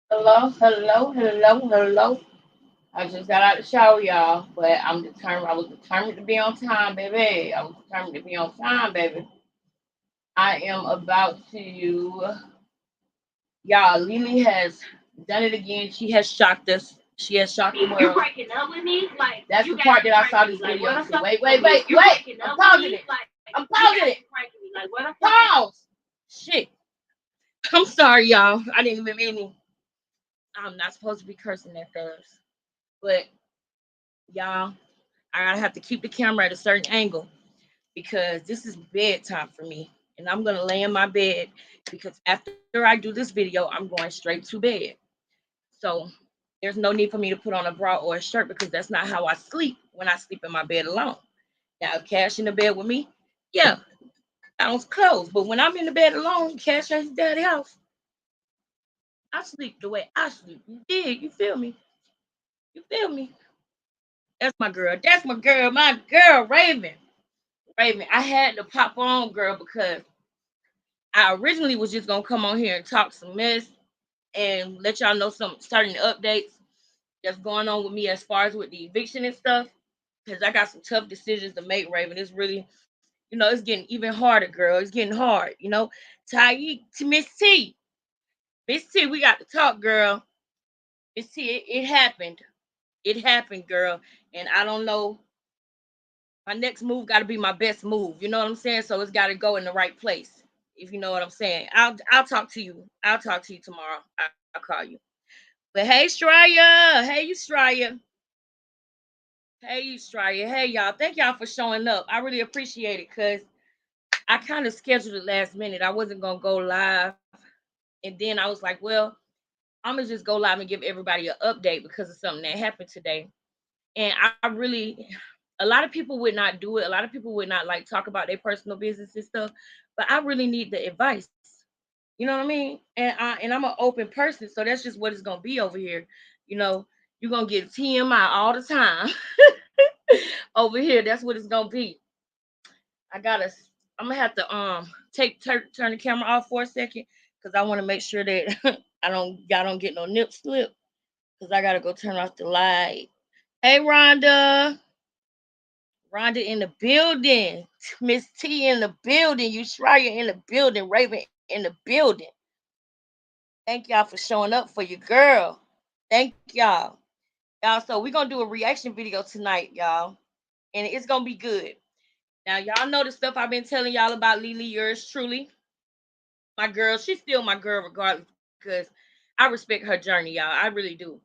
Hello, hello, hello, hello. I just got out the shower, y'all, but I'm determined. I was determined to be on time, baby. I was determined to be on time, baby. I am about to, y'all. Lily has done it again. She has shocked us. She has shocked the world. You breaking up with me? Like that's the part that I saw this video. Like, wait. I'm pausing it. I'm pausing it. Like, pause. Shit. I'm sorry, y'all. I didn't even mean to. I'm not supposed to be cursing that fast, but y'all, I gotta have to keep the camera at a certain angle because this is bedtime for me, and I'm gonna lay in my bed because after I do this video, I'm going straight to bed. So there's no need for me to put on a bra or a shirt because that's not how I sleep when I sleep in my bed alone. Now, if Cash in the bed with me, yeah, I don't close. But when I'm in the bed alone, Cash at his daddy house, I sleep the way I sleep. You did? You feel me? You feel me? That's my girl. That's my girl. My girl, Raven. Raven. I had to pop on, girl, because I originally was just gonna come on here and talk some mess and let y'all know some certain updates that's going on with me as far as with the eviction and stuff. Because I got some tough decisions to make, Raven. It's really, it's getting even harder, girl. It's getting hard, Ty to Miss T. Miss T, we got to talk, girl. Miss T, it happened. It happened, girl. And I don't know. My next move got to be my best move. You know what I'm saying? So it's got to go in the right place. If you know what I'm saying, I'll talk to you. I'll talk to you tomorrow. I'll call you. But hey, Straya. Hey, you Straya. Hey, you Straya. Hey, y'all. Thank y'all for showing up. I really appreciate it because I kind of scheduled it last minute. I wasn't gonna go live, and then I was like, well, I'm gonna just go live and give everybody an update because of something that happened today. And I really, a lot of people would not do it. A lot of people would not like talk about their personal business and stuff. But I really need the advice. You know what I mean? And I'm an open person, so that's just what it's gonna be over here. You know, you're gonna get TMI all the time over here. That's what it's gonna be. I gotta. I'm gonna have to turn the camera off for a second because I want to make sure that y'all don't get no nip slip because I gotta go turn off the light. Hey, Rhonda. Rhonda in the building. Miss T in the building. You Schreier in the building. Raven in the building. Thank y'all for showing up for your girl. Thank y'all. Y'all, so we're gonna do a reaction video tonight, y'all. And it's gonna be good. Now, y'all know the stuff I've been telling y'all about Leeleeurstrulee. My girl, she's still my girl regardless because I respect her journey, y'all. I really do.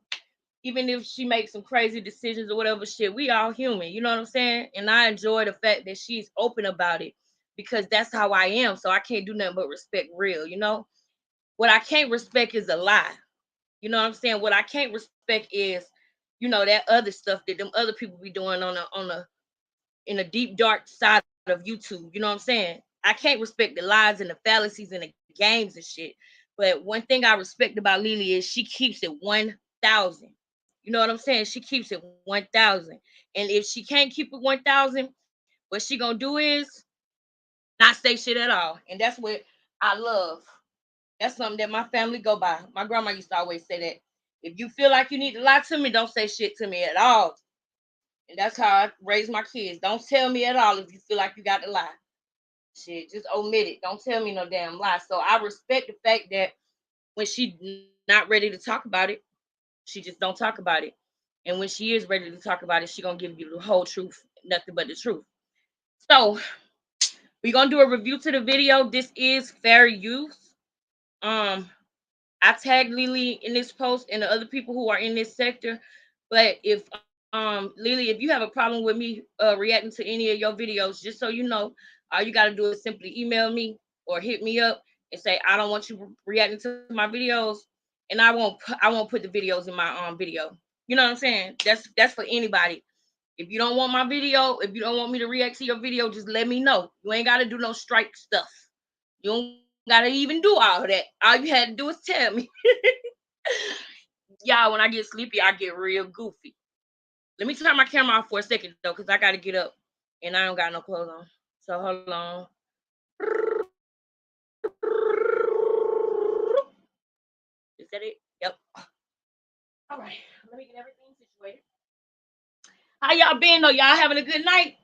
Even if she makes some crazy decisions or whatever shit, we all human. You know what I'm saying? And I enjoy the fact that she's open about it because that's how I am. So I can't do nothing but respect real. What I can't respect is a lie. You know what I'm saying? What I can't respect is, that other stuff that them other people be doing on a in a deep dark side of YouTube. You know what I'm saying? I can't respect the lies and the fallacies and the games and shit. But one thing I respect about Lily is she keeps it 1,000. You know what I'm saying? She keeps it 1,000. And if she can't keep it 1,000, what she gonna do is not say shit at all. And that's what I love. That's something that my family go by. My grandma used to always say that. If you feel like you need to lie to me, don't say shit to me at all. And that's how I raise my kids. Don't tell me at all if you feel like you got to lie. Shit, just omit it. Don't tell me no damn lie. So I respect the fact that when she not ready to talk about it, she just don't talk about it. And when she is ready to talk about it, she gonna give you the whole truth, nothing but the truth. So we're gonna do a review to the video. This is fair use. Um, I tagged Lily in this post and the other people who are in this sector. But if Lily, if you have a problem with me reacting to any of your videos, just so you know, all you gotta do is simply email me or hit me up and say I don't want you reacting to my videos, and I won't put the videos in my video. You know what I'm saying? That's for anybody. If you don't want my video, if you don't want me to react to your video, just let me know. You ain't gotta do no strike stuff. You don't gotta even do all of that. All you had to do is tell me. Y'all, when I get sleepy, I get real goofy. Let me turn my camera off for a second though, because I gotta get up and I don't got no clothes on. So hold on. Is that it? Yep. Let me get everything situated. How y'all been though? Y'all having a good night?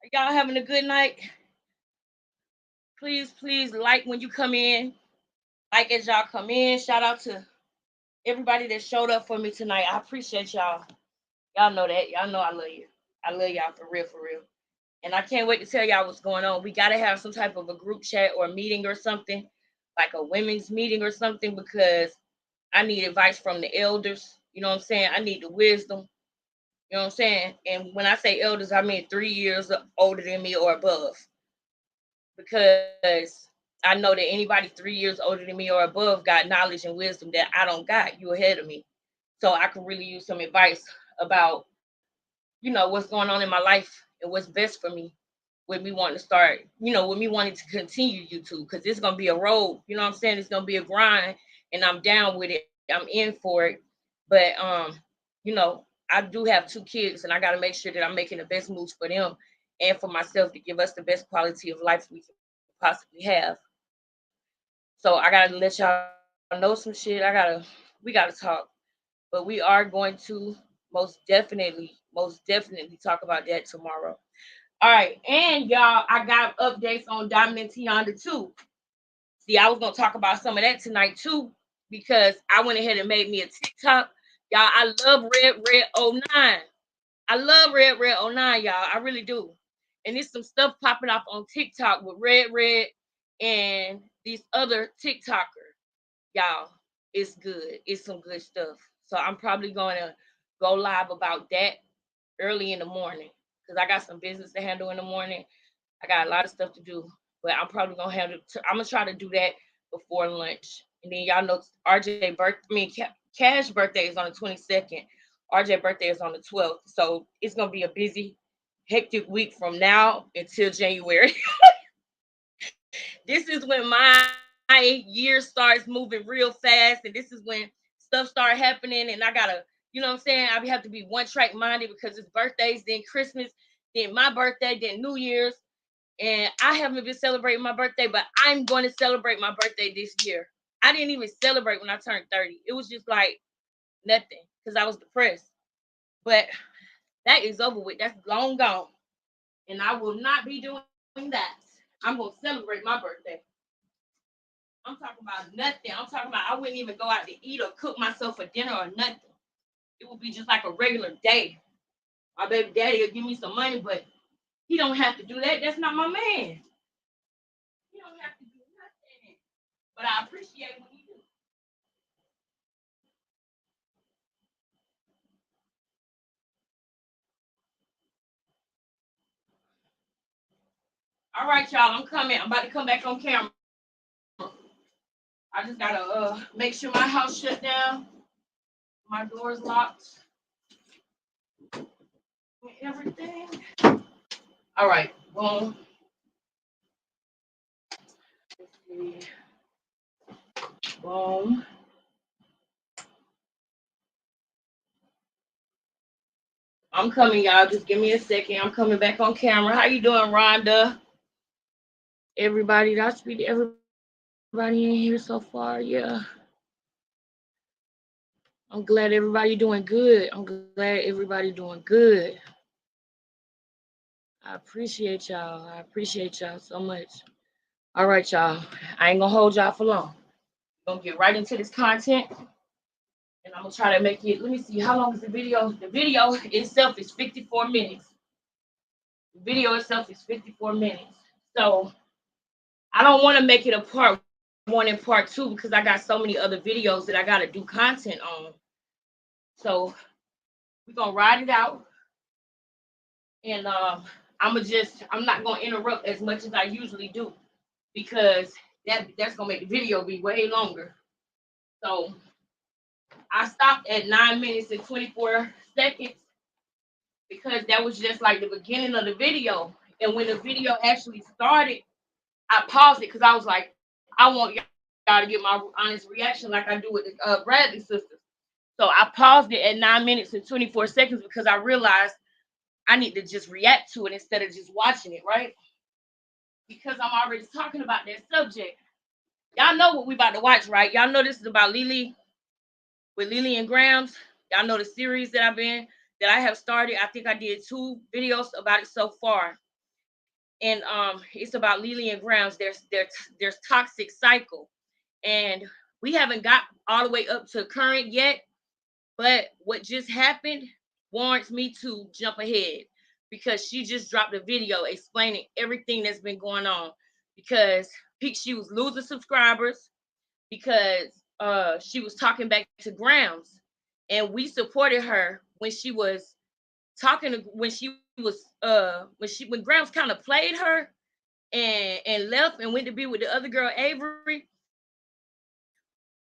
Are y'all having a good night? Please like when you come in. Like as y'all come in. Shout out to everybody that showed up for me tonight. I appreciate y'all. Y'all know that. Y'all know I love you. I love y'all for real, for real. And I can't wait to tell y'all what's going on. We gotta have some type of a group chat or meeting or something, like a women's meeting or something, because I need advice from the elders. You know what I'm saying? I need the wisdom. You know what I'm saying? And when I say elders, I mean 3 years older than me or above. Because I know that anybody 3 years older than me or above got knowledge and wisdom that I don't got. You ahead of me. So I could really use some advice about, what's going on in my life and what's best for me with me wanting to start, with me wanting to continue YouTube, because it's going to be a road. You know what I'm saying? It's going to be a grind, and I'm down with it. I'm in for it. But, I do have 2 kids, and I got to make sure that I'm making the best moves for them and for myself to give us the best quality of life we can possibly have. So I got to let y'all know some shit. We got to talk. But we are going to most definitely talk about that tomorrow. All right, and y'all, I got updates on Diamond and Tianda too. See, I was gonna talk about some of that tonight too, because I went ahead and made me a TikTok. Y'all, I love Red 09. I love Red 09, y'all. I really do. And there's some stuff popping off on TikTok with Red and these other TikTokers. Y'all, it's good. It's some good stuff. So I'm probably gonna go live about that early in the morning, because I got some business to handle in the morning. I got a lot of stuff to do, but I'm probably gonna I'm gonna try to do that before lunch. And then y'all know RJ Cash birthday is on the 22nd. RJ birthday is on the 12th. So it's gonna be a busy, hectic week from now until January. This is when my year starts moving real fast, and this is when stuff start happening, and I gotta, you know what I'm saying? I have to be one track minded, because it's birthdays, then Christmas, then my birthday, then New Year's. And I haven't been celebrating my birthday, but I'm going to celebrate my birthday this year. I didn't even celebrate when I turned 30. It was just like nothing, because I was depressed. But that is over with. That's long gone. And I will not be doing that. I'm going to celebrate my birthday. I'm talking about nothing. I'm talking about I wouldn't even go out to eat or cook myself for dinner or nothing. It would be just like a regular day. My baby daddy will give me some money, but he don't have to do that. That's not my man. He don't have to do nothing. But I appreciate when he do. All right, y'all. I'm coming. I'm about to come back on camera. I just gotta make sure my house shut down, my doors locked, and everything. All right, boom. Let's see. Boom. I'm coming, y'all. Just give me a second. I'm coming back on camera. How you doing, Rhonda? Everybody, that's everybody in here so far. Yeah. I'm glad everybody doing good. I'm glad everybody doing good. I appreciate y'all. I appreciate y'all so much. All right, y'all. I ain't gonna hold y'all for long. I'm gonna get right into this content, and I'm gonna try to make it. Let me see, how long is the video? The video itself is 54 minutes. The video itself is 54 minutes. So I don't want to make it a part 1 and part 2, because I got so many other videos that I gotta do content on. So we're gonna ride it out, and I'm not gonna interrupt as much as I usually do, because that's gonna make the video be way longer. So I stopped at 9 minutes and 24 seconds, because that was just like the beginning of the video. And when the video actually started, I paused it, because I was like, I want y'all to get my honest reaction like I do with the Bradley sisters. So I paused it at 9 minutes and 24 seconds, because I realized I need to just react to it instead of just watching it, right? Because I'm already talking about that subject. Y'all know what we about to watch, right? Y'all know this is about Leeleeurstrulee. with Leeleeurstrulee and Grams. Y'all know the series that I have started. I think I did 2 videos about it so far. And it's about Leeleeurstrulee and Grams. There's toxic cycle. And we haven't got all the way up to current yet, but what just happened warrants me to jump ahead because she just dropped a video explaining everything that's been going on because she was losing subscribers because she was talking back to Grams, and we supported her when she was when Grams kind of played her and left and went to be with the other girl Avery.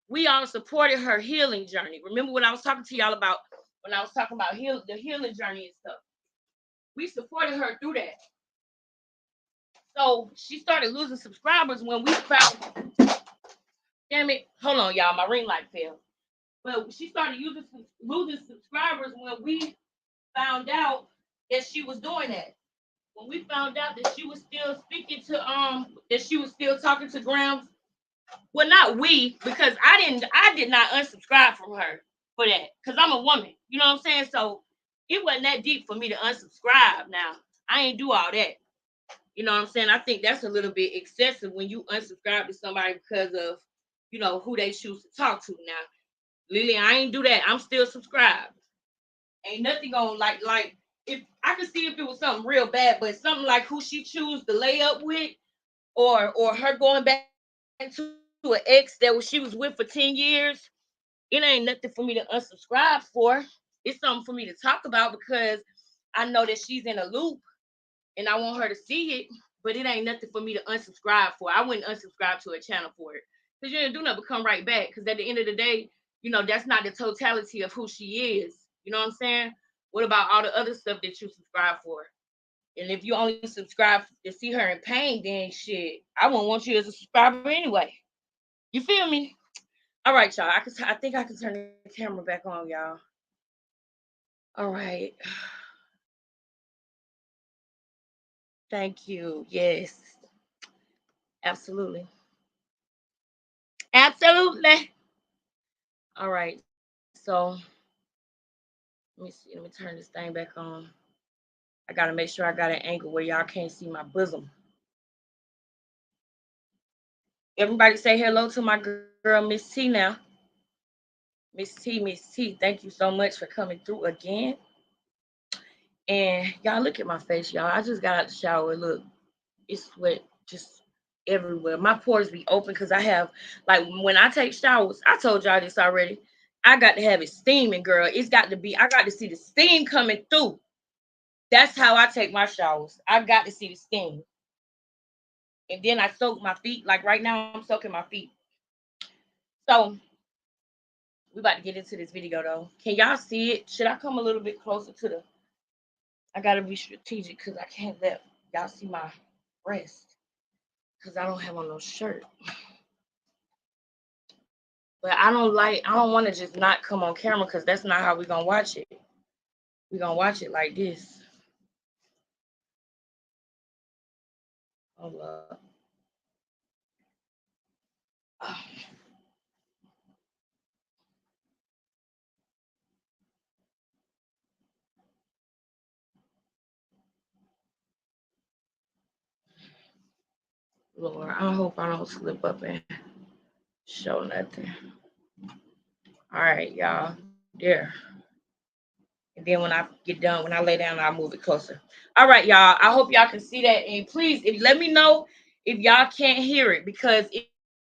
We all supported her healing journey. Remember when I was talking to y'all about when I was talking about the healing journey and stuff? We supported her through that. So she started losing subscribers when we found. Damn it! Hold on, y'all. My ring light fell. But she started losing subscribers when we found out that she was doing that. When we found out that she was still speaking to that she was still talking to Grams. Well, not we, because I did not unsubscribe from her for that. Because I'm a woman. You know what I'm saying? So it wasn't that deep for me to unsubscribe. Now, I ain't do all that. You know what I'm saying? I think that's a little bit excessive when you unsubscribe to somebody because of, who they choose to talk to. Now, Leeleeurstrulee, I ain't do that. I'm still subscribed. Ain't nothing gonna like if I could see if it was something real bad, but something like who she choose to lay up with, or her going back to an ex that she was with for 10 years, it ain't nothing for me to unsubscribe for. It's something for me to talk about because I know that she's in a loop and I want her to see it, but it ain't nothing for me to unsubscribe for. I wouldn't unsubscribe to a channel for it because you didn't do nothing but come right back. Because at the end of the day, that's not the totality of who she is. You know what I'm saying? What about all the other stuff that you subscribe for? And if you only subscribe to see her in pain, then shit, I won't want you as a subscriber anyway. You feel me? All right, y'all. I think I can turn the camera back on, y'all. All right. Thank you. Yes. Absolutely. Absolutely. All right. So let me see. Let me turn this thing back on. I gotta make sure I got an angle where y'all can't see my bosom. Everybody say hello to my girl, Miss T now. Miss T, thank you so much for coming through again. And y'all look at my face, y'all. I just got out the shower. Look, it's sweat just everywhere. My pores be open because I have, like, when I take showers, I told y'all this already. I got to have it steaming, girl. I got to see the steam coming through. That's how I take my showers. I got to see the steam. And then I soak my feet. Like right now, I'm soaking my feet. So we about to get into this video though. Can y'all see it? Should I come a little bit closer to the? I gotta be strategic because I can't let y'all see my breast because I don't have on no shirt. But I don't want to just not come on camera because that's not how we're gonna watch it. We're gonna watch it like this. Hold up. Oh. Lord, I hope I don't slip up and show nothing. All right, y'all. There. And then when I get done, when I lay down, I'll move it closer. All right, y'all. I hope y'all can see that. And please, let me know if y'all can't hear it. Because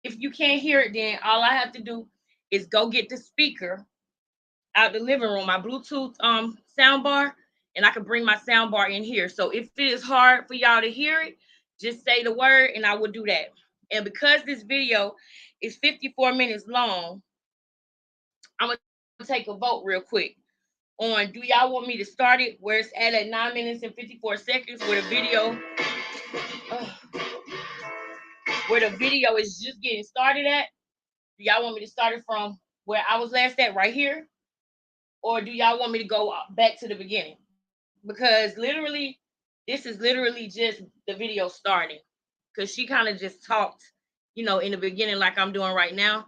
if you can't hear it, then all I have to do is go get the speaker out the living room, my Bluetooth sound bar, and I can bring my sound bar in here. So if it is hard for y'all to hear it, just say the word and I will do that. And because this video is 54 minutes long, I'm going to take a vote real quick on, do y'all want me to start it where it's at 9 minutes and 54 seconds where the video is just getting started at? Do y'all want me to start it from where I was last at right here? Or do y'all want me to go back to the beginning? Because literally, this is literally just the video starting. Because she kind of just talked, in the beginning like I'm doing right now.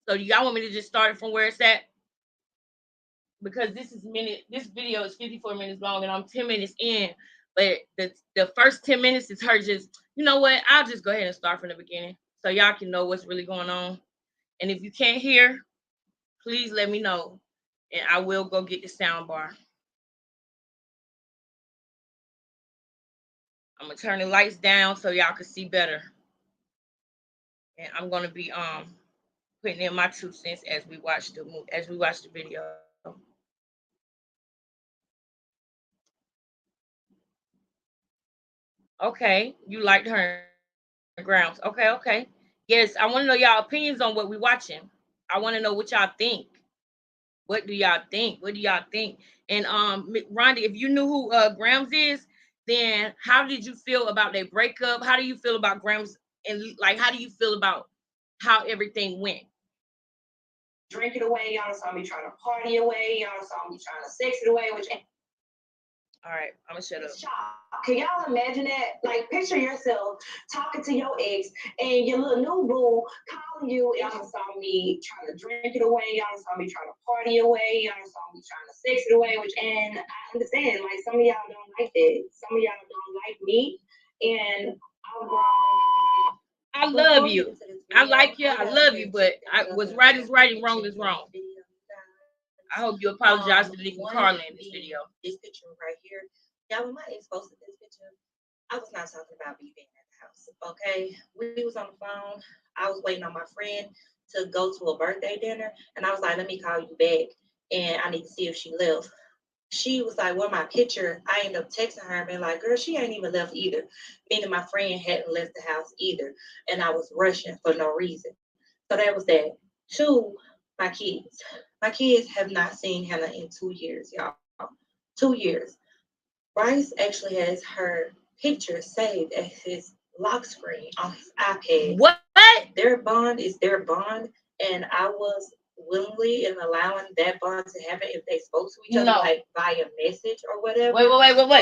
So do y'all want me to just start it from where it's at? Because this video is 54 minutes long and I'm 10 minutes in. But the first 10 minutes is her just, you know what? I'll just go ahead and start from the beginning so y'all can know what's really going on. And if you can't hear, please let me know. And I will go get the sound bar. I'm gonna turn the lights down so y'all can see better. And I'm gonna be putting in my 2 cents as we watch the video. Okay, you liked her grounds. Okay. Yes, I want to know y'all opinions on what we're watching. I want to know what y'all think. What do y'all think? And Rhonda, if you knew who Grams is, then how did you feel about their breakup? How do you feel about Grams, and like how do you feel about how everything went? Drink it away, y'all saw me trying to party away, y'all saw me trying to sex it away, which all right, I'm gonna shut up. Can y'all imagine that? Like, picture yourself talking to your ex and your little new boo calling you. Y'all saw me trying to drink it away. Y'all saw me trying to party away. Y'all saw me trying to sex it away. And I understand, like, some of y'all don't like that. Some of y'all don't like me. And I love you. I like you. I love you. But what's right is right and wrong is wrong. I hope you apologize to Nick and Carla in this video. This picture right here. Y'all, when my ex posted this picture, I was not talking about me being at the house. Okay. We was on the phone. I was waiting on my friend to go to a birthday dinner. And I was like, let me call you back. And I need to see if she left. She was like, well, my picture, I ended up texting her and being like, girl, she ain't even left either. Meaning my friend hadn't left the house either. And I was rushing for no reason. So that was that. 2, my kids. My kids have not seen Hannah in 2 years, y'all. 2 years. Bryce actually has her picture saved as his lock screen on his iPad. What? Their bond is their bond. And I was willingly and allowing that bond to happen if they spoke to each other, like via message or whatever. Wait. But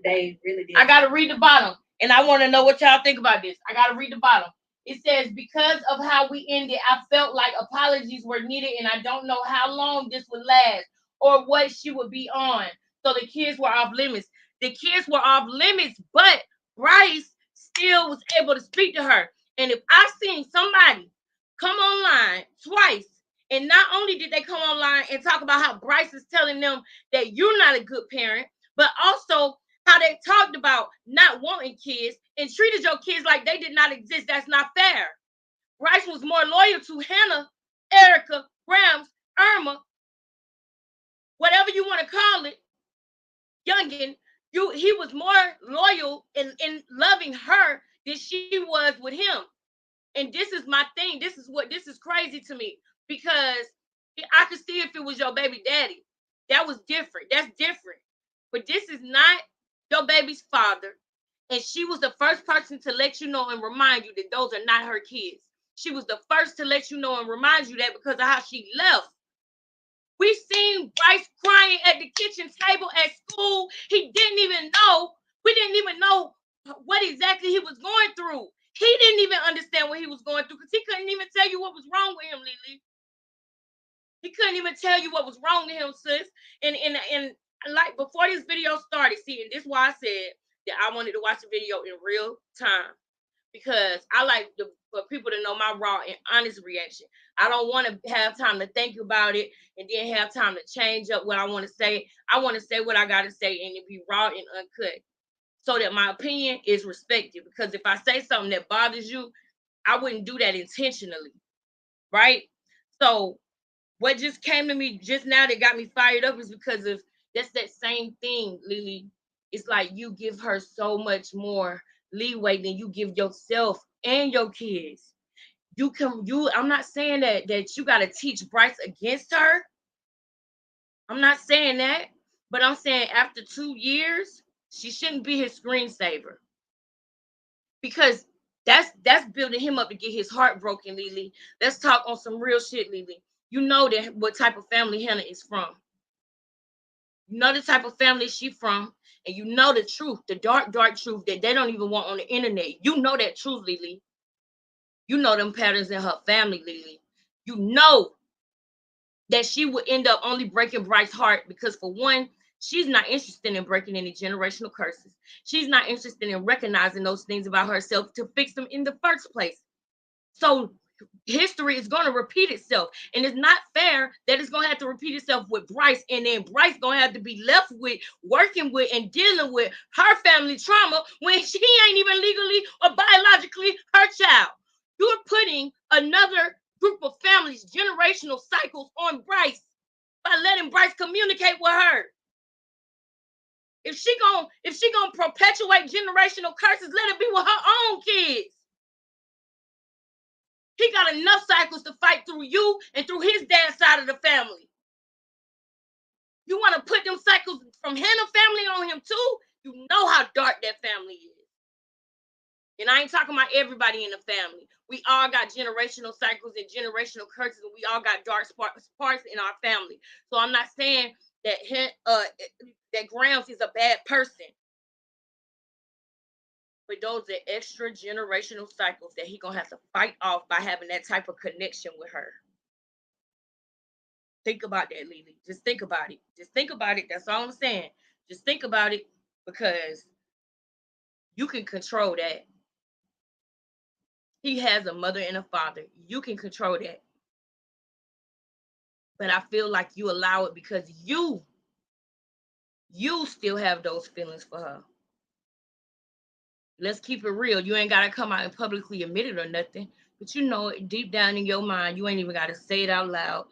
they really did. I got to read the bottom. And I want to know what y'all think about this. I got to read the bottom. It says, because of how we ended, I felt like apologies were needed, and I don't know how long this would last or what she would be on. So the kids were off limits. The kids were off limits, but Bryce still was able to speak to her. And if I seen somebody come online twice, and not only did they come online and talk about how Bryce is telling them that you're not a good parent, but also how they talked about not wanting kids and treated your kids like they did not exist. That's not fair. Bryce was more loyal to Hannah, Erica, Grams, Irma, whatever you want to call it, youngin. He was more loyal in loving her than she was with him. And this is my thing. This is crazy to me, because I could see if it was your baby daddy. That was different. That's different. But this is not your baby's father. And she was the first person to let you know and remind you that those are not her kids. She was the first to let you know and remind you that because of how she left. We seen Bryce crying at the kitchen table at school. We didn't even know what exactly he was going through. He didn't even understand what he was going through because he couldn't even tell you what was wrong with him, Leeleeurstrulee. He couldn't even tell you what was wrong with him, sis. And like before this video started, see, and this is why I said that I wanted to watch the video in real time, because I like for people to know my raw and honest reaction. I don't want to have time to think about it and then have time to change up what I want to say. I want to say what I got to say and it be raw and uncut, so that my opinion is respected. Because if I say something that bothers you, I wouldn't do that intentionally, right? So what just came to me just now that got me fired up is because of that's that same thing, Leeleeurstrulee. It's like you give her so much more leeway than you give yourself and your kids. I'm not saying that you got to teach Bryce against her. I'm not saying that, but I'm saying after 2 years, she shouldn't be his screensaver, because that's building him up to get his heart broken, Leeleeurstrulee. Let's talk on some real shit, Leeleeurstrulee. You know that what type of family Hannah is from. You know the type of family she's from, and you know the truth, the dark, dark truth that they don't even want on the internet. You know that truth, Leeleeurstrulee. You know them patterns in her family, Leeleeurstrulee. You know that she would end up only breaking Bryce's heart because, for one, she's not interested in breaking any generational curses. She's not interested in recognizing those things about herself to fix them in the first place. So history is going to repeat itself, and it's not fair that it's going to have to repeat itself with Bryce, and then Bryce going to have to be left with working with and dealing with her family trauma when she ain't even legally or biologically her child. You're putting another group of families, generational cycles on Bryce by letting Bryce communicate with her. If she gonna perpetuate generational curses, let it be with her own kids. He got enough cycles to fight through you and through his dad's side of the family. You want to put them cycles from Hannah family on him too? You know how dark that family is. And I ain't talking about everybody in the family. We all got generational cycles and generational curses, and we all got dark parts in our family. So I'm not saying that that Grams is a bad person. But those are extra generational cycles that he gonna have to fight off by having that type of connection with her. Think about that, Lelee. Just think about it. Just think about it. That's all I'm saying. Just think about it, because you can control that. He has a mother and a father. You can control that. But I feel like you allow it because you still have those feelings for her. Let's keep it real. You ain't got to come out and publicly admit it or nothing. But you know it deep down in your mind. You ain't even got to say it out loud.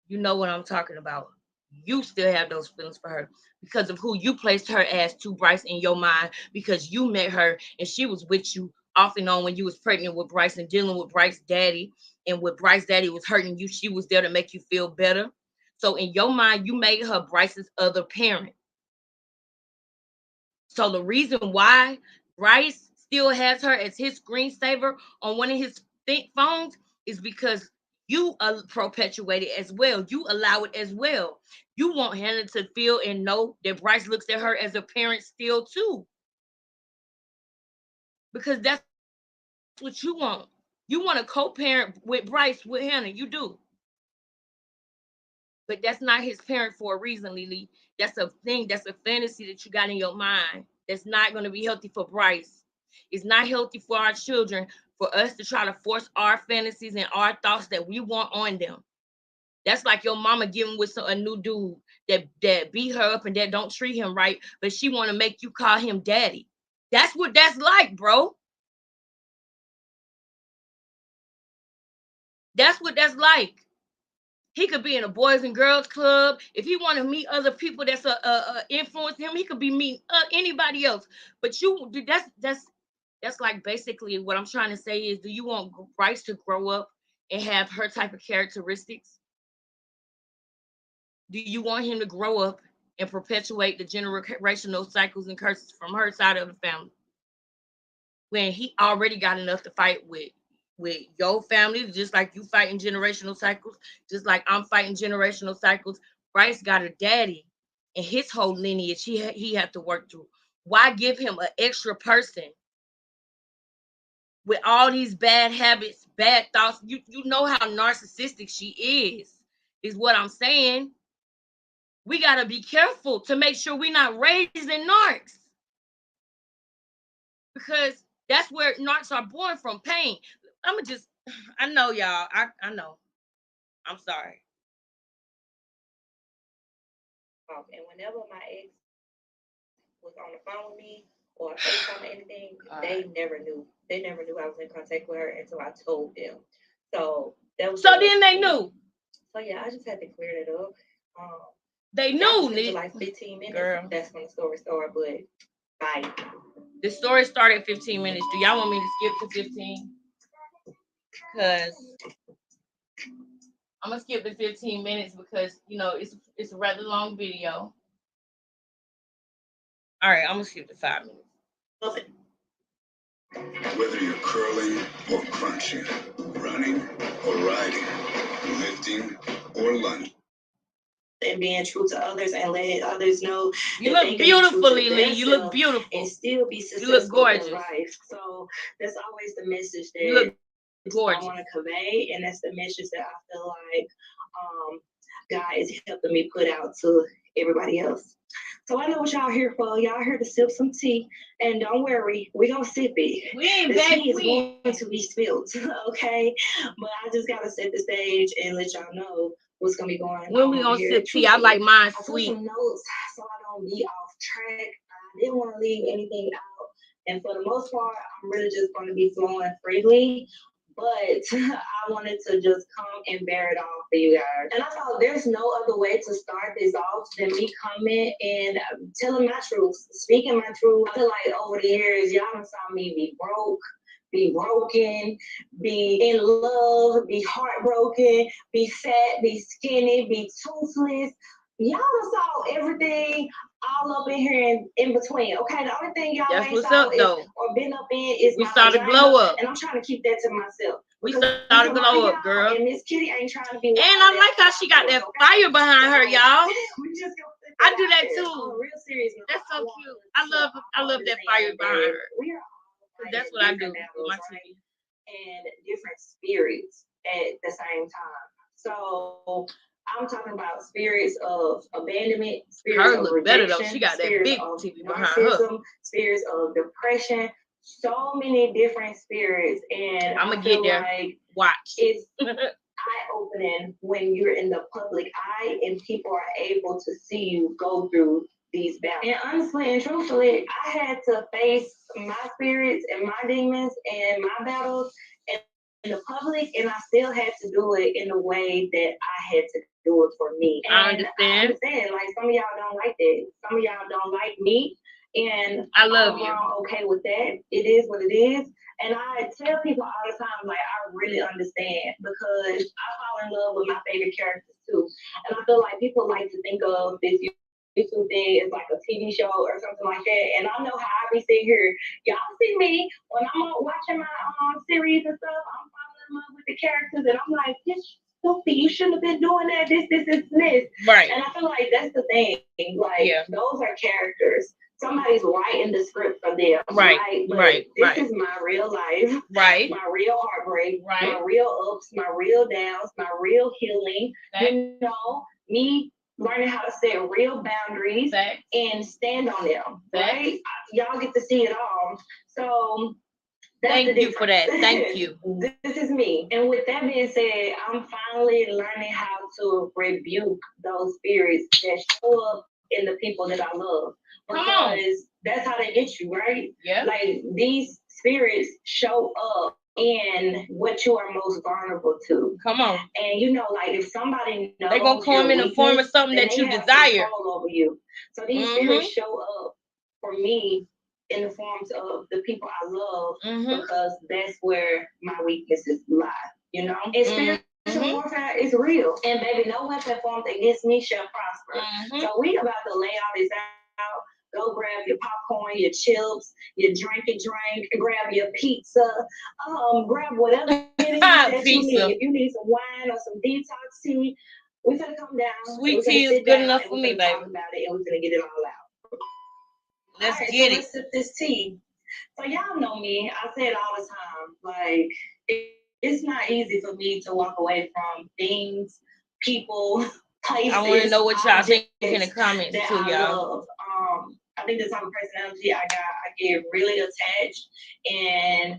You know what I'm talking about. You still have those feelings for her because of who you placed her as to Bryce in your mind, because you met her and she was with you off and on when you was pregnant with Bryce and dealing with Bryce's daddy. And when Bryce's daddy was hurting you, she was there to make you feel better. So in your mind, you made her Bryce's other parent. So the reason why Bryce still has her as his screensaver on one of his phones is because you perpetuate it as well. You allow it as well. You want Hannah to feel and know that Bryce looks at her as a parent still too. Because that's what you want. You want to co-parent with Bryce, with Hannah. You do. But that's not his parent for a reason, Lelee. That's a thing. That's a fantasy that you got in your mind. That's not going to be healthy for Bryce. It's not healthy for our children for us to try to force our fantasies and our thoughts that we want on them. That's like your mama giving with a new dude that beat her up and that don't treat him right, but she want to make you call him daddy. That's what that's like, bro. That's what that's like. He could be in a boys and girls club. If he want to meet other people that's influence him, he could be meeting anybody else. But that's like basically what I'm trying to say is, do you want Bryce to grow up and have her type of characteristics? Do you want him to grow up and perpetuate the generational cycles and curses from her side of the family, when he already got enough to fight with your family, just like you fighting generational cycles, just like I'm fighting generational cycles? Bryce got a daddy and his whole lineage he had to work through. Why give him an extra person with all these bad habits, bad thoughts? You know how narcissistic she is what I'm saying. We got to be careful to make sure we're not raising narcs, because that's where narcs are born from, pain. I know y'all. I know. I'm sorry. And whenever my ex was on the phone with me or FaceTime or anything, they never knew. They never knew I was in contact with her until I told them. So that was. So then they knew. So yeah, I just had to clear it up. They knew. Like 15 minutes. Girl. That's when the story started. But bye. The story started at 15 minutes. Do y'all want me to skip to 15? Because I'm gonna skip the 15 minutes because it's a rather long video. All right, I'm gonna skip the 5 minutes. Okay. Whether you're curling or crunching, running or riding, lifting or lunging, and being true to others and letting others know you look beautifully, Lee. You look beautiful and still be successful. You look gorgeous. In life. So that's always the message that you look gorgeous. I want to convey, and that's the message that I feel like God is helping me put out to everybody else. So I know what y'all here for. Y'all here to sip some tea, and don't worry, we gonna sip it. We ain't The back. tea is going to be spilled, okay? But I just gotta set the stage and let y'all know what's gonna be going on. When we gonna sip tea? I like mine sweet. I took some notes so I don't be off track. I didn't want to leave anything out, and for the most part, I'm really just gonna be flowing freely. But I wanted to just come and bear it all for you guys. And I thought there's no other way to start this off than me coming and telling my truth, speaking my truth. I feel like over the years, y'all done saw me be broke, be broken, be in love, be heartbroken, be fat, be skinny, be toothless. Y'all done saw everything all up in here and in between. Okay, the only thing y'all ain't saw is, or been up in is we my saw the glow up, and I'm trying to keep that to myself. We saw the glow up, girl. And Miss Kitty ain't trying to be. And I like how she got that fire behind her, y'all. I do that too. Real serious. That's so cute. I love that fire behind her. That's what I do with my TV. And different spirits at the same time. So I'm talking about spirits of abandonment, spirits of rejection, better though. She got that big TV behind her. Spirits of depression, so many different spirits, and I'm gonna get there. Like watch. It's eye-opening when you're in the public eye and people are able to see you go through these battles. And honestly and truthfully, I had to face my spirits and my demons and my battles in the public, and I still had to do it in a way that I had to do it for me. And I understand. Like some of y'all don't like that. Some of y'all don't like me, and I love you. I'm okay with that. It is what it is. And I tell people all the time, like, I really understand, because I fall in love with my favorite characters too. And I feel like people like to think of this YouTube thing as like a TV show or something like that. And I know how I be sitting here. Y'all see me when I'm watching my series and stuff. I'm falling in love with the characters, and I'm like, this stupid. You shouldn't have been doing that. This. Right. And I feel like that's the thing. Like, those are characters. Somebody's writing the script for them. Right. This is my real life. Right. My real heartbreak. Right. My real ups. My real downs. My real healing. You know, me learning how to set real boundaries and stand on them. Right? Y'all get to see it all. So thank you for that. Thank you. This is me. And with that being said, I'm finally learning how to rebuke those spirits that show up in the people that I love. Because that's how they get you, right? Yeah. Like, these spirits show up in what you are most vulnerable to. Come on. And you know, like, if somebody knows, they're gonna come in the form of something that you desire. Control over you. So these spirits show up for me in the forms of the people I love, because that's where my weaknesses lie. You know, and spiritual warfare is real, and baby, no weapon formed against me shall prosper. So we about to lay all this out. Go grab your popcorn, your chips, your drink, grab your pizza, grab whatever it is that you need. If you need some wine or some detox tea, we're gonna come down. Sweet tea is good enough for me, baby. Talk about it, and we're gonna get it all out. Let's get it. Let's sip this tea. So y'all know me. I say it all the time. Like, it's not easy for me to walk away from things, people, places. I want to know what y'all think in the comments too, y'all. I think the type of personality I got, I get really attached, and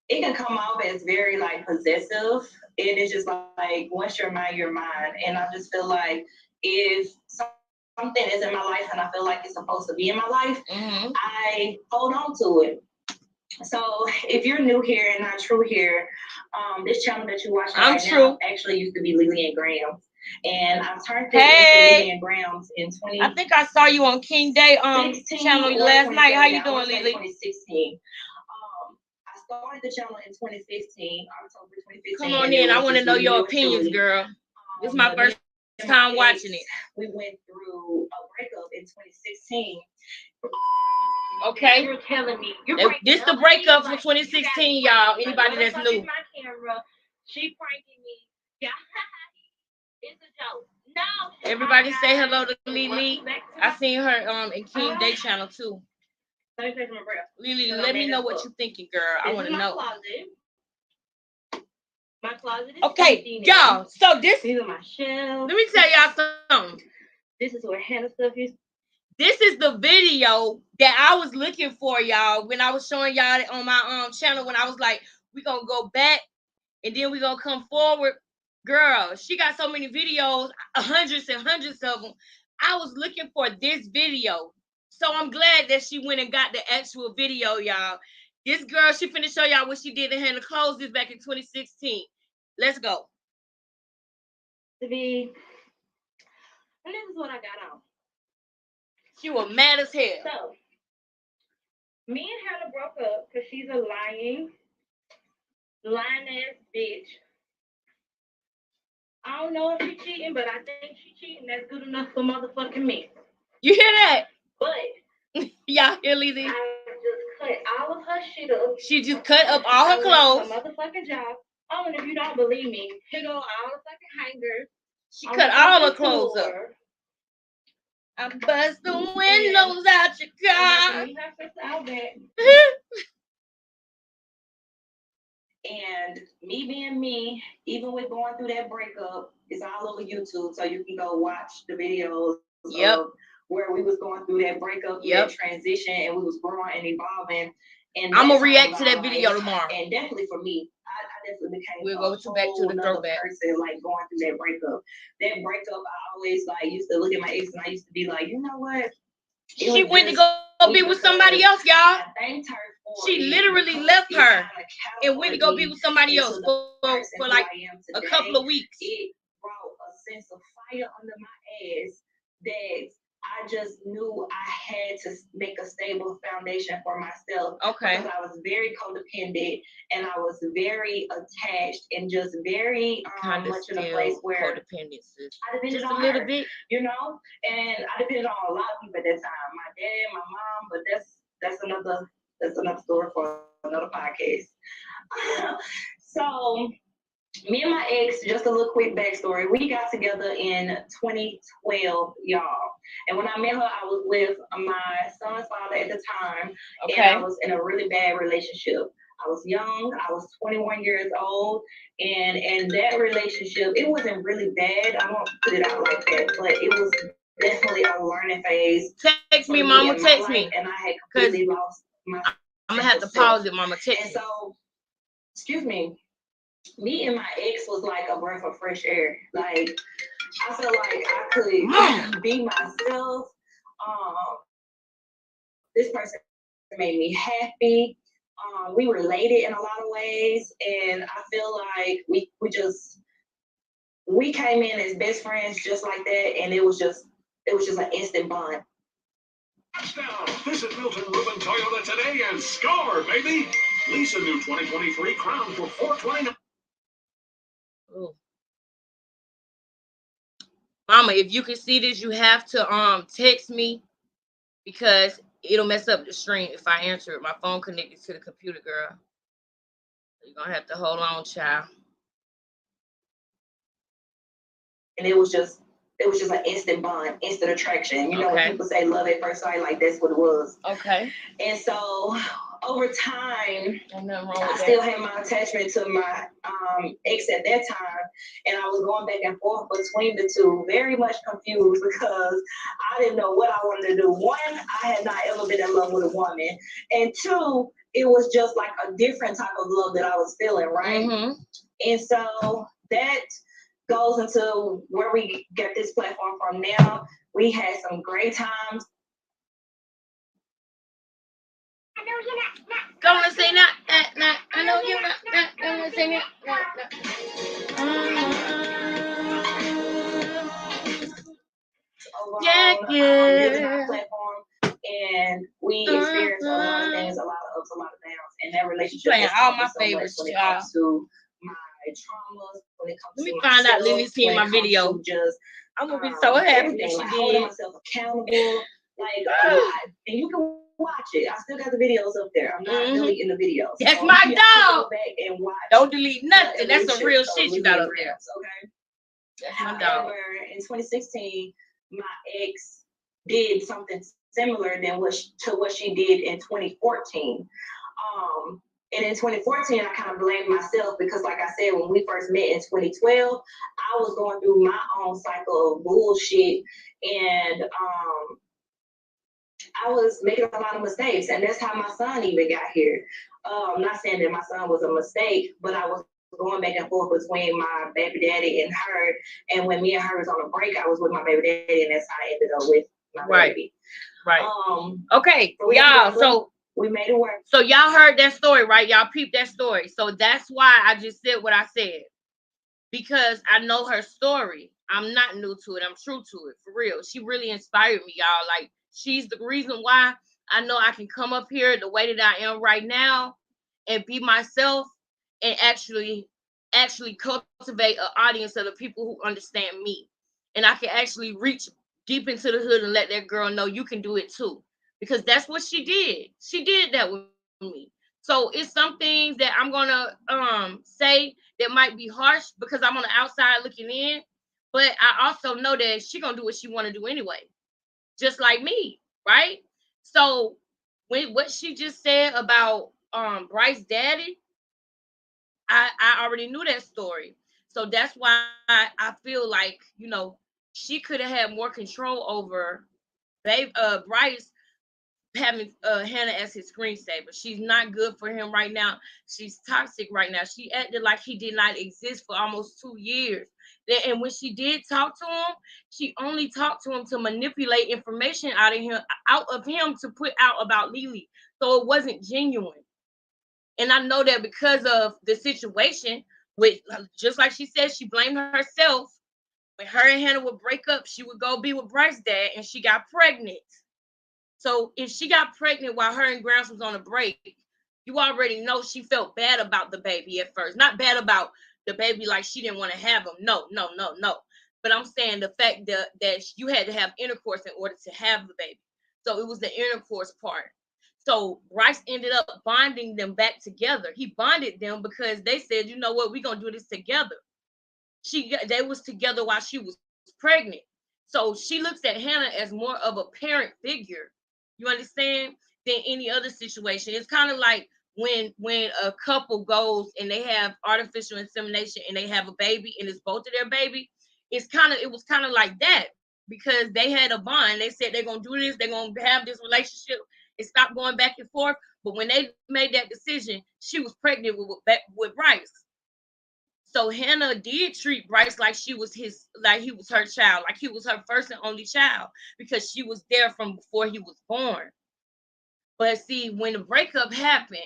it can come off as very like possessive. It is just like, once you're mine, you're mine. And I just feel like if something is in my life and I feel like it's supposed to be in my life, I hold on to it. So if you're new here and not true here, this channel that you're watching now actually used to be Leeleeurstrulee Grams. And I turned this into Leeleeurstrulee Grams in 20. I think I saw you on King Day channel last night. How you doing, Leeleeurstrulee? 2016. I started the channel in 2015, October 2015. Come on in. I want to know your opinions, girl. This is my first time watching it. We went through a breakup in 2016. Okay. You're telling me. This the breakup for 2016, y'all. Anybody that's new. My camera. She pranking me. Yeah. It's a joke. No. Everybody say hello to Leeleeurstrulee. I seen her in King Day channel too. Let me take my breath. Leeleeurstrulee, let me know what you thinking, girl. I want to know. closet. Okay, y'all. So these are my shelves. Let me tell y'all something. This is where Hannah stuff is. This is the video that I was looking for, y'all, when I was showing y'all on my channel, when I was like, we gonna go back and then we gonna come forward. Girl, she got so many videos, hundreds and hundreds of them. I was looking for this video. So I'm glad that she went and got the actual video, y'all. This girl, she finna show y'all what she did in Hannah Clothes this back in 2016. Let's go. And this is what I got on. She was mad as hell. So, me and Hannah broke up because she's a lying ass bitch. I don't know if she's cheating, but I think she's cheating. That's good enough for motherfucking me. You hear that? But y'all hear Leeleeurstrulee? I just cut all of her shit up. She just cut up all her clothes. Her motherfucking job. Oh, and if you don't believe me, here go all the fucking hangers. She cut all her clothes up. I bust the windows out your car. And me being me, even with going through that breakup, it's all over YouTube, so you can go watch the videos of where we was going through that breakup, that transition, and we was growing and evolving. And I'm gonna react to that video tomorrow. And definitely for me, I definitely became we'll go back to the throwback person, like going through that breakup. That breakup, I always like used to look at my ex, and I used to be like, you know what? She went to go be with somebody else, y'all. I thanked her. She literally left her and went to go be with somebody else for like a couple of weeks. It brought a sense of fire under my ass that I just knew I had to make a stable foundation for myself. Okay. Because I was very codependent and I was very attached and just very much in a place where I depended on her, bit, you know, and I depended on a lot of people at that time. My dad, my mom, but that's another story for another podcast. So me and my ex, just a little quick backstory. We got together in 2012, y'all. And when I met her, I was with my son's father at the time. Okay. And I was in a really bad relationship. I was young. I was 21 years old. And that relationship, it wasn't really bad. I won't put it out like that. But it was definitely a learning phase. Text me, Mama. Text me. And I had completely lost my... I'm going to have to pause it, Mama. Text me. And so, excuse me. Me and my ex was like a breath of fresh air. Like, I felt like I could be myself. This person made me happy. We related in a lot of ways, and I feel like we came in as best friends just like that, and it was just an instant bond. Touchdown! This is Milton Ruben Toyota today and score, baby! Lease a new 2023 Crown for $429. Ooh. Mama, if you can see this, you have to text me because it'll mess up the stream if I answer it. My phone connected to the computer, girl. You're gonna have to hold on, child. And it was just an instant bond, instant attraction. You know, when people say love at first sight, like that's what it was. Okay. And so over time, I still had my attachment to my ex at that time, and I was going back and forth between the two, very much confused because I didn't know what I wanted to do. One, I had not ever been in love with a woman, and two, it was just like a different type of love that I was feeling, right? Mm-hmm. And so that goes into where we get this platform from now. We had some great times. I know you're not. Gonna say not. I know you're not. Gonna say not. Yeah. Platform, and we experienced a lot of things, a lot of ups, a lot of downs, and that relationship. Playing all my favorites, when it comes to my traumas, when it comes Let me to find out myself, Leeleeur's seeing my video. Just I'm gonna be so happy that she like did. Holding myself accountable, like and you can watch it. I still got the videos up there. I'm not deleting the videos. That's so my you dog. go back and watch. Don't delete nothing. That's some real shit you got up there. Okay. That's my dog. However, in 2016, my ex did something similar than what she did in 2014. And in 2014, I kind of blamed myself because, like I said, when we first met in 2012, I was going through my own cycle of bullshit, and I was making a lot of mistakes, and that's how my son even got here. Not saying that my son was a mistake, but I was going back and forth between my baby daddy and her. And when me and her was on a break, I was with my baby daddy, and that's how I ended up with my baby. Right. Okay, y'all. So we made it work. So y'all heard that story, right? Y'all peeped that story. So that's why I just said what I said, because I know her story. I'm not new to it. I'm true to it, for real. She really inspired me, y'all. Like, she's the reason why I know I can come up here the way that I am right now and be myself and actually cultivate an audience of the people who understand me. And I can actually reach deep into the hood and let that girl know you can do it too. Because that's what she did. She did that with me. So it's some things that I'm gonna say that might be harsh because I'm on the outside looking in, but I also know that she gonna do what she want to do anyway, just like me, right? So when what she just said about Bryce daddy, I already knew that story. So that's why I feel like, she could have had more control over Bryce having Hannah as his screensaver. She's not good for him right now. She's toxic right now. She acted like he did not exist for almost 2 years. And when she did talk to him, she only talked to him to manipulate information out of him to put out about Lelee. So it wasn't genuine. And I know that because of the situation, with just like she said, she blamed herself. When her and Hannah would break up, she would go be with Bryce's dad, and she got pregnant. So if she got pregnant while her and Gramps was on a break, you already know she felt bad about the baby at first. Not bad about the baby like she didn't want to have him. No. But I'm saying the fact that you had to have intercourse in order to have the baby. So it was the intercourse part. So Bryce ended up bonding them back together. He bonded them because they said, you know what, we're going to do this together. They was together while she was pregnant. So she looks at Hannah as more of a parent figure. You understand? Than any other situation. It's kind of like when a couple goes and they have artificial insemination and they have a baby and it's both of their baby. It was kind of like that because they had a bond. They said they're gonna do this, they're gonna have this relationship. It stopped going back and forth. But when they made that decision, she was pregnant with Bryce. So Hannah did treat Bryce like he was her child, like he was her first and only child, because she was there from before he was born. But see, when the breakup happened,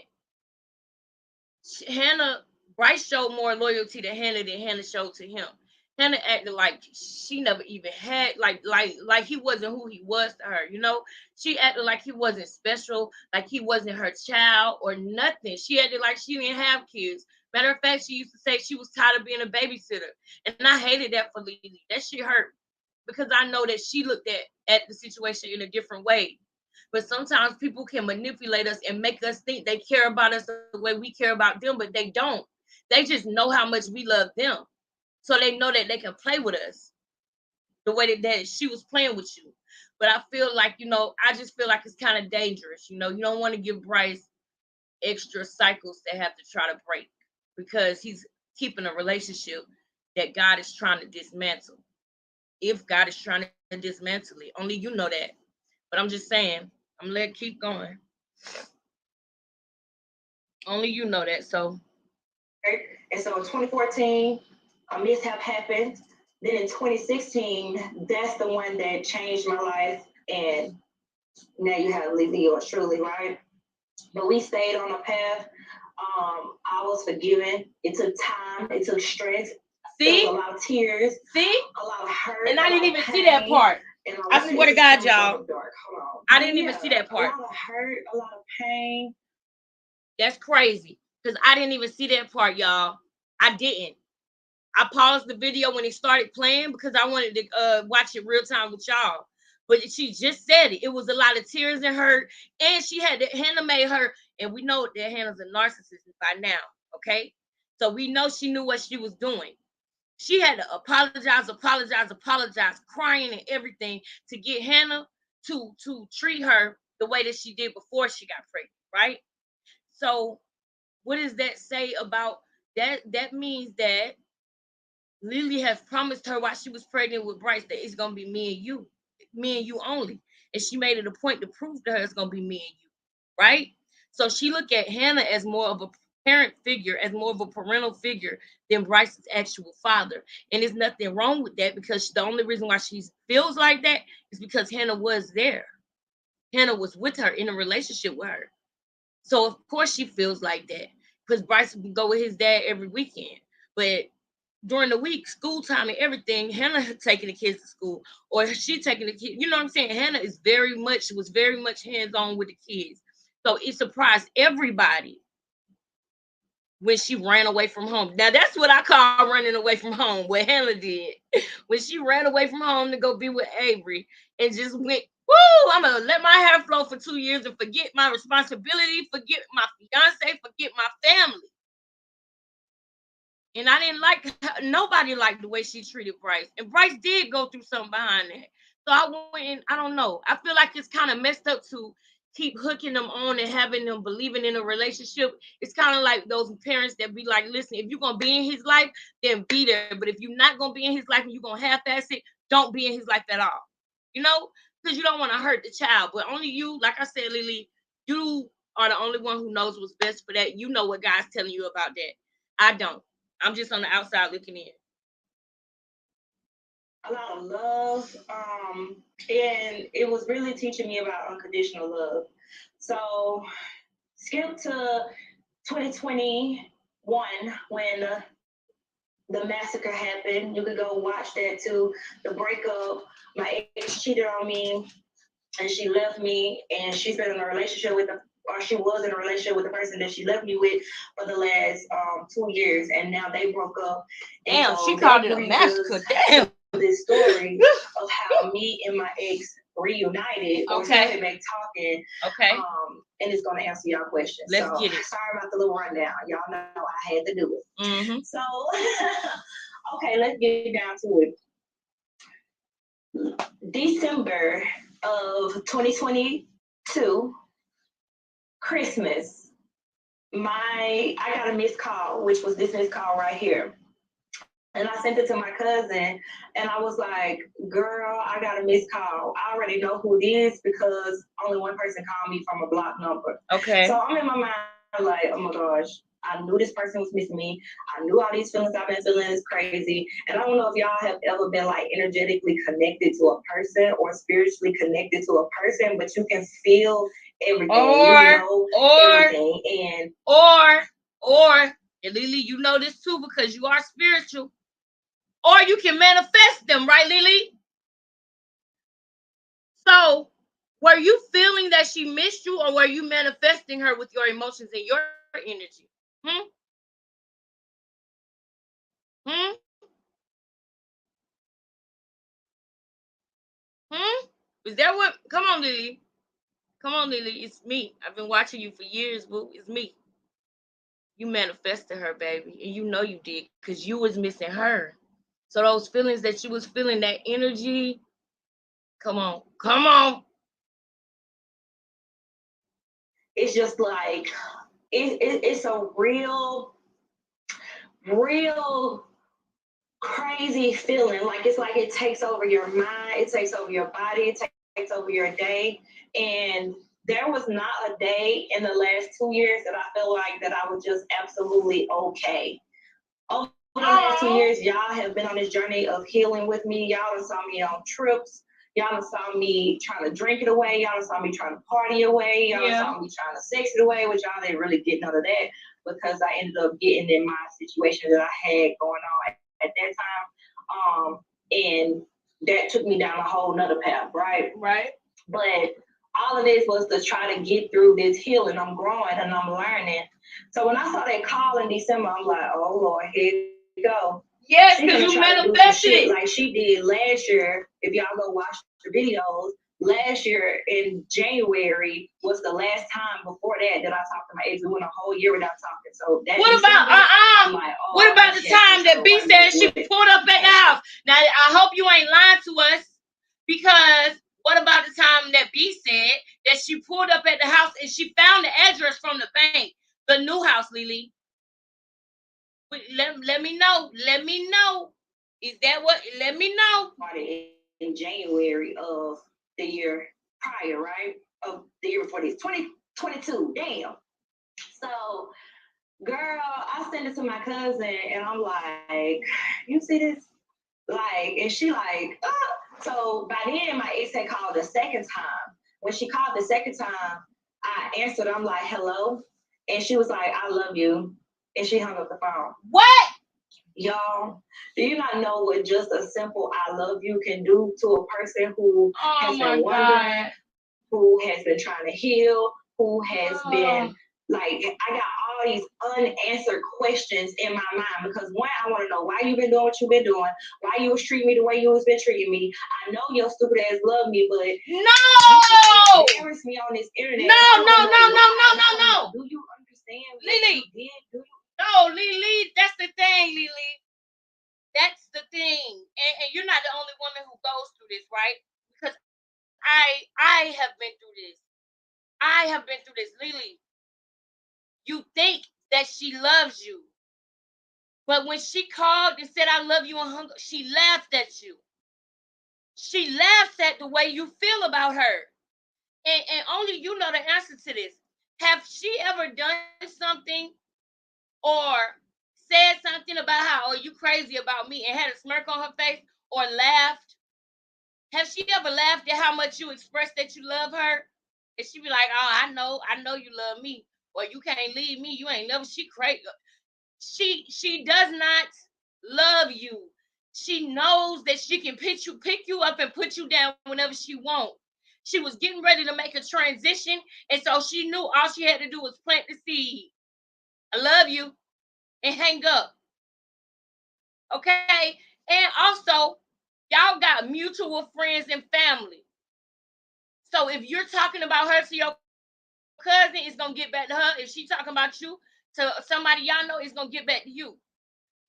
Bryce showed more loyalty to Hannah than Hannah showed to him. Hannah acted like she never even had like he wasn't who he was to her, She acted like he wasn't special, like he wasn't her child or nothing. She acted like she didn't have kids. Matter of fact, she used to say she was tired of being a babysitter. And I hated that for Lelee. That shit hurt because I know that she looked at the situation in a different way. But sometimes people can manipulate us and make us think they care about us the way we care about them, but they don't. They just know how much we love them. So they know that they can play with us the way that she was playing with you. But I feel like, I just feel like it's kind of dangerous. You don't want to give Bryce extra cycles to have to try to break because he's keeping a relationship that God is trying to dismantle. If God is trying to dismantle it, only you know that. But I'm just saying, I'm gonna let it keep going. Only you know that. So, and so in 2014, a mishap happened. Then in 2016, that's the one that changed my life. And now you have Leeleeurstrulee, right? But we stayed on a path. I was forgiven. It took time. It took strength. See? A lot of tears. See? A lot of hurt. And I didn't even see that part. I swear to God, y'all. I didn't even see that part. A lot of hurt, a lot of pain. That's crazy. Because I didn't even see that part, y'all. I didn't. I paused the video when it started playing because I wanted to watch it real time with y'all. But she just said it. It was a lot of tears in her. And Hannah made her, and we know that Hannah's a narcissist by now, okay? So we know she knew what she was doing. She had to apologize, crying and everything to get Hannah to treat her the way that she did before she got pregnant, right? So what does that say about that? That means that Lily has promised her while she was pregnant with Bryce that it's gonna be me and you only. And she made it a point to prove to her it's gonna be me and you, right? So she looked at Hannah as more of a parent figure, as more of a parental figure than Bryce's actual father. And there's nothing wrong with that because the only reason why she feels like that is because Hannah was there. Hannah was with her in a relationship with her. So of course she feels like that because Bryce would go with his dad every weekend. But during the week, school time and everything, Hannah taking the kids to school, or she taking the kids. You know what I'm saying? Hannah was very much hands on with the kids. So it surprised everybody when she ran away from home. Now that's what I call running away from home. What Hannah did when she ran away from home to go be with Avery and just went. Woo! I'm gonna let my hair flow for 2 years and forget my responsibility, forget my fiance, forget my family. And I didn't like nobody liked the way she treated Bryce. And Bryce did go through something behind that. So I went and I don't know. I feel like it's kind of messed up to keep hooking them on and having them believing in a relationship. It's kind of like those parents that be like, listen, if you're gonna be in his life, then be there. But if you're not gonna be in his life and you're gonna half-ass it, don't be in his life at all. You know? Because you don't want to hurt the child. But only you, like I said, Lily, you are the only one who knows what's best for that. You know what God's telling you about that. I don't. I'm just on the outside looking in. A lot of love, and it was really teaching me about unconditional love. So, skip to 2021 when the massacre happened. You could go watch that too. The breakup. My ex cheated on me, and she left me, and she's been in a relationship with or she was in a relationship with the person that she left me with for the last 2 years, and now they broke up. Damn, so she called it a massacre. Damn. This story of how me and my ex reunited or started back talking. Okay. And it's going to answer y'all questions. Let's get it. Sorry about the little rundown. Y'all know I had to do it. Mm-hmm. So, okay, let's get down to it. December of 2022, Christmas, I got a missed call, which was this missed call right here. And I sent it to my cousin, and I was like, girl, I got a missed call. I already know who it is because only one person called me from a block number. Okay. So I'm in my mind like, oh my gosh, I knew this person was missing me. I knew all these feelings I've been feeling is crazy. And I don't know if y'all have ever been like energetically connected to a person or spiritually connected to a person, but you can feel everything. Everything. And Lily, you know this too because you are spiritual. Or you can manifest them, right, Lily? So, were you feeling that she missed you, or were you manifesting her with your emotions and your energy? Is that what? Come on, Lily. Come on, Lily. It's me. I've been watching you for years, boo. It's me. You manifested her, baby, and you know you did because you was missing her. So those feelings that you was feeling, that energy, come on. It's just like, it's a real crazy feeling. Like, it's like it takes over your mind, it takes over your body, it takes over your day. And there was not a day in the last 2 years that I feel like that I was just absolutely okay. Over the last 2 years, y'all have been on this journey of healing with me. Y'all done saw me on trips. Y'all done saw me trying to drink it away. Y'all done saw me trying to party away. Y'all done saw me trying to sex it away, which y'all didn't really get none of that because I ended up getting in my situation that I had going on at that time. And that took me down a whole nother path, right? Right. But all of this was to try to get through this healing. I'm growing and I'm learning. So when I saw that call in December, I'm like, oh Lord, here we go. Yes, because you manifested it. Like she did last year. If y'all go watch the videos, last year in January was the last time before that I talked to my ex. We went a whole year without talking. So that what about like, oh, what about the time that B said she pulled up at the house? Now I hope you ain't lying to us, because what about the time that B said that she pulled up at the house and she found the address from the bank? The new house, Lelee. Let me know. Let me know. Is that what? Let me know. Started in January of the year prior, right? Of the year before this, 2022. Damn. So, girl, I sent it to my cousin, and I'm like, "You see this?" Like, and she like, oh. So by then, my ex had called the second time. When she called the second time, I answered. I'm like, "Hello," and she was like, "I love you," and she hung up the phone. What? Y'all, do you not know what just a simple "I love you" can do to a person who has been wondering, who has been trying to heal, who has been like, I got all these unanswered questions in my mind because one, I want to know why you've been doing what you've been doing, why you was treating me the way you was been treating me. I know your stupid ass love me, but no, you embarrass me on this internet. No. Do you understand? Lelee. No, Lelee, that's the thing, Lelee. That's the thing. And you're not the only woman who goes through this, right? Because I have been through this. I have been through this. Lelee, you think that she loves you. But when she called and said, "I love you," and hung up, she laughed at you. She laughs at the way you feel about her. And only you know the answer to this. Have she ever done something or said something about how, "Oh, you crazy about me," and had a smirk on her face or laughed? Have she ever laughed at how much you express that you love her? And she be like, "Oh, I know you love me, or you can't leave me. You ain't never." She crazy. She does not love you. She knows that she can pick you up and put you down whenever she wants. She was getting ready to make a transition, and so she knew all she had to do was plant the seed. "I love you," and hang up. Okay? And also, y'all got mutual friends and family. So if you're talking about her to your cousin, it's gonna get back to her. If she talking about you to somebody y'all know, it's gonna get back to you.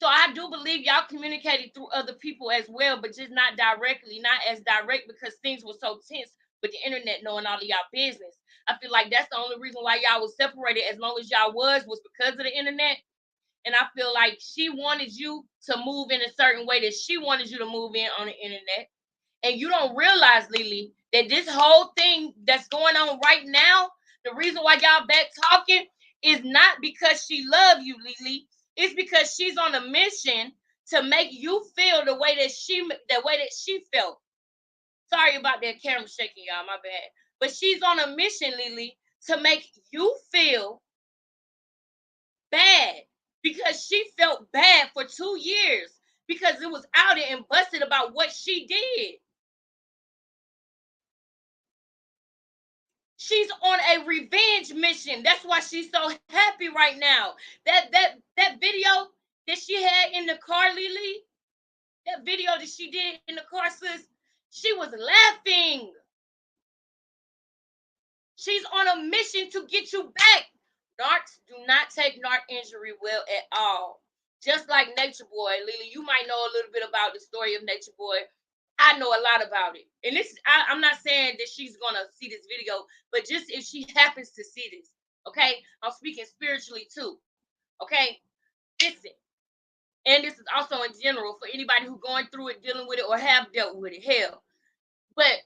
So I do believe y'all communicated through other people as well, but just not directly, not as direct because things were so tense with the internet knowing all of y'all business. I feel like that's the only reason why y'all was separated as long as y'all was because of the internet. And I feel like she wanted you to move in a certain way that she wanted you to move in on the internet. And you don't realize, Lelee, that this whole thing that's going on right now, the reason why y'all back talking is not because she love you, Lelee. It's because she's on a mission to make you feel the way that she felt. Sorry about that camera shaking, y'all. My bad. But she's on a mission, Lelee, to make you feel bad because she felt bad for 2 years because it was out there and busted about what she did. She's on a revenge mission. That's why she's so happy right now. That video that she had in the car, Lelee, that video that she did in the car, sis, she was laughing. She's on a mission to get you back. Narcs do not take narc injury well at all. Just like Nature Boy, Lelee, you might know a little bit about the story of Nature Boy. I know a lot about it. And I'm not saying that she's going to see this video, but just if she happens to see this, okay? I'm speaking spiritually too, okay? Listen. And this is also in general for anybody who's going through it, dealing with it, or have dealt with it. Hell. But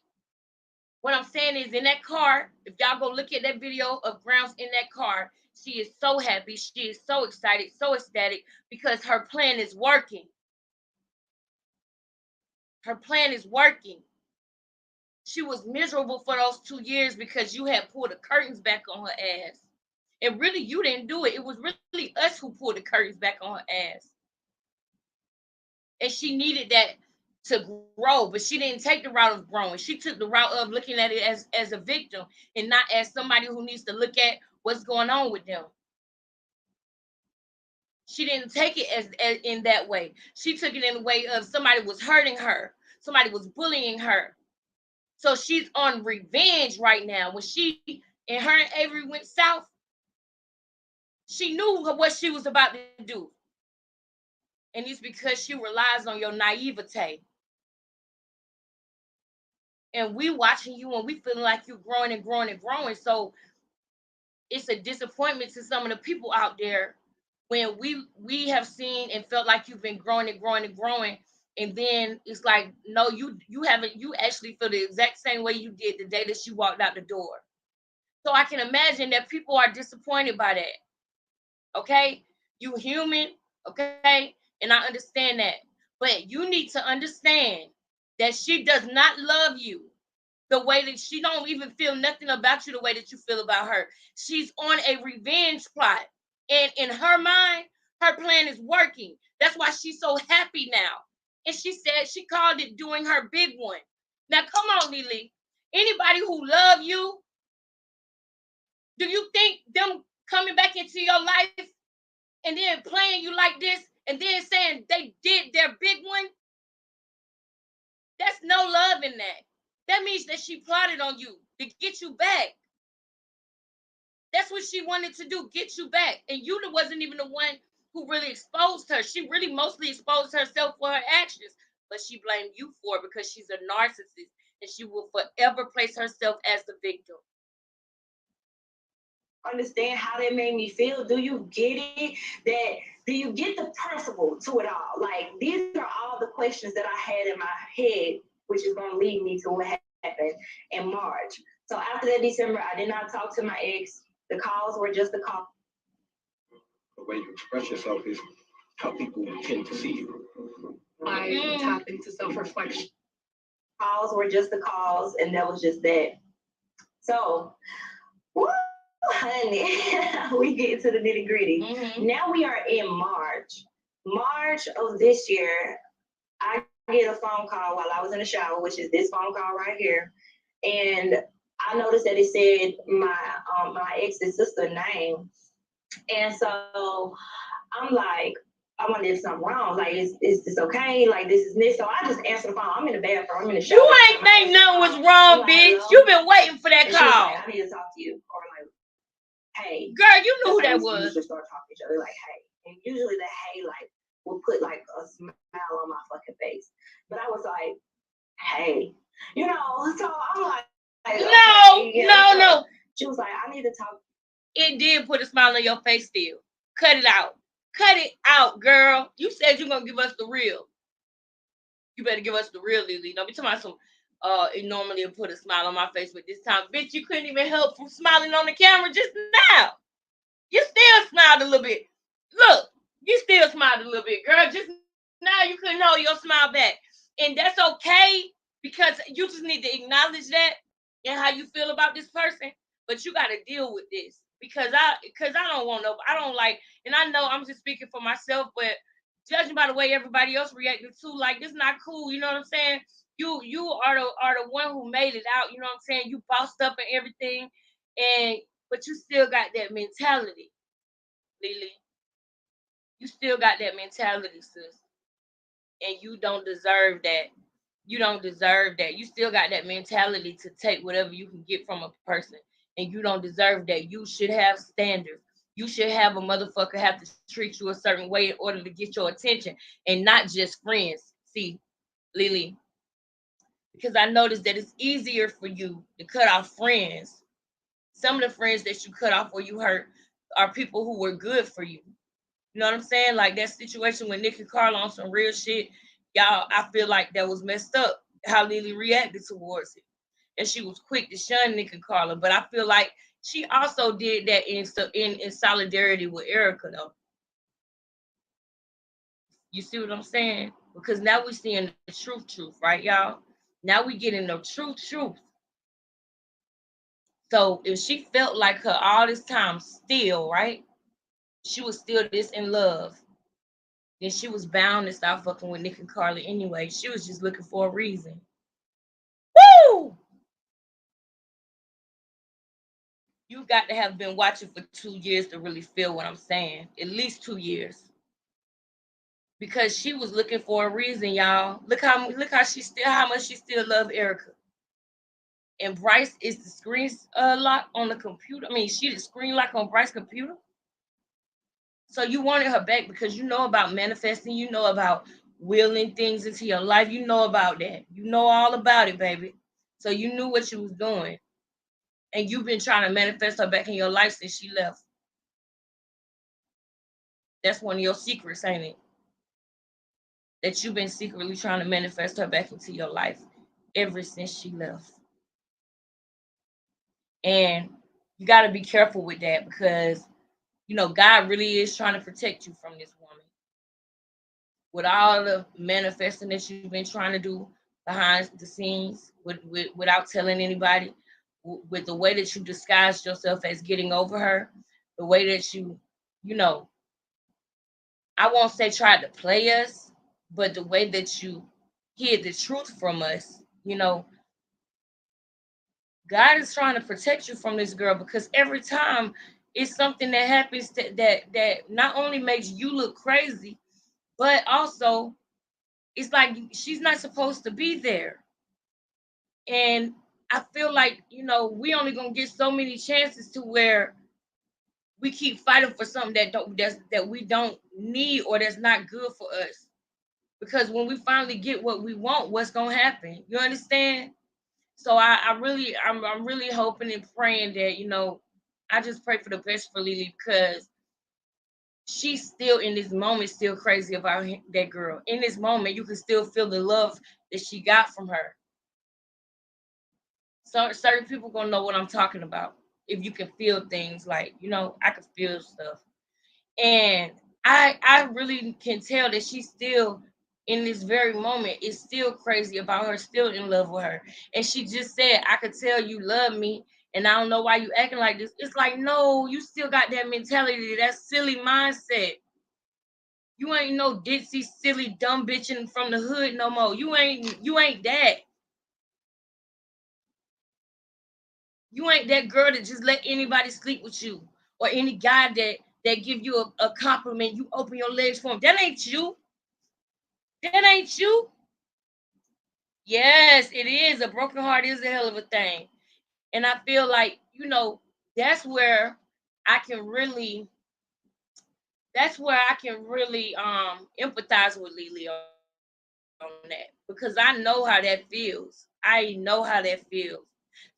what I'm saying is, in that car, if y'all go look at that video of Grounds in that car, she is so happy. She is so excited, so ecstatic because her plan is working. Her plan is working. She was miserable for those 2 years because you had pulled the curtains back on her ass. And really, you didn't do it. It was really us who pulled the curtains back on her ass. And she needed that to grow, but she didn't take the route of growing. She took the route of looking at it as a victim and not as somebody who needs to look at what's going on with them. She didn't take it as in that way. She took it in the way of somebody was hurting her. Somebody was bullying her. So she's on revenge right now. When she and her and Avery went south, she knew what she was about to do. And it's because she relies on your naivete. And we watching you and we feeling like you growing and growing and growing. So it's a disappointment to some of the people out there when we have seen and felt like you've been growing and growing and growing, and then it's like, no, you haven't. You actually feel the exact same way you did the day that you walked out the door. So I can imagine that people are disappointed by that. Okay, you human. Okay, and I understand that, but you need to understand that she does not love you the way that she don't even feel nothing about you the way that you feel about her. She's on a revenge plot. And in her mind, her plan is working. That's why she's so happy now. And she said she called it doing her big one. Now come on, Lelee. Anybody who love you, do you think them coming back into your life and then playing you like this and then saying they did their big one? That's no love in that. That means that she plotted on you to get you back. That's what she wanted to do, get you back. And you wasn't even the one who really exposed her. She really mostly exposed herself for her actions, but she blamed you for it because she's a narcissist and she will forever place herself as the victim. Understand how that made me feel? Do you get it? Do you get the principle to it all? Like, these are all the questions that I had in my head, which is going to lead me to what happened in March. So after that December, I did not talk to my ex. The calls were just the call. The way you express yourself is how people tend to see you. I tap into self-reflection. Calls were just the calls, and that was just that. So, woo, honey, we get to the nitty gritty. Mm-hmm. Now we are in March. March of this year, I get a phone call while I was in the shower, which is this phone call right here. And I noticed that it said my ex's sister name. And so I'm like, I wonder if something wrong. Like, is this okay? Like, this is this. So I just answered the phone. I'm in the bathroom. I'm in the shower. You ain't think nothing was wrong, bitch. You've been waiting for that call. Like, I need to talk to you. Or like, hey. Girl, you knew who that was. We just start talking to each other like, hey. And usually the hey, like, will put like a smile on my fucking face. But I was like, hey. You know, so I'm like, no. She was like, I need to talk. It did put a smile on your face still. Cut it out. Cut it out, girl. You said you're going to give us the real. You better give us the real, Lelee. Don't be talking about some, it normally put a smile on my face, but this time, bitch, you couldn't even help from smiling on the camera just now. You still smiled a little bit. Look, you still smiled a little bit, girl. Just now you couldn't hold your smile back. And that's okay, because you just need to acknowledge that and how you feel about this person. But you got to deal with this. Because I don't like, and I know I'm just speaking for myself, but judging by the way everybody else reacted to, like, this is not cool. You know what I'm saying? You are the one who made it out. You know what I'm saying? You bossed up and everything, but you still got that mentality, Lelee. You still got that mentality, sis, and you don't deserve that. You don't deserve that. You still got that mentality to take whatever you can get from a person. And you don't deserve that. You should have standards. You should have a motherfucker have to treat you a certain way in order to get your attention, and not just friends. See, Lelee, because I noticed that it's easier for you to cut off friends. Some of the friends that you cut off or you hurt are people who were good for you. You know what I'm saying? Like that situation with Nick and Carla on some real shit. Y'all, I feel like that was messed up how Lelee reacted towards it. And she was quick to shun Nick and Carla. But I feel like she also did that in solidarity with Erica, though. You see what I'm saying? Because now we're seeing the truth, right, y'all? Now we getting the truth. So if she felt like her all this time still, right? She was still this in love. Then she was bound to stop fucking with Nick and Carla anyway. She was just looking for a reason. Woo! You got to have been watching for 2 years to really feel what I'm saying. At least 2 years. Because she was looking for a reason, y'all. Look how much she still loved Erica. And Bryce is the screen lock on the computer. I mean, she the screen lock on Bryce's computer. So you wanted her back because you know about manifesting. You know about willing things into your life. You know about that. You know all about it, baby. So you knew what you was doing. And you've been trying to manifest her back in your life since she left. That's one of your secrets, ain't it? That you've been secretly trying to manifest her back into your life ever since she left. And you got to be careful with that because, God really is trying to protect you from this woman. With all the manifesting that you've been trying to do behind the scenes without telling anybody, with the way that you disguised yourself as getting over her, the way that you know, I won't say tried to play us, but the way that you hid the truth from us, God is trying to protect you from this girl because every time it's something that happens that not only makes you look crazy, but also it's like she's not supposed to be there. And I feel like, we only gonna get so many chances to where we keep fighting for something that we don't need or that's not good for us. Because when we finally get what we want, what's gonna happen? You understand? So I'm really hoping and praying that, I just pray for the best for Lelee because she's still in this moment still crazy about that girl. In this moment, you can still feel the love that she got from her. So certain people gonna know what I'm talking about. If you can feel things like, I can feel stuff. And I really can tell that she's still in this very moment is still crazy about her, still in love with her. And she just said, I could tell you love me, and I don't know why you acting like this. It's like, no, you still got that mentality, that silly mindset. You ain't no ditzy, silly, dumb bitch from the hood no more. You ain't that. You ain't that girl that just let anybody sleep with you, or any guy that give you a compliment, you open your legs for him. That ain't you. That ain't you. Yes, it is. A broken heart is a hell of a thing. And I feel like, that's where I can really empathize with Lelee on that because I know how that feels. I know how that feels.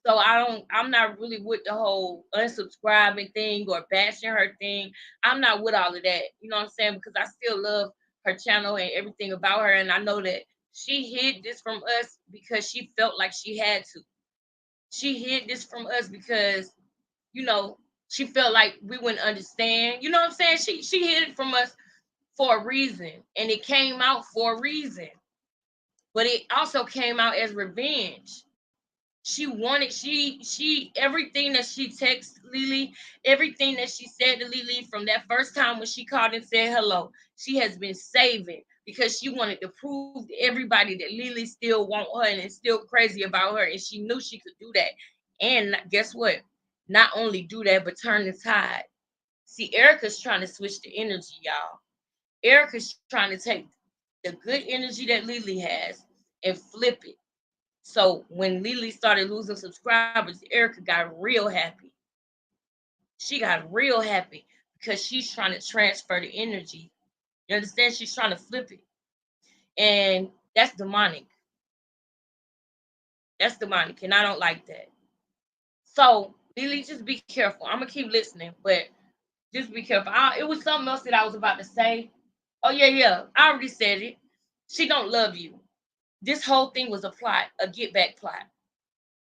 So I'm not really with the whole unsubscribing thing or bashing her thing. I'm not with all of that. You know what I'm saying? Because I still love her channel and everything about her. And I know that she hid this from us because she felt like she had to. She hid this from us because, you know, she felt like we wouldn't understand. You know what I'm saying? She hid it from us for a reason. And it came out for a reason. But it also came out as revenge. She everything that she texted Lelee, everything that she said to Lelee from that first time when she called and said hello, she has been saving because she wanted to prove to everybody that Lelee still want her and is still crazy about her, and she knew she could do that. And guess what? Not only do that, but turn the tide. See, Erica's trying to switch the energy, y'all. Erica's trying to take the good energy that Lelee has and flip it. So when Lelee started losing subscribers, Erica got real happy. She got real happy because she's trying to transfer the energy. You understand? She's trying to flip it. And that's demonic. That's demonic. And I don't like that. So, Lelee, just be careful. I'm going to keep listening, but just be careful. It was something else that I was about to say. Oh, yeah, yeah. I already said it. She don't love you. This whole thing was a plot, a get back plot,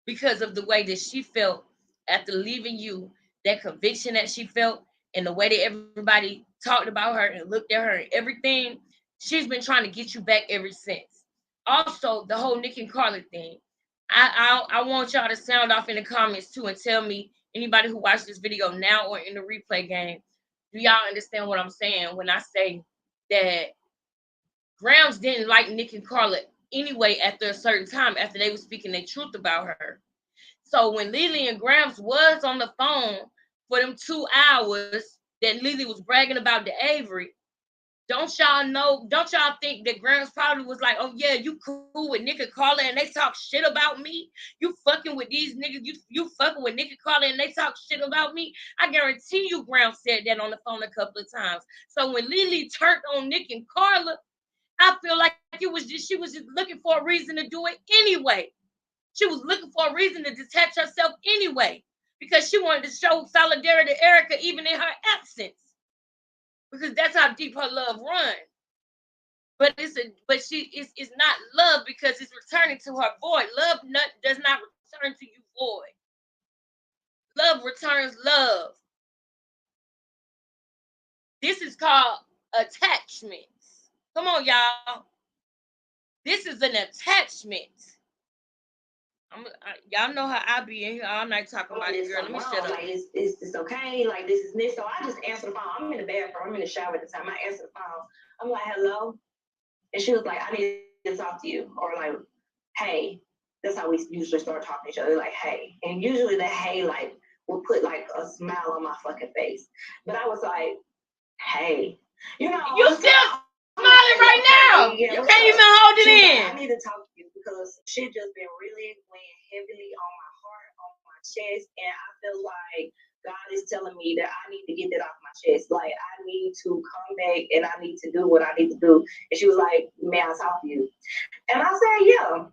because of the way that she felt after leaving you, that conviction that she felt, and the way that everybody talked about her and looked at her and everything. She's been trying to get you back ever since. Also, the whole Nick and Carla thing. I want y'all to sound off in the comments too and tell me, anybody who watched this video now or in the replay game, do y'all understand what I'm saying when I say that Grams didn't like Nick and Carla anyway after a certain time, after they were speaking the truth about her. So when Lelee and Gramps was on the phone for them 2 hours that Lelee was bragging about the Avery, don't y'all think that Gramps probably was like, oh yeah, you cool with Nick and Carla and they talk shit about me? You fucking with these niggas, you fucking with Nick and Carla and they talk shit about me? I guarantee you Gramps said that on the phone a couple of times. So when Lelee turned on Nick and Carla, I feel like she was just looking for a reason to do it anyway. She was looking for a reason to detach herself anyway. because she wanted to show solidarity to Erica even in her absence. Because that's how deep her love runs. But it's not love because it's returning to her void. Love does not return to you void. Love returns love. This is called attachment. Come on, y'all. This is an attachment. Y'all know how I be in here all night talking about it, girl. Let me shut up. Like, is this okay? Like, this is this. So I just answer the phone. I'm in the bathroom. I'm in the shower at the time. I answer the phone. I'm like, hello? And she was like, I need to talk to you. Or like, hey. That's how we usually start talking to each other. Like, hey. And usually the hey, like, will put like a smile on my fucking face. But I was like, hey. You know. You still smiling right now. Yeah, you can't even hold it in. Like, I need to talk to you because shit just been really weighing heavily on my heart, on my chest, and I feel like God is telling me that I need to get that off my chest. Like, I need to come back and I need to do what I need to do. And she was like, may I talk to you? And I said, yeah.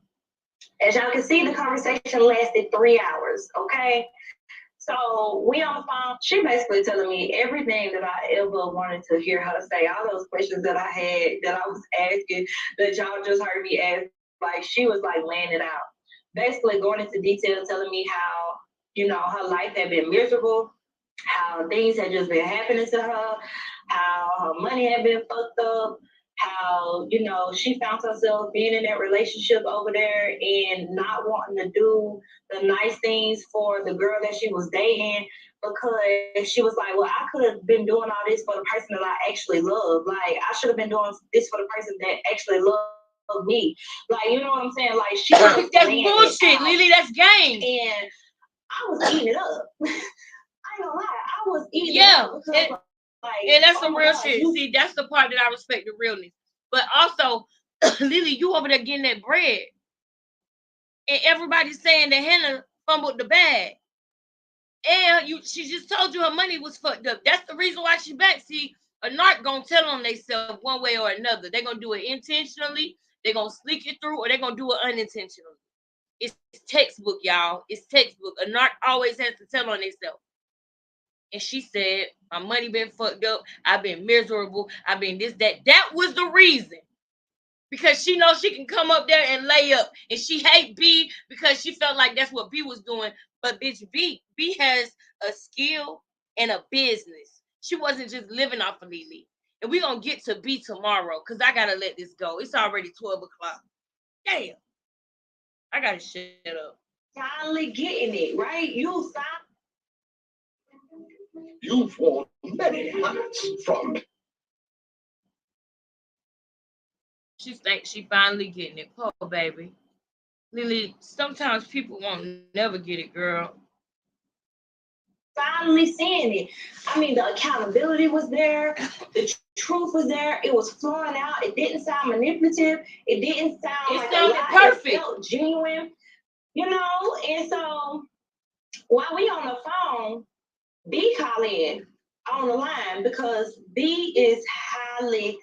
As y'all can see, the conversation lasted 3 hours, okay? So we on the phone, she basically telling me everything that I ever wanted to hear her say, all those questions that I had, that I was asking, that y'all just heard me ask, like she was like laying it out. Basically going into detail, telling me how, you know, her life had been miserable, how things had just been happening to her, how her money had been fucked up, how, you know, she found herself being in that relationship over there and not wanting to do the nice things for the girl that she was dating because she was like, well, I could have been doing all this for the person that I actually love. Like, I should have been doing this for the person that actually loved me. Like, you know what I'm saying? Like, she was that's bullshit, Lelee. That's game. And I was eating it up. I ain't gonna lie. I was eating it up. Because, and that's some real shit. See, that's the part that I respect, the realness. But also, Lelee, you over there getting that bread. And everybody's saying that Hannah fumbled the bag. And she just told you her money was fucked up. That's the reason why she back. See, a narc gonna tell on themselves one way or another. They're gonna do it intentionally, they're gonna sneak it through, or they're gonna do it unintentionally. It's textbook, y'all. It's textbook. A narc always has to tell on themselves. And she said, my money been fucked up. I've been miserable. I've been this, that. That was the reason. Because she knows she can come up there and lay up. And she hate B because she felt like that's what B was doing. But bitch, B has a skill and a business. She wasn't just living off of Lelee. And we're going to get to B tomorrow because I got to let this go. It's already 12 o'clock. Damn. I got to shut up. Finally getting it, right? You've worn many hats from. She thinks she finally getting it. Poor baby. Lelee, sometimes people won't never get it, girl. Finally seeing it. I mean, the accountability was there. The truth was there. It was flowing out. It didn't sound manipulative. It didn't sound like sounded a lie. perfect. It felt genuine, you know? And so while we on the phone, B call in on the line because B is highly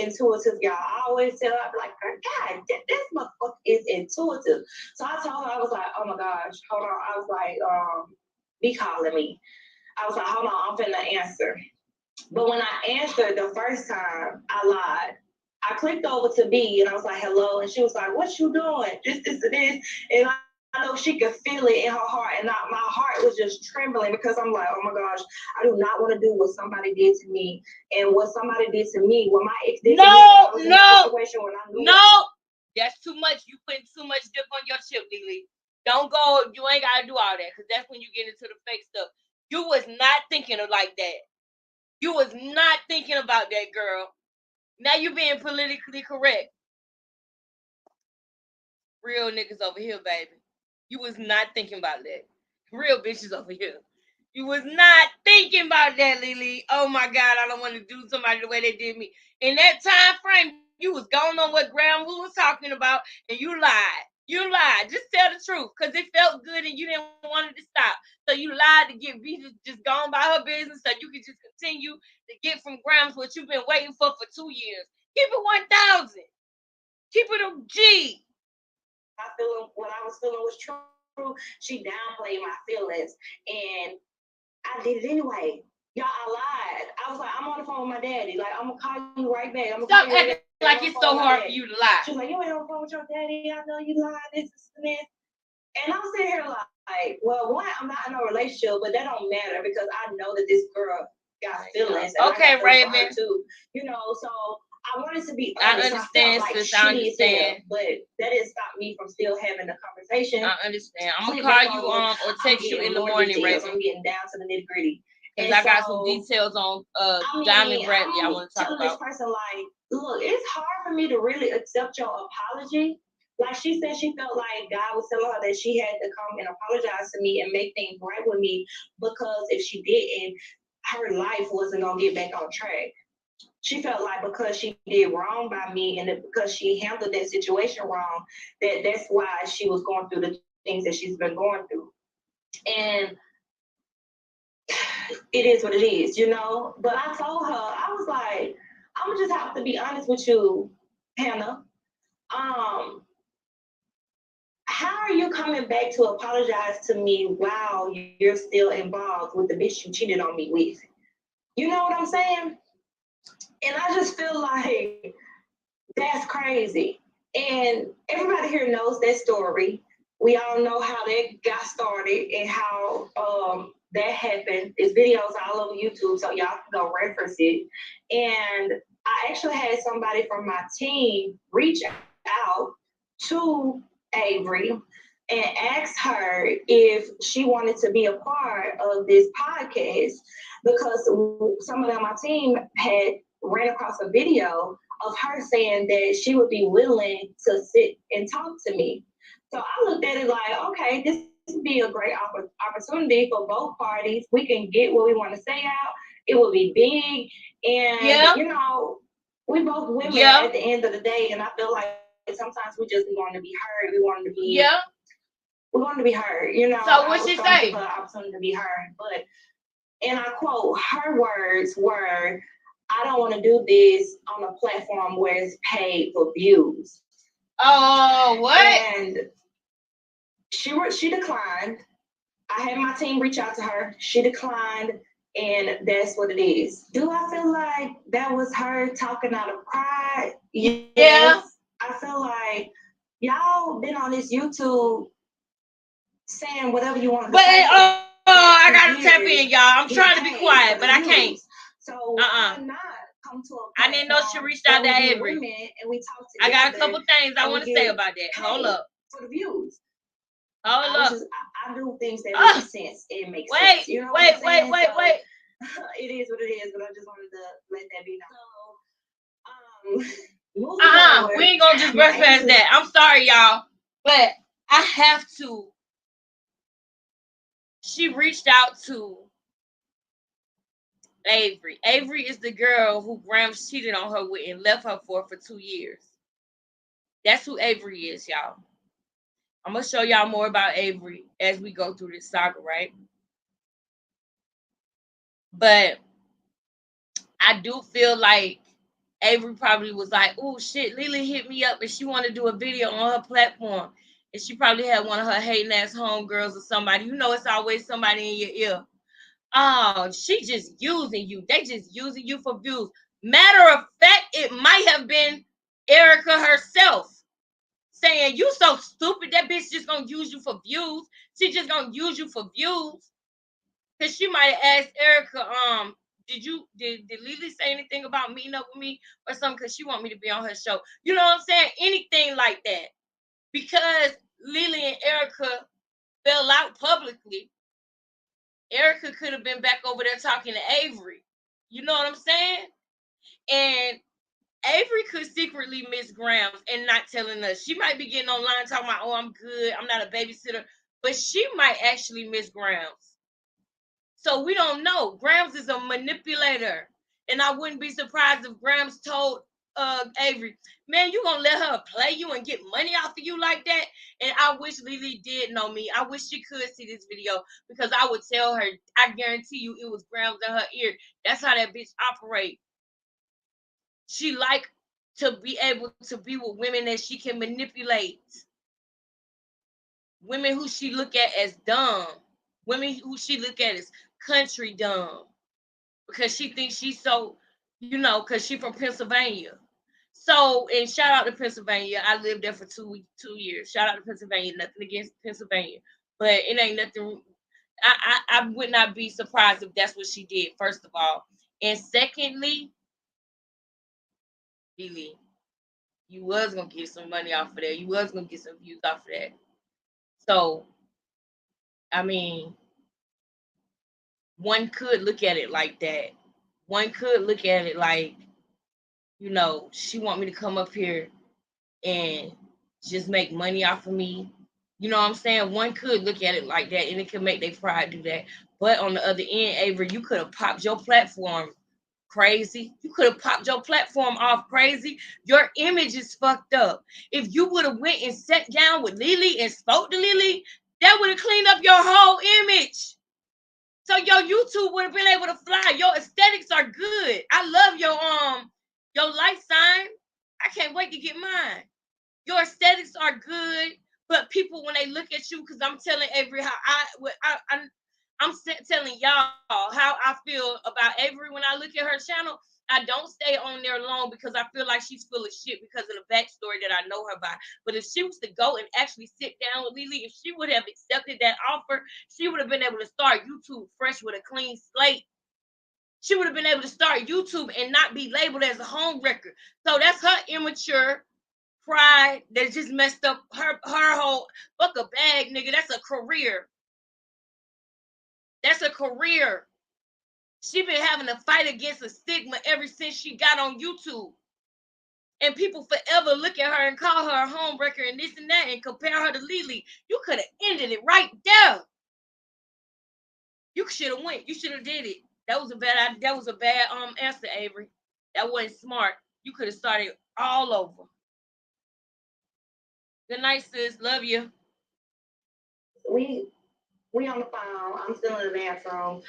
intuitive, y'all. I always tell her, I'm like, God, this motherfucker is intuitive. So I told her, I was like, oh my gosh, hold on. I was like, B calling me. I was like, hold on, I'm finna answer. But when I answered the first time, I lied. I clicked over to B and I was like, hello. And she was like, what you doing? This, and this. And I know she could feel it in her heart. And my heart was just trembling because I'm like, oh my gosh, I do not want to do what somebody did to me. And what somebody did to me, what my ex did to me. No. That's too much. You putting too much dip on your chip, Lelee. Don't go. You ain't got to do all that because that's when you get into the fake stuff. You was not thinking of like that. You was not thinking about that, girl. Now you being politically correct. Real niggas over here, baby. You was not thinking about that. Real bitches over here. You was not thinking about that, Lelee. Oh my God, I don't want to do somebody the way they did me. In that time frame, you was going on what Graham was talking about, and you lied. You lied. Just tell the truth, because it felt good and you didn't want it to stop. So you lied to get B just gone by her business so you could just continue to get from Grams what you've been waiting for 2 years. Keep it 1,000. Keep it a G. What I was feeling was true. through. She downplayed my feelings, and I did it anyway. Y'all, I lied. I was like, I'm on the phone with my daddy. Like, I'm gonna call you right back. I'm gonna Stop call you right acting back. like it's so hard for you to lie. She was like, you ain't on the phone with your daddy. I know you lied. This and this. And I'm sitting here like, well, one, I'm not in a relationship, but that don't matter because I know that this girl got feelings. And okay, I got feelings for Raven. her too. You know, so I wanted to be I honest. understand, I felt like sis. I understand. but that didn't stop me from still having the conversation. I understand. I'm gonna call you or text you in the morning, Raven. I'm getting down to the nitty gritty. Because I got some details on Diamond Bradley I want to talk about. This person like, look, it's hard for me to really accept your apology. Like she said, she felt like God was telling her that she had to come and apologize to me and make things right with me because if she didn't, her life wasn't gonna get back on track. She felt like because she did wrong by me and because she handled that situation wrong, that's why she was going through the things that she's been going through. And it is what it is, you know? But I told her, I was like, I'm gonna just have to be honest with you, Hannah. How are you coming back to apologize to me while you're still involved with the bitch you cheated on me with? You know what I'm saying? And I just feel like that's crazy. And everybody here knows that story. We all know how that got started and how that happened. There's videos all over YouTube, so y'all can go reference it. And I actually had somebody from my team reach out to Avery and asked her if she wanted to be a part of this podcast because some of them on my team had ran across a video of her saying that she would be willing to sit and talk to me. So I looked at it like, okay, this would be a great opportunity for both parties. We can get what we want to say out. It will be big. And, you know, we both women at the end of the day. And I feel like sometimes we just want to be heard. We want to be, we want to be heard, you know. So what she say? For the opportunity to be heard. But, and I quote, her words were, I don't want to do this on a platform where it's paid for views. Oh, what? And she declined. I had my team reach out to her. She declined, and that's what it is. Do I feel like that was her talking out of pride? Yes. Yeah. I feel like y'all been on this YouTube saying whatever you want to say. But I gotta tap in, y'all. I'm trying to be quiet, but I can't. So why not come to a I didn't know she reached out to Avery. And we talked I got a couple things I want to say about that. Hold up. For the views. Hold up. I do things that make sense. It makes sense. You know wait. It is what it is, but I just wanted to let that be known. We ain't gonna just brush past that. I'm sorry, y'all, but I have to. She reached out to Avery. Avery is the girl who Grams cheated on her with and left her for 2 years. That's who Avery is, y'all. I'm gonna show y'all more about Avery as we go through this saga, right? But I do feel like Avery probably was like, oh shit, Lelee hit me up and she wanted to do a video on her platform. And she probably had one of her hating ass homegirls or somebody. You know, it's always somebody in your ear. Oh, she just using you. They just using you for views. Matter of fact, it might have been Erica herself saying, you so stupid. That bitch just gonna use you for views. She just gonna use you for views. Because she might have asked Erica, did Lelee say anything about meeting up with me or something? Because she want me to be on her show. You know what I'm saying? Anything like that. Because Lelee and Erica fell out publicly, Erica could have been back over there talking to Avery. You know what I'm saying? And Avery could secretly miss Grams and not telling us. She might be getting online talking about, oh, I'm good. I'm not a babysitter. But she might actually miss Grams. So we don't know. Grams is a manipulator. And I wouldn't be surprised if Grams told Avery, man, you gonna let her play you and get money off of you like that? And I wish Lelee did know me. I wish she could see this video because I would tell her, I guarantee you it was Grams in her ear. That's how that bitch operate. She like to be able to be with women that she can manipulate. women who she look at as dumb, women who she look at as country dumb, because she thinks she's so, because she from Pennsylvania. So, and shout out to Pennsylvania. I lived there for 2 years. Shout out to Pennsylvania. Nothing against Pennsylvania, but it ain't nothing. I would not be surprised if that's what she did. First of all, and secondly, Lelee, you was gonna get some money off of that. You was gonna get some views off of that. So, I mean, one could look at it like that. One could look at it like, she want me to come up here and just make money off of me. You know what I'm saying? One could look at it like that, and it could make their pride do that. But on the other end, Avery, you could have popped your platform crazy. You could have popped your platform off crazy. Your image is fucked up. If you would have went and sat down with Lelee and spoke to Lelee, that would have cleaned up your whole image. So your YouTube would have been able to fly. Your aesthetics are good. I love your life sign. I can't wait to get mine. Your aesthetics are good, but people, when they look at you, because I'm telling Avery how I'm telling y'all how I feel about Avery when I look at her channel. I don't stay on there long because I feel like she's full of shit because of the backstory that I know her by. But if she was to go and actually sit down with Lelee, if she would have accepted that offer, she would have been able to start YouTube fresh with a clean slate. She would have been able to start YouTube and not be labeled as a home wrecker. So that's her immature pride that just messed up her whole fuck a bag, nigga. That's a career. That's a career. She been having a fight against a stigma ever since she got on YouTube. And people forever look at her and call her a homewrecker and this and that and compare her to Lelee. You could have ended it right there. You should have went. You should have did it. That was a bad answer, Avery. That wasn't smart. You could have started all over. Good night, sis. Love you. We on the phone. I'm still in the bathroom.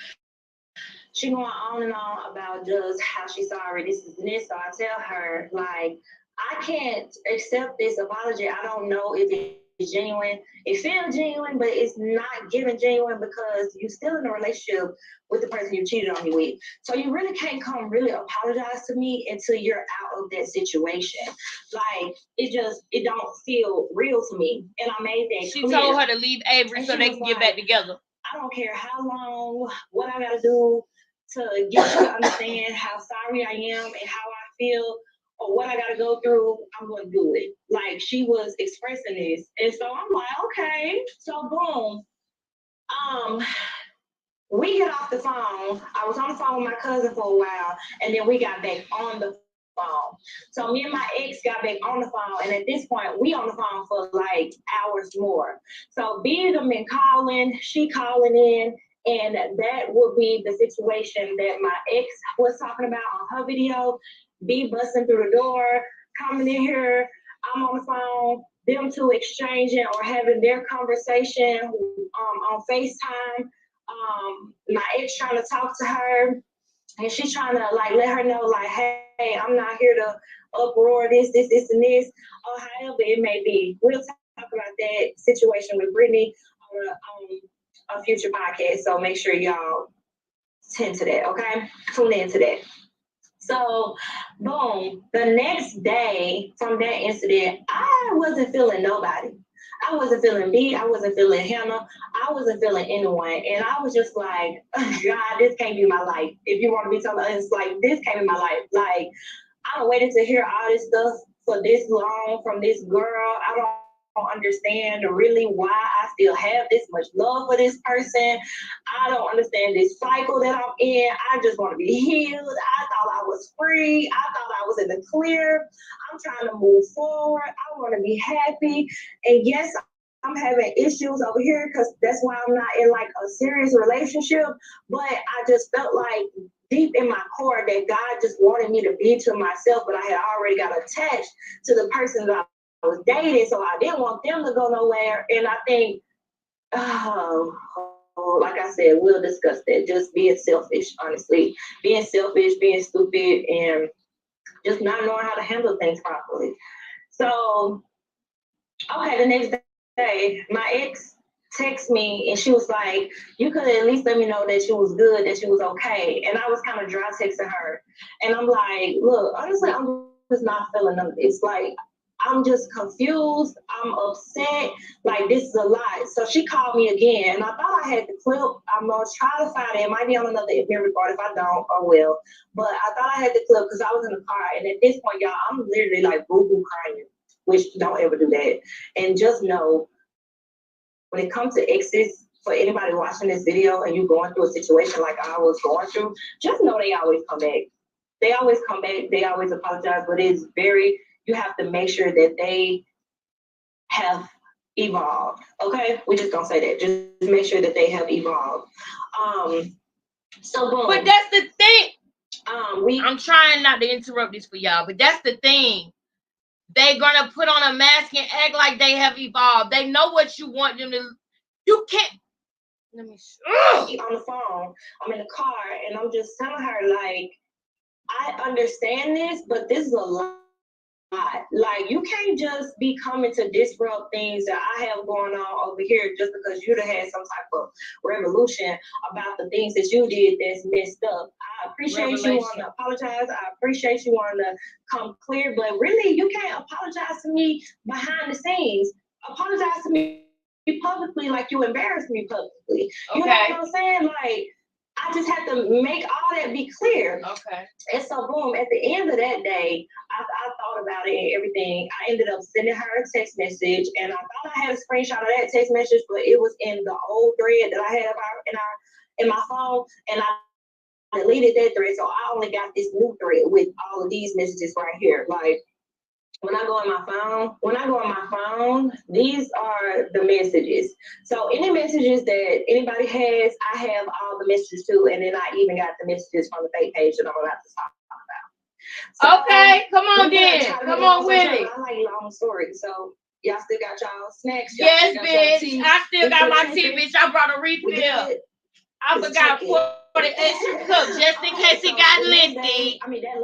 She going on and on about just how she's sorry, this is this. So I tell her, like, I can't accept this apology. I don't know if it's genuine. It feels genuine, but it's not given genuine because you're still in a relationship with the person you cheated on me with. So you really can't come really apologize to me until you're out of that situation. Like, it don't feel real to me. And I made that She clear. told her to leave Avery so they can get back together. I don't care how long, what I gotta do to get you to understand how sorry I am and how I feel or what I gotta go through, I'm gonna do it. Like, she was expressing this. And so I'm like, okay. So boom. We get off the phone. I was on the phone with my cousin for a while, and then we got back on the phone. So me and my ex got back on the phone, and at this point, we on the phone for like hours more. So B had been calling, she calling in, and that would be the situation that my ex was talking about on her video. B busting through the door, coming in here. I'm on the phone. Them two exchanging or having their conversation on FaceTime. My ex trying to talk to her, and she's trying to like let her know, like, hey, I'm not here to uproar this, and this, or however it may be. We'll talk about that situation with Brittany on a future podcast. So make sure y'all tend to that, okay? Tune into that. So, boom, the next day from that incident, I wasn't feeling nobody. I wasn't feeling B. I wasn't feeling Hannah. I wasn't feeling anyone. And I was just like, oh, God, this can't be my life. If you want to be something, it's like, this can't be my life. Like, I waited to hear all this stuff for this long from this girl. I don't understand really why I still have this much love for this person. I don't understand this cycle that I'm in. I just want to be healed. I thought I was free. I thought I was in the clear. I'm trying to move forward. I want to be happy. And yes, I'm having issues over here because that's why I'm not in like a serious relationship. But I just felt like deep in my core that God just wanted me to be to myself, but I had already got attached to the person that I was dating, so I didn't want them to go nowhere. And I think, like I said, we'll discuss that. Just being selfish, honestly. Being selfish, being stupid, and just not knowing how to handle things properly. So, okay, the next day, my ex texted me and she was like, you could at least let me know that you was good, that you was okay. And I was kind of dry texting her. And I'm like, look, honestly, I'm just not feeling none of this. Like, I'm just confused. I'm upset. Like, this is a lot. So she called me again. And I thought I had the clip. I'm going to try to find it. It might be on another event record. If I don't, I will. But I thought I had the clip because I was in the car. And at this point, y'all, I'm literally like boo-boo crying, which don't ever do that. And just know, when it comes to exes, for anybody watching this video and you going through a situation like I was going through, just know they always come back. They always come back. They always apologize. But it's very, you have to make sure that they have evolved. Okay? We're just going to say that. Just make sure that they have evolved. So boom. But that's the thing. I'm trying not to interrupt this for y'all, but that's the thing. They're gonna put on a mask and act like they have evolved. They know what you want them to. You can't. Let me. On the phone, I'm in the car, and I'm just telling her like, I understand this, but this is a lot. Like, you can't just be coming to disrupt things that I have going on over here just because you done had some type of revolution about the things that you did that's messed up. I appreciate you wanting to apologize. I appreciate you wanting to come clear, but really, you can't apologize to me behind the scenes. Apologize to me publicly like you embarrassed me publicly. You know what I'm saying? Like, I just had to make all that be clear. Okay. And so, boom, at the end of that day, I thought about it and everything. I ended up sending her a text message, and I thought I had a screenshot of that text message, but it was in the old thread that I had in my phone, and I deleted that thread, so I only got this new thread with all of these messages right here. Like, when I go on my phone, these are the messages. So any messages that anybody has, I have all the messages too, and then I even got the messages from the fake page that I'm about to talk about. So, okay, come on then. Come on with it. I like long stories, so y'all still got y'all snacks. Yes, bitch. I still got my tea, bitch. I brought a refill. I forgot to pour the extra cup just in case it got lengthy.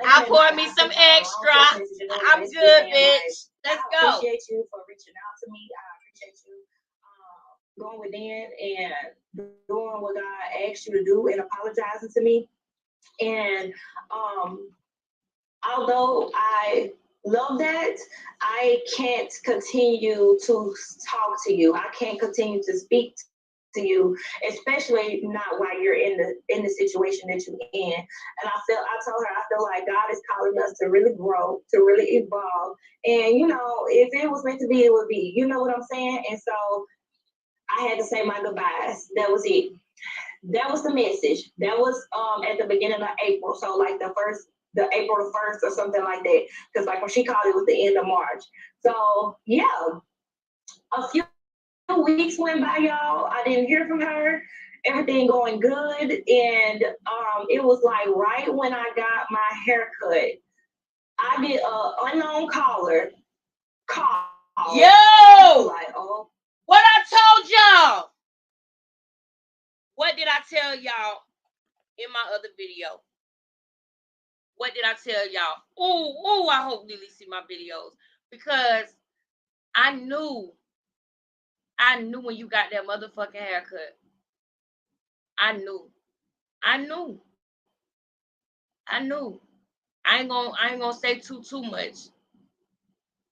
I poured me some extra. I'm good, bitch. Let's go. I appreciate you for reaching out to me. I appreciate you going within and doing what God asked you to do and apologizing to me. And although I love that, I can't continue to talk to you. I can't continue to speak to you, especially not while you're in the situation that you're in. And I told her, I feel like God is calling us to really grow, to really evolve. And if it was meant to be, it would be. You know what I'm saying? And so I had to say my goodbyes. That was it. That was the message. That was at the beginning of April. So like the April the 1st or something like that. Because like when she called, it was the end of March. So yeah, a few weeks went by, y'all. I didn't hear from her. Everything going good. And it was like right when I got my haircut, I get an unknown caller call. Yo! Like, oh. What I told y'all. What did I tell y'all in my other video? What did I tell y'all? Oh, I hope Lily see my videos. Because I knew when you got that motherfucking haircut. I knew. I ain't gonna say too much.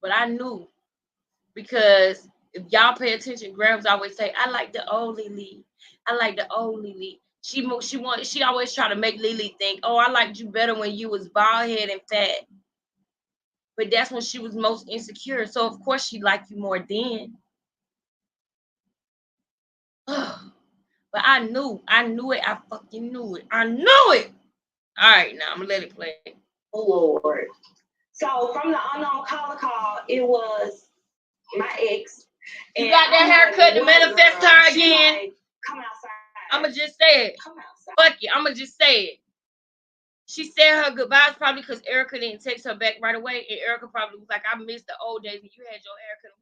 But I knew. Because if y'all pay attention, Grams always say, I like the old Lily. I like the old Lily. She always try to make Lily think, oh, I liked you better when you was bald head and fat. But that's when she was most insecure. So of course she liked you more then. But I knew it. I fucking knew it. I knew it. All right, now I'm gonna let it play. Oh Lord. So from the unknown caller call, it was my ex. You got that haircut to manifest her again. Like, come outside. I'ma just say it. Come outside. Fuck it. I'ma just say it. She said her goodbyes probably because Erica didn't text her back right away. And Erica probably was like, I miss the old days when you had your haircut.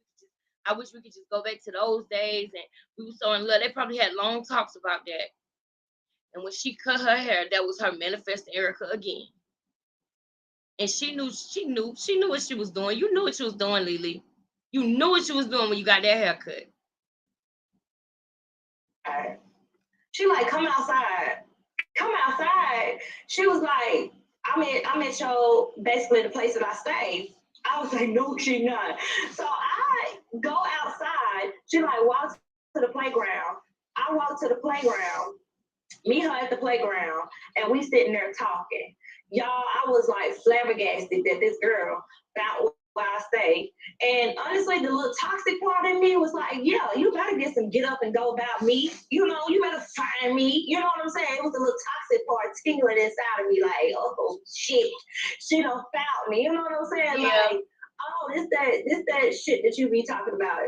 I wish we could just go back to those days. And we were so in love. They probably had long talks about that. And when she cut her hair, that was her manifest Erica again. And she knew what she was doing. You knew what she was doing, Lily. You knew what you was doing when you got that haircut. She like, come outside. Come outside. She was like, I'm at your, basically the place that I stay. I was like, no, she not. So I go outside. She like walks to the playground. I walk to the playground, meet her at the playground, and we sitting there talking. Y'all, I was like flabbergasted that this girl found where I stay. And honestly, the little toxic part in me was like, yeah, you better get some get up and go about me. You know, you better find me. You know what I'm saying? It was a little toxic part tingling inside of me, like, oh shit, she done found me. You know what I'm saying? Yeah. Like, oh, this that shit that you be talking about.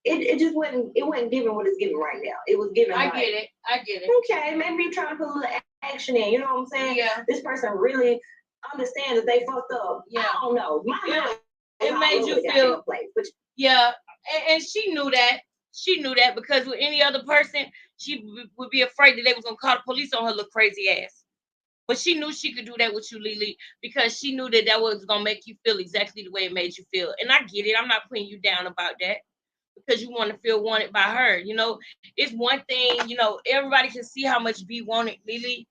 It just wasn't giving what it's giving right now. It was giving. I like, get it. okay, maybe you're trying to put a little action in. You know what I'm saying? Yeah. This person really understands that they fucked up. Yeah. I don't know. It made you feel. Yeah, and she knew that. She knew that because with any other person, she would be afraid that they was gonna call the police on her little crazy ass. But she knew she could do that with you, Lelee, because she knew that that was gonna make you feel exactly the way it made you feel. And I get it. I'm not putting you down about that because you want to feel wanted by her. You know, it's one thing. You know, everybody can see how much B wanted Lelee,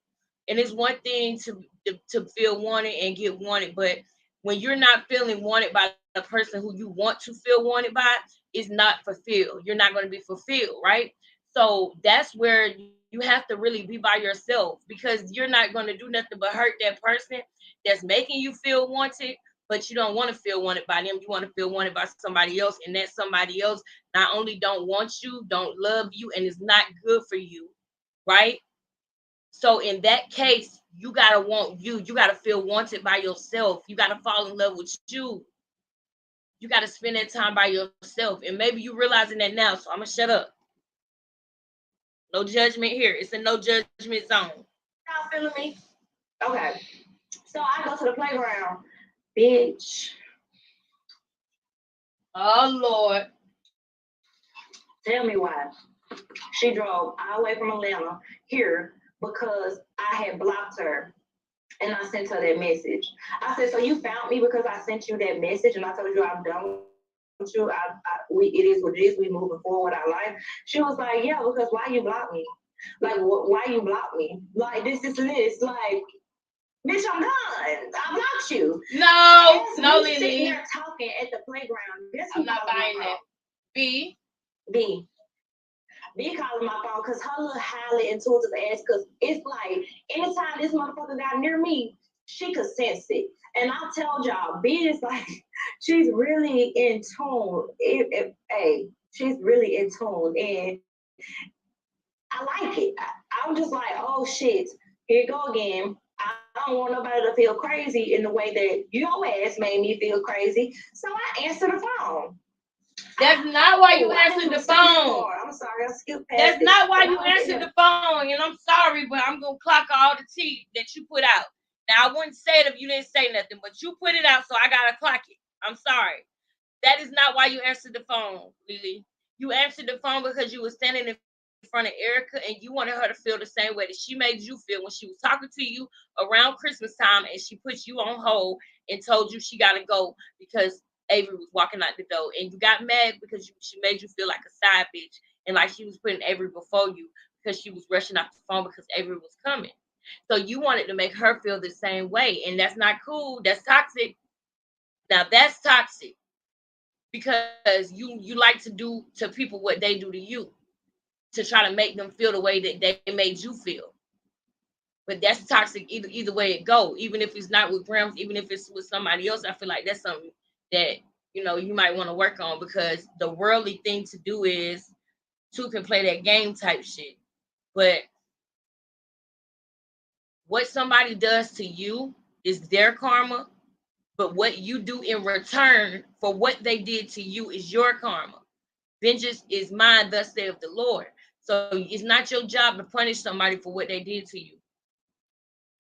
and it's one thing to feel wanted and get wanted, but when you're not feeling wanted by the person who you want to feel wanted by, is not fulfilled. You're not going to be fulfilled, right? So that's where you have to really be by yourself because you're not going to do nothing but hurt that person that's making you feel wanted, but you don't want to feel wanted by them. You want to feel wanted by somebody else, and that somebody else not only don't want you, don't love you, and is not good for you, right? So in that case, you gotta want you. You gotta feel wanted by yourself. You gotta fall in love with you. You gotta spend that time by yourself. And maybe you realizing that now. So I'm gonna shut up. No judgment here. It's a no judgment zone. Y'all feeling me? Okay. So I go to the playground, bitch. Oh Lord. Tell me why. She drove all the way from Atlanta here because I had blocked her and I sent her that message. I said, so you found me because I sent you that message and I told you I'm done with you. It is what it is. We moving forward our life. She was like, yeah, because why you block me? Like, why you block me? Like, this. Like, bitch, I'm done. I blocked you. No, no, Lelee. Lelee. They're talking at the playground. I'm not buying that. B. B calling my phone because her little highly intuitive ass, because it's like anytime this motherfucker got near me, she could sense it. And I told y'all, B is like, she's really in tune. She's really in tune. And I like it. I'm just like, oh shit, here you go again. I don't want nobody to feel crazy in the way that your ass made me feel crazy. So I answered the phone. That's not why you answered the phone. I'm sorry, I skipped past That's not why you answered the phone. And I'm sorry, but I'm gonna clock all the tea that you put out. Now I wouldn't say it if you didn't say nothing, but you put it out, so I gotta clock it. I'm sorry. That is not why you answered the phone, Lelee. You answered the phone because you were standing in front of Erica and you wanted her to feel the same way that she made you feel when she was talking to you around Christmas time and she put you on hold and told you she gotta go because Avery was walking out the door, and you got mad because she made you feel like a side bitch and like she was putting Avery before you because she was rushing off the phone because Avery was coming. So you wanted to make her feel the same way, and that's not cool. That's toxic. Now that's toxic because you like to do to people what they do to you to try to make them feel the way that they made you feel. But that's toxic either way it go. Even if it's not with Grams, even if it's with somebody else, I feel like that's something that you might want to work on because the worldly thing to do is two can play that game type shit. But what somebody does to you is their karma. But what you do in return for what they did to you is your karma. Vengeance is mine, thus saith the Lord. So it's not your job to punish somebody for what they did to you.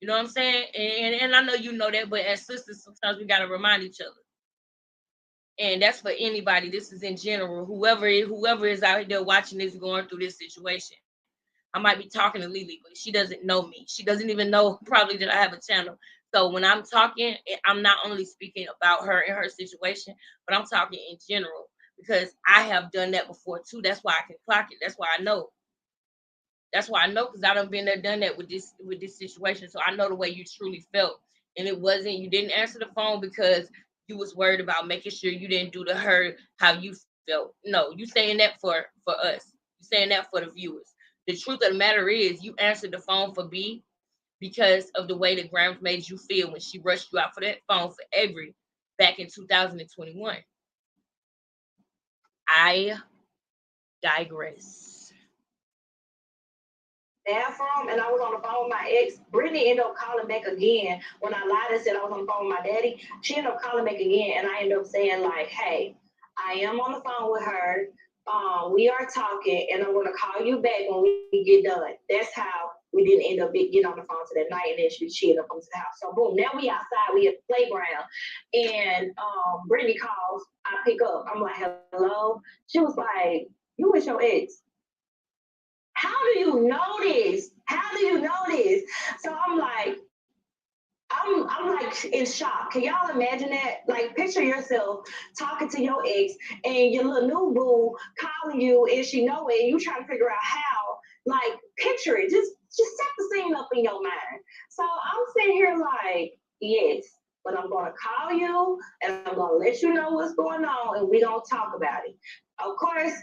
You know what I'm saying? And I know you know that, but as sisters, sometimes we got to remind each other. And that's for anybody. This is in general. Whoever is out there watching this, going through this situation. I might be talking to Lelee, but she doesn't know me. She doesn't even know probably that I have a channel. So when I'm talking, I'm not only speaking about her and her situation, but I'm talking in general because I have done that before too. That's why I can clock it. That's why I know. That's why I know, because I done been there, done that with this situation. So I know the way you truly felt. And it wasn't, you didn't answer the phone because you was worried about making sure you didn't do to her how you felt. No, you saying that for us. You saying that for the viewers. The truth of the matter is you answered the phone for B because of the way that Grams made you feel when she rushed you out for that phone for Avery back in 2021. I digress. Bathroom, and I was on the phone with my ex. Brittany ended up calling back again when I lied and said I was on the phone with my daddy. She ended up calling back again, and I ended up saying like, "Hey, I am on the phone with her. We are talking, and I'm gonna call you back when we get done." That's how we didn't end up getting on the phone to that night, and then she ended up coming to the house. So boom, now we outside, we at the playground, and Brittany calls. I pick up. I'm like, "Hello." She was like, "You with your ex?" How do you know this? How do you know this? So I'm like, I'm like in shock. Can y'all imagine that? Like, picture yourself talking to your ex and your little new boo calling you and she know it and you trying to figure out how. Like, picture it. Just set the scene up in your mind. So I'm sitting here like, yes, but I'm gonna call you and I'm gonna let you know what's going on and we gonna talk about it. Of course,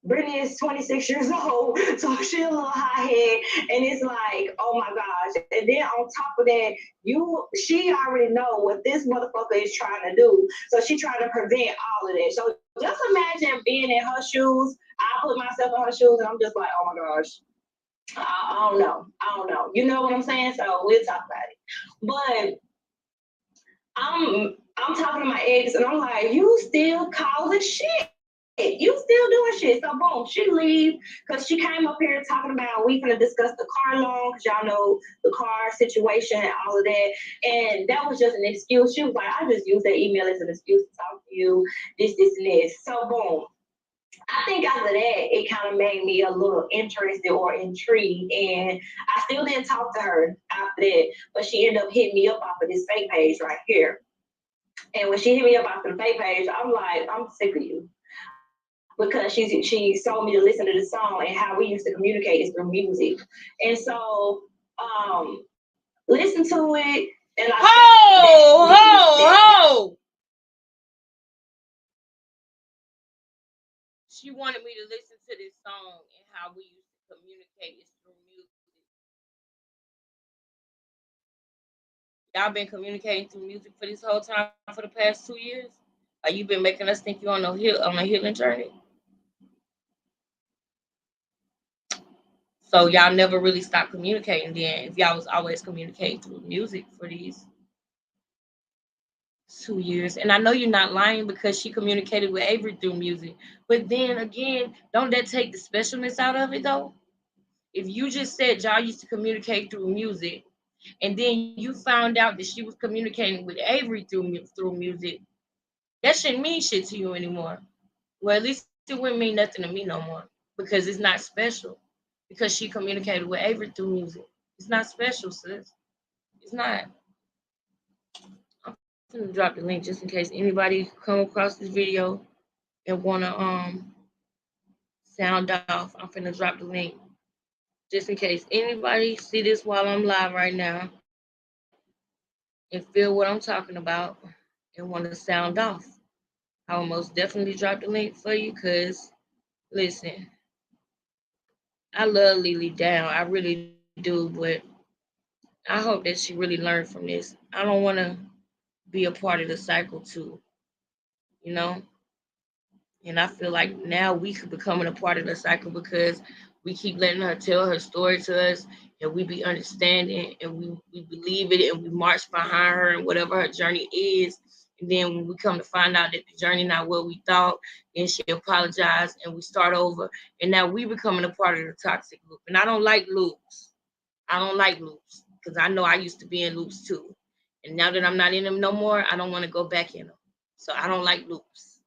Brittany is 26 years old, so she a little hot head, and it's like, oh my gosh. And then on top of that, she already know what this motherfucker is trying to do. So she trying to prevent all of that. So just imagine being in her shoes. I put myself in her shoes and I'm just like, oh my gosh. I don't know. I don't know. You know what I'm saying? So we'll talk about it. But I'm talking to my ex and I'm like, you still causing shit. You still doing shit. So boom, she leave because she came up here talking about we gonna discuss the car loan because y'all know the car situation and all of that. And that was just an excuse. She was like, I just use that email as an excuse to talk to you, this, and this. So boom. I think after that, it kind of made me a little interested or intrigued. And I still didn't talk to her after that, but she ended up hitting me up off of this fake page right here. And when she hit me up off of the fake page, I'm like, I'm sick of you because she told me to listen to the song and how we used to communicate is through music. And so listen to it and Ho! She wanted me to listen to this song and how we used to communicate is through music. Y'all been communicating through music for this whole time for the past 2 years? Or you been making us think you're on a healing journey? So y'all never really stopped communicating then if y'all was always communicating through music for these 2 years. And I know you're not lying because she communicated with Avery through music. But then again, don't that take the specialness out of it though? If you just said y'all used to communicate through music and then you found out that she was communicating with Avery through music, that shouldn't mean shit to you anymore. Well, at least it wouldn't mean nothing to me no more because it's not special. Because she communicated with Avery through music. It's not special, sis. It's not. I'm gonna drop the link just in case anybody come across this video and wanna sound off. I'm finna drop the link just in case anybody see this while I'm live right now and feel what I'm talking about and want to sound off. I will most definitely drop the link for you because listen, I love Leeleeurstrulee down. I really do, but I hope that she really learned from this. I don't want to be a part of the cycle too, you know? And I feel like now we could becoming a part of the cycle because we keep letting her tell her story to us and we be understanding and we believe it and we march behind her and whatever her journey is. And then when we come to find out that the journey not what we thought, then she apologized and we start over. And now we becoming a part of the toxic loop. And I don't like loops. I don't like loops because I know I used to be in loops too. And now that I'm not in them no more, I don't want to go back in them. So I don't like loops.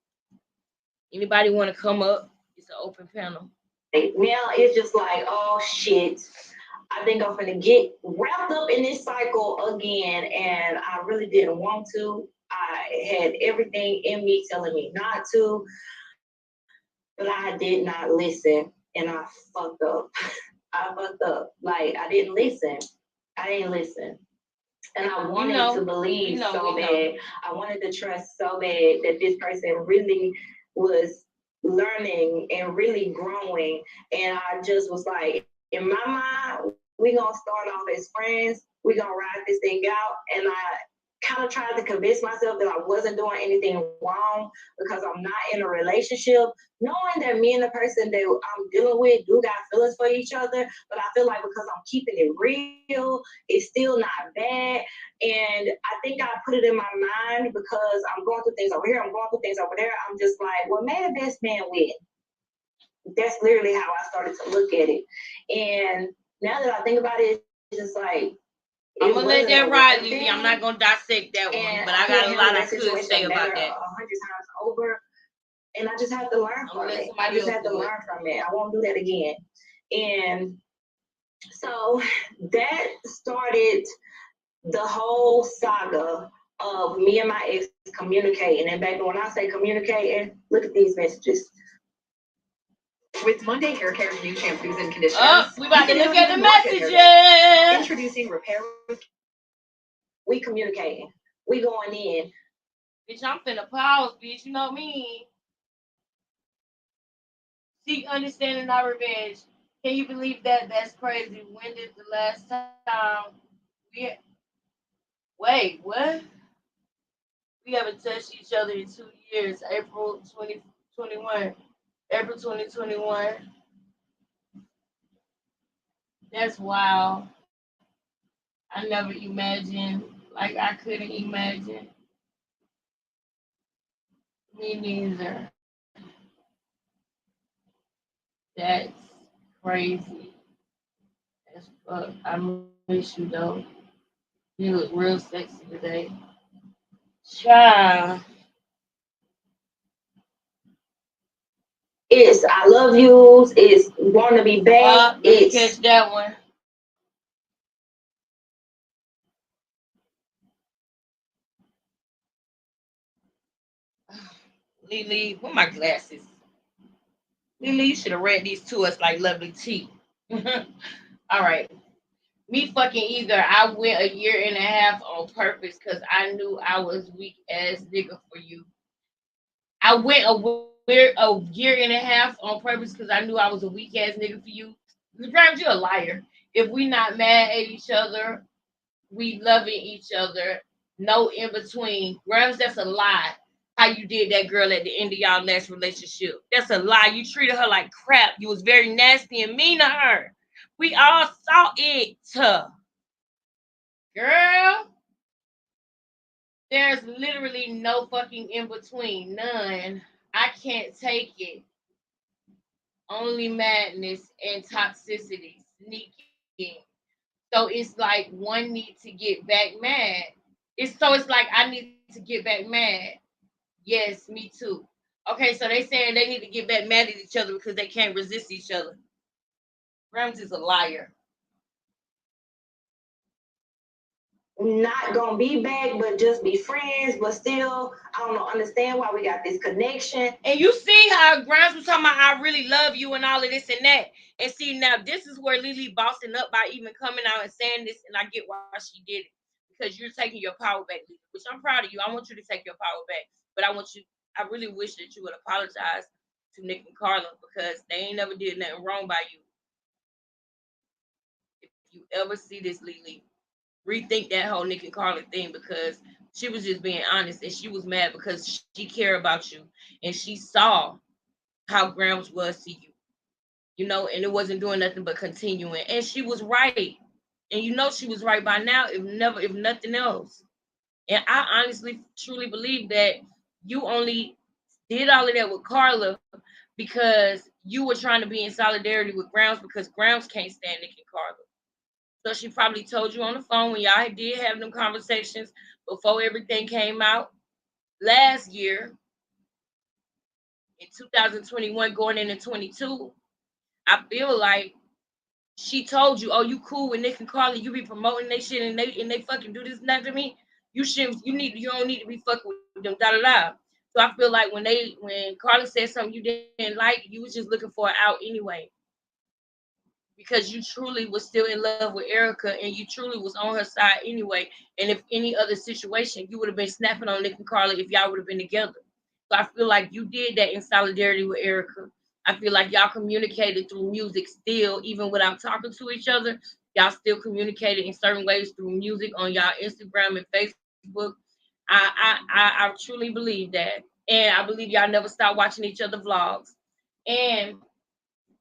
Anybody want to come up? It's an open panel. Now it's just like, oh shit. I think I'm gonna get wrapped up in this cycle again, and I really didn't want to. I had everything in me telling me not to. but I did not listen, and I fucked up. I fucked up. Like, I didn't listen. I didn't listen. And I wanted to believe so bad. I wanted to trust so bad that this person really was learning and really growing. And I just was like, in my mind, we're going to start off as friends. We're going to ride this thing out. And I kind of tried to convince myself that I wasn't doing anything wrong because I'm not in a relationship, knowing that me and the person that I'm dealing with do got feelings for each other. But I feel like because I'm keeping it real, it's still not bad. And I think I put it in my mind because I'm going through things over here, I'm going through things over there. I'm just like, well, may the best man win. That's literally how I started to look at it. And now that I think about it, it's just like, I'm gonna let that ride, Leeleee. I'm not gonna dissect that one, but I got a lot I could say about that. 100 times over, and I just have to learn from it. I just have to learn from it. I won't do that again. And so that started the whole saga of me and my ex communicating. And back when I say communicating, look at these messages. With Monday Hair Care's new shampoos and conditioners. Oh, we about to look at the messages. Introducing Repair. We communicating. We going in. Bitch, I'm finna pause, bitch. You know me. Seek understanding, not revenge. Can you believe that? That's crazy. When did the last time we... Wait, what? We haven't touched each other in 2 years. April 2021. April 2021. That's wild. I never imagined. Like, I couldn't imagine. Me neither. That's crazy. That's fuck. I miss you though. You look real sexy today. Child. It's I love yous. It's want to be back. It's catch that one. Leeleee, where my glasses? Leeleee, you should have read these to us like lovely tea. All right. Me fucking either. I went a year and a half on purpose because I knew I was weak ass nigga for you. I went a year and a half on purpose because I knew I was a weak ass nigga for you. Grams, you a liar. If we not mad at each other, we loving each other. No in between. Grams, that's a lie. How you did that girl at the end of y'all last relationship. That's a lie. You treated her like crap. You was very nasty and mean to her. We all saw it. Girl, there's literally no fucking in between. None. I can't take it. Only madness and toxicity sneaking. So it's like one need to get back mad. It's like I need to get back mad. Yes, me too. Okay, so they saying they need to get back mad at each other because they can't resist each other. Rams is a liar. Not gonna be back, but just be friends. But still, I don't know, understand why we got this connection. And you see how Grimes was talking about I really love you and all of this and that. And see, now this is where Leeleee bossing up by even coming out and saying this, and I get why she did it. Because you're taking your power back, Leeleee, which I'm proud of you. I want you to take your power back. But I really wish that you would apologize to Nick and Carla because they ain't never did nothing wrong by you. If you ever see this, Leeleee, rethink that whole Nick and Carla thing because she was just being honest and she was mad because she cared about you and she saw how Grams was to you, and it wasn't doing nothing but continuing. And she was right. And she was right by now, if nothing else. And I honestly, truly believe that you only did all of that with Carla because you were trying to be in solidarity with Grams because Grams can't stand Nick and Carla. So she probably told you on the phone when y'all did have them conversations before everything came out last year in 2021 going into 22. I feel like she told you, oh, you cool with Nick and Carly, you be promoting they shit and they fucking do this and that to me. You don't need to be fucking with them, da da da. So I feel like when Carla said something you didn't like, you was just looking for an out anyway. Because you truly was still in love with Erica and you truly was on her side anyway. And if any other situation, you would have been snapping on Nick and Carla if y'all would have been together. So I feel like you did that in solidarity with Erica. I feel like y'all communicated through music still, even without talking to each other. Y'all still communicated in certain ways through music on y'all Instagram and Facebook. I truly believe that. And I believe y'all never stopped watching each other vlogs. And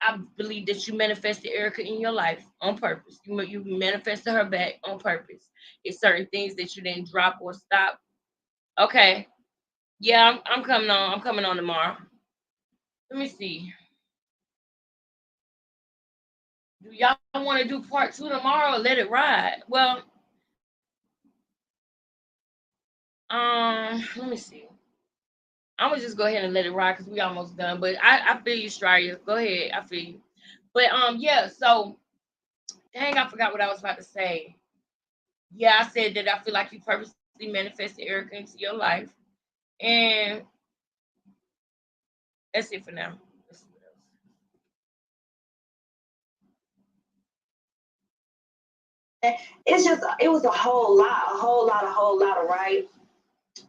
I believe that you manifested Erica in your life on purpose. You manifested her back on purpose. It's certain things that you didn't drop or stop. Okay. Yeah, I'm coming on. I'm coming on tomorrow. Let me see. Do y'all want to do part 2 tomorrow or let it ride? Well, let me see. I'm gonna just go ahead and let it ride because we almost done. But I feel you, Straya. Go ahead. I feel you. But yeah, so dang, I forgot what I was about to say. Yeah, I said that I feel like you purposely manifested Erica into your life. And that's it for now. Let's see what else. It was a whole lot, right?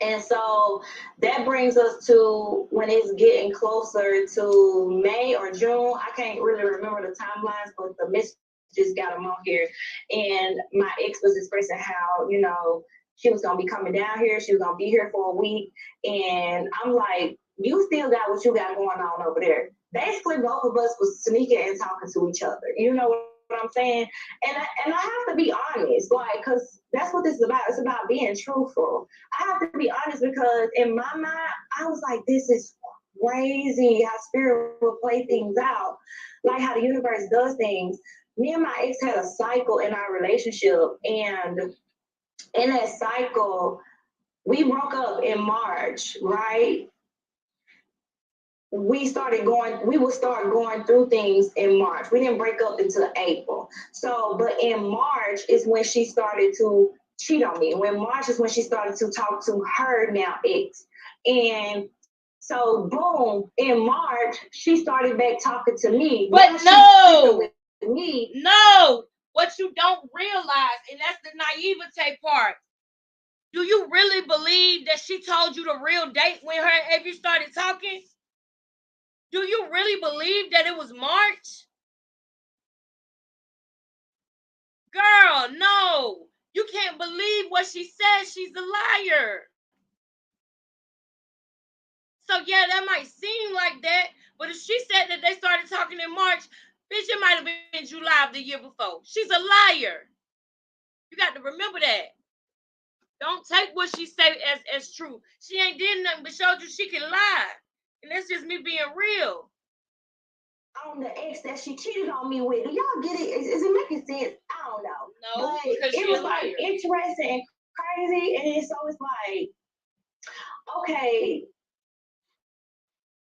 And so that brings us to when it's getting closer to May or June. I can't really remember the timelines, but the messages got them on here. And my ex was expressing how, she was going to be coming down here. She was going to be here for a week. And I'm like, you still got what you got going on over there. Basically, both of us was sneaking and talking to each other. You know what I'm saying? And I have to be honest, like, because that's what this is about. It's about being truthful. I have to be honest because in my mind, I was like, this is crazy how spirit will play things out, like how the universe does things. Me and my ex had a cycle in our relationship, and in that cycle, we broke up in March, right? We would start going through things in March. We didn't break up until April. So, but in March is when she started to cheat on me. When March is when she started to talk to her now ex. And so boom, in March, she started back talking to me. But no, what you don't realize, and that's the naivete part. Do you really believe that she told you the real date when her and Avery started talking? Do you really believe that it was March? Girl, no. You can't believe what she said. She's a liar. So, yeah, that might seem like that. But if she said that they started talking in March, bitch, it might have been July of the year before. She's a liar. You got to remember that. Don't take what she said as true. She ain't did nothing but showed you she can lie. And that's just me being real. On the ex that she cheated on me with. Do y'all get it? Is it making sense? I don't know. No, but because it was like interesting and crazy. And so it's like, okay,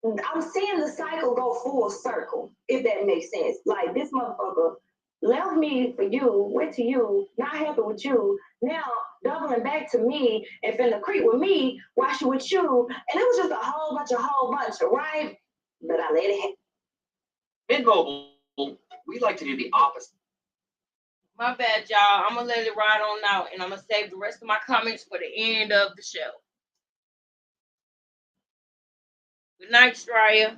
I'm seeing the cycle go full circle, if that makes sense. Like this motherfucker left me for you, went to you, not happy with you, now doubling back to me and finna creep with me, while she with you. And it was just a whole bunch, right? But I let it happen. Mint Mobile, we like to do the opposite. My bad, y'all. I'm going to let it ride on out, and I'm going to save the rest of my comments for the end of the show. Good night, Straya.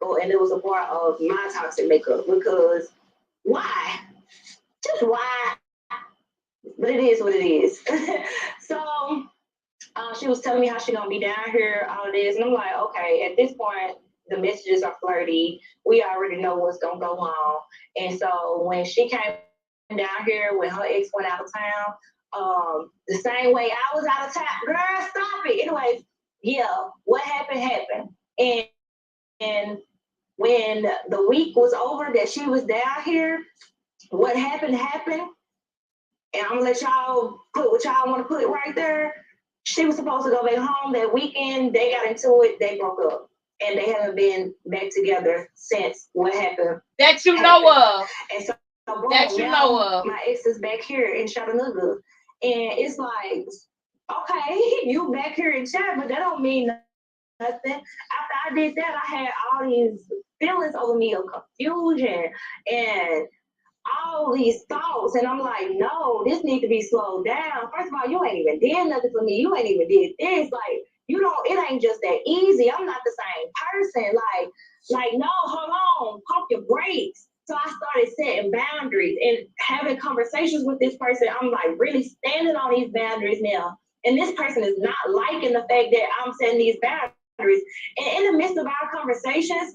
Oh, and it was a part of my toxic makeup because why? Just why? But it is what it is. So she was telling me how she gonna be down here, all of this, and I'm like, okay. At this point, the messages are flirty. We already know what's gonna go on. And so when she came down here, when her ex went out of town, the same way I was out of town, girl, stop it. Anyways, yeah, what happened, and when the week was over that she was down here, what happened. And I'm gonna let y'all put what y'all want to put right there. She was supposed to go back home that weekend. They got into it. They broke up. And they haven't been back together since what happened. That you know of. And so boom, that you know of. My ex is back here in Chattanooga. And it's like, okay, you back here in chat, but that don't mean nothing. After I did that, I had all these feelings over me of confusion and all these thoughts, and I'm like, no, this needs to be slowed down. First of all, you ain't even did nothing for me. You ain't even did this. Like, you don't. It ain't just that easy. I'm not the same person. Like, no, hold on, pump your brakes. So I started setting boundaries and having conversations with this person. I'm like really standing on these boundaries now, and this person is not liking the fact that I'm setting these boundaries. And in the midst of our conversations,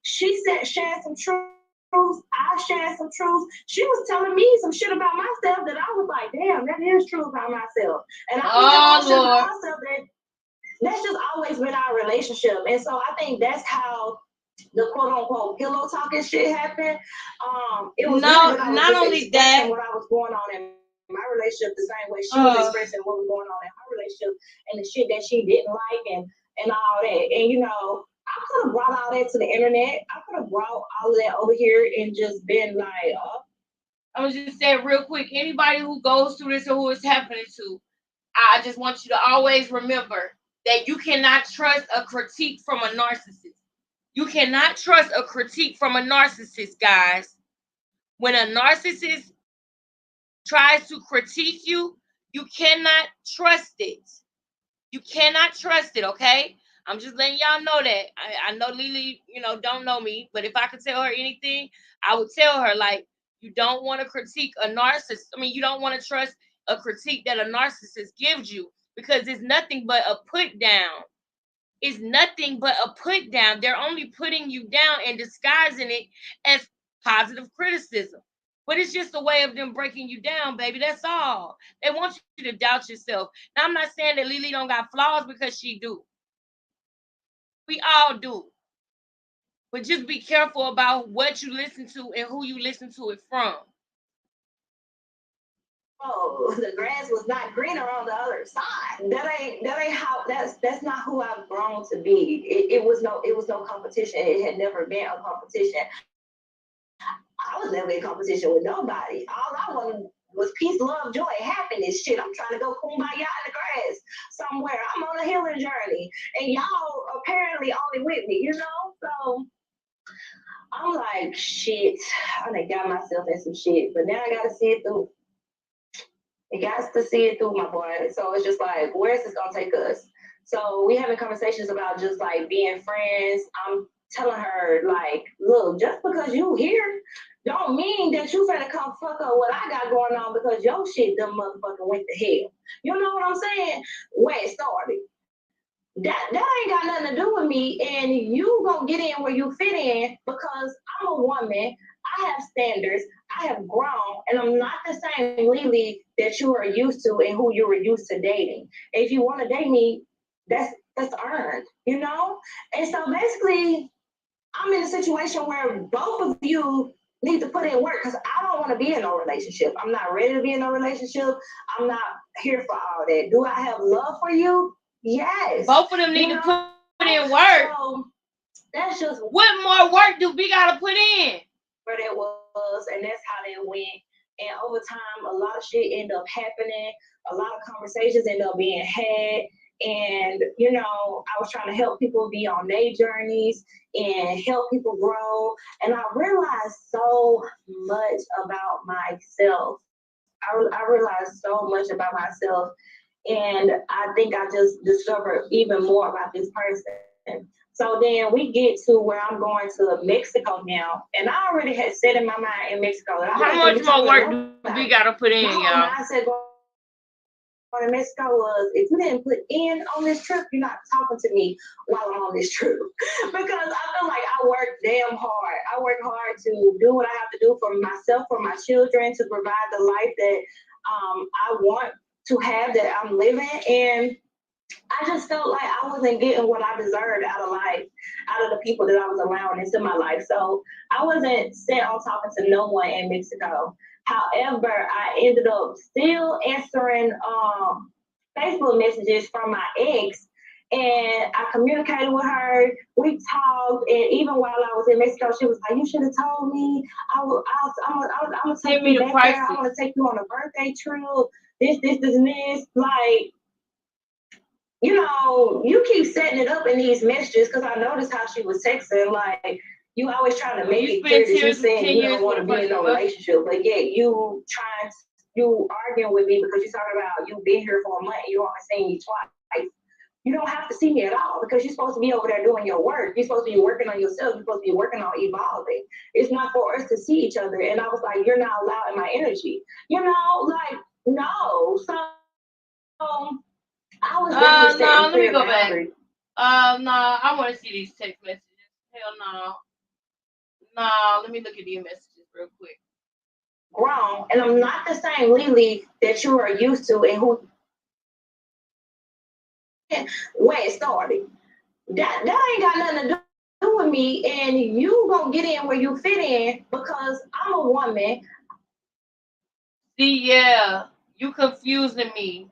she said shared some truth. I shared some truth. She was telling me some shit about myself that I was like, damn, that is true about myself. And I was telling myself that that's just always been our relationship. And so I think that's how the quote unquote pillow talking shit happened. It was no, really not only that. what I was going on in my relationship the same way she was expressing what was going on in her relationship and the shit that she didn't like and all that. And you know, I could have brought all that to the internet. I could have brought all of that over here and just been like, I was just saying real quick, anybody who goes through this or who it's happening to, I just want you to always remember that you cannot trust a critique from a narcissist. You cannot trust a critique from a narcissist, guys. When a narcissist tries to critique you, you cannot trust it. You cannot trust it, okay? I'm just letting y'all know that. I know Lelee, don't know me, but if I could tell her anything, I would tell her, like, you don't want to critique a narcissist. I mean, you don't want to trust a critique that a narcissist gives you because it's nothing but a put down. It's nothing but a put down. They're only putting you down and disguising it as positive criticism. But it's just a way of them breaking you down, baby. That's all. They want you to doubt yourself. Now, I'm not saying that Lelee don't got flaws because she do. We all do. But just be careful about what you listen to and who you listen to it from. oh, the grass was not greener on the other side. That ain't how that's not who I've grown to be. It was no competition. It had never been a competition. I was never in competition with nobody. All I wanted was peace, love, joy, happiness. Shit, I'm trying to go kumbaya in the grass somewhere. I'm on a healing journey, and y'all apparently only with me, So I'm like, shit, I done got myself in some shit, but now I gotta see it through. It got to see it through, my boy. So it's just like, where's this gonna take us? So we having conversations about just like being friends. I'm telling her like, look, just because you here, don't mean that you finna come fuck up what I got going on because your shit done motherfucking went to hell. You know what I'm saying? Where it started. That ain't got nothing to do with me, and you gonna get in where you fit in because I'm a woman. I have standards. I have grown, and I'm not the same Lelee that you are used to and who you were used to dating. If you want to date me, that's earned, And so basically, I'm in a situation where both of you need to put in work because I don't want to be in no relationship. I'm not ready to be in no relationship. I'm not here for all that. Do I have love for you? Yes. Both of them need to put in work. So that's just what more work do we gotta put in? Where that was, and that's how that went. And over time, a lot of shit ended up happening. A lot of conversations ended up being had. And, I was trying to help people be on their journeys and help people grow. And I realized so much about myself. I realized so much about myself. And I think I just discovered even more about this person. So then we get to where I'm going to Mexico now. And I already had set in my mind in Mexico. How much more work do we got to put in, y'all? I said going to Mexico was, if you didn't put in on this trip, you're not talking to me while I'm on this trip. Because I feel like I work damn hard. I work hard to do what I have to do for myself, for my children, to provide the life that I want to have, that I'm living. And I just felt like I wasn't getting what I deserved out of life, out of the people that I was allowing into my life. So I wasn't set on talking to no one in Mexico. However, I ended up still answering Facebook messages from my ex, and I communicated with her. We talked, and even while I was in Mexico, she was like, "You should have told me. I'm gonna take you back there. I want to take you on a birthday trip. This, and this." Like, you know, you keep setting it up in these messages because I noticed how she was texting. Like, you always trying to make it clear that you saying you don't want to be in no relationship, but yet you arguing with me because you're talking about you been here for a month and you only seen me twice. You don't have to see me at all because you're supposed to be over there doing your work. You're supposed to be working on yourself. You're supposed to be working on evolving. It's not for us to see each other. And I was like, you're not allowing my energy. You know, like, no. So I was definitely No, let me clear go back. boundaries. No, I want to see these text messages. Hell no. No, let me look at these messages real quick. Grown, and I'm not the same Lelee that you are used to and who where it started. That ain't got nothing to do with me, and you gonna get in where you fit in because I'm a woman. See, yeah, you confusing me.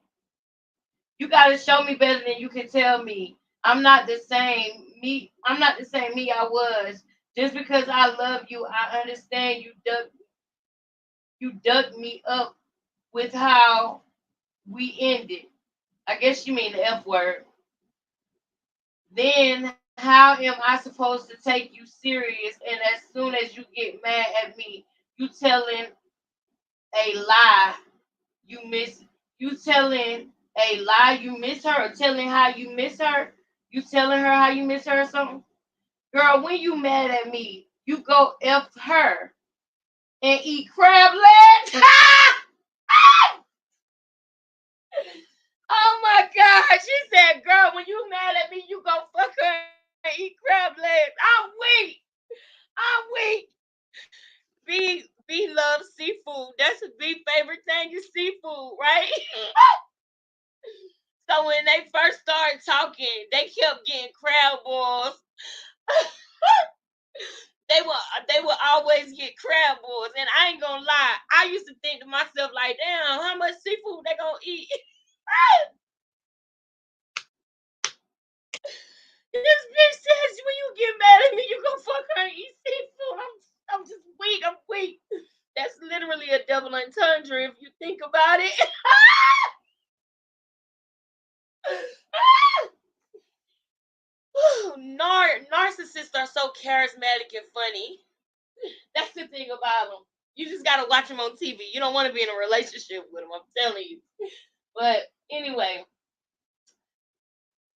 You gotta show me better than you can tell me. I'm not the same me. I'm not the same me I was. Just because I love you, I understand you dug me up with how we ended. I guess you mean the F word. Then how am I supposed to take you serious? And as soon as you get mad at me, you telling a lie you miss you telling a lie you miss her or telling how you miss her? You telling her how you miss her or something? Girl, when you mad at me, you go F her and eat crab legs. Oh my God. She said, girl, when you mad at me, you go fuck her and eat crab legs. I'm weak. I'm weak. B loves seafood. That's B favorite thing is seafood, right? So when they first started talking, they kept getting crab balls. they would always get crab balls, and I ain't gonna lie, I used to think to myself like, damn, how much seafood they gonna eat? This bitch says when you get mad at me, you gonna fuck her and eat seafood. I'm just weak. I'm weak. That's literally a double entendre if you think about it. Narcissists are so charismatic and funny. That's the thing about them. You just gotta watch them on TV. You don't want to be in a relationship with them. I'm telling you. But anyway,